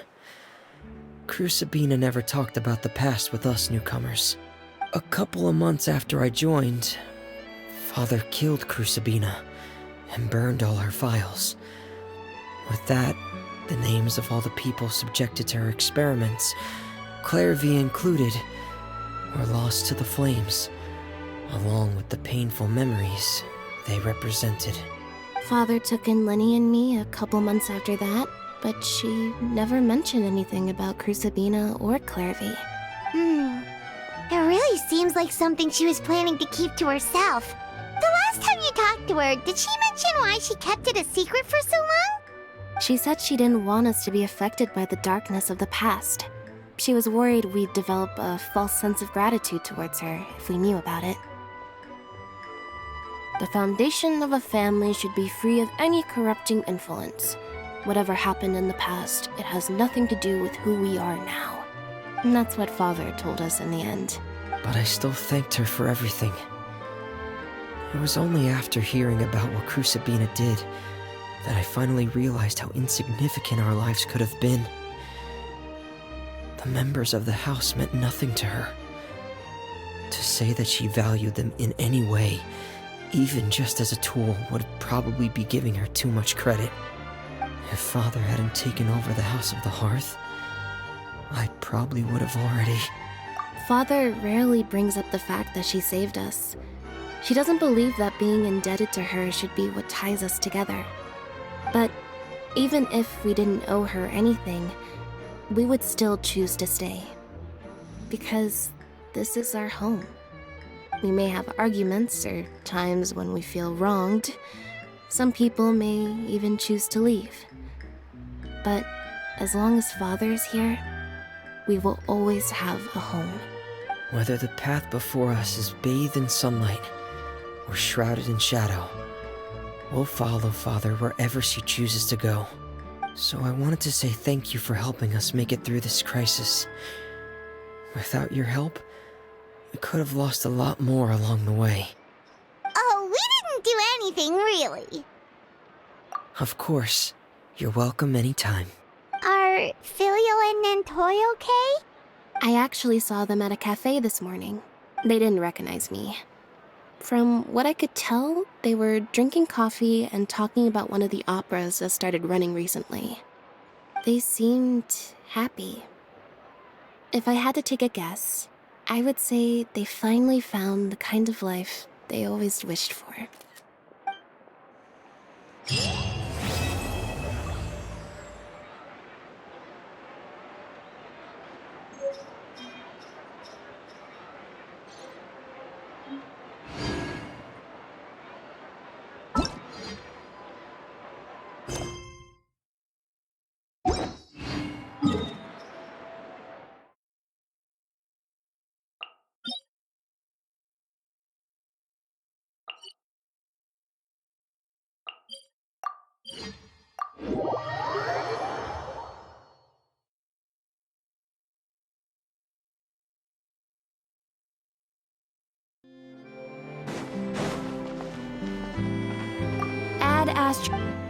Crucibina never talked about the past with us newcomers. A couple of months after I joined, Father killed Crucibina and burned all her files. With that, the names of all the people subjected to her experiments, Clairvy included, were lost to the flames, along with the painful memories they represented. Father took in Lenny and me a couple months after that, but she never mentioned anything about Crucibina or Clairvy. It really seems like something she was planning to keep to herself. The last time you talked to her, did she mention why she kept it a secret for so long? She said she didn't want us to be affected by the darkness of the past. She was worried we'd develop a false sense of gratitude towards her if we knew about it. The foundation of a family should be free of any corrupting influence. Whatever happened in the past, it has nothing to do with who we are now. And that's what Father told us in the end. But I still thanked her for everything. It was only after hearing about what Crucibina did that I finally realized how insignificant our lives could have been. The members of the house meant nothing to her. To say that she valued them in any way, even just as a tool, would probably be giving her too much credit. If Father hadn't taken over the House of the Hearth, I probably would have already... Father rarely brings up the fact that she saved us. She doesn't believe that being indebted to her should be what ties us together. But even if we didn't owe her anything, we would still choose to stay. Because this is our home. We may have arguments or times when we feel wronged. Some people may even choose to leave. But as long as Father is here, we will always have a home. Whether the path before us is bathed in sunlight or shrouded in shadow, we'll follow Father wherever she chooses to go. So I wanted to say thank you for helping us make it through this crisis. Without your help, we could have lost a lot more along the way. Oh, we didn't do anything, really. Of course. You're welcome anytime. Are Filial and Nantoy okay? I actually saw them at a cafe this morning. They didn't recognize me. From what I could tell, they were drinking coffee and talking about one of the operas that started running recently. They seemed happy. If I had to take a guess, I would say they finally found the kind of life they always wished for. Ad Astra.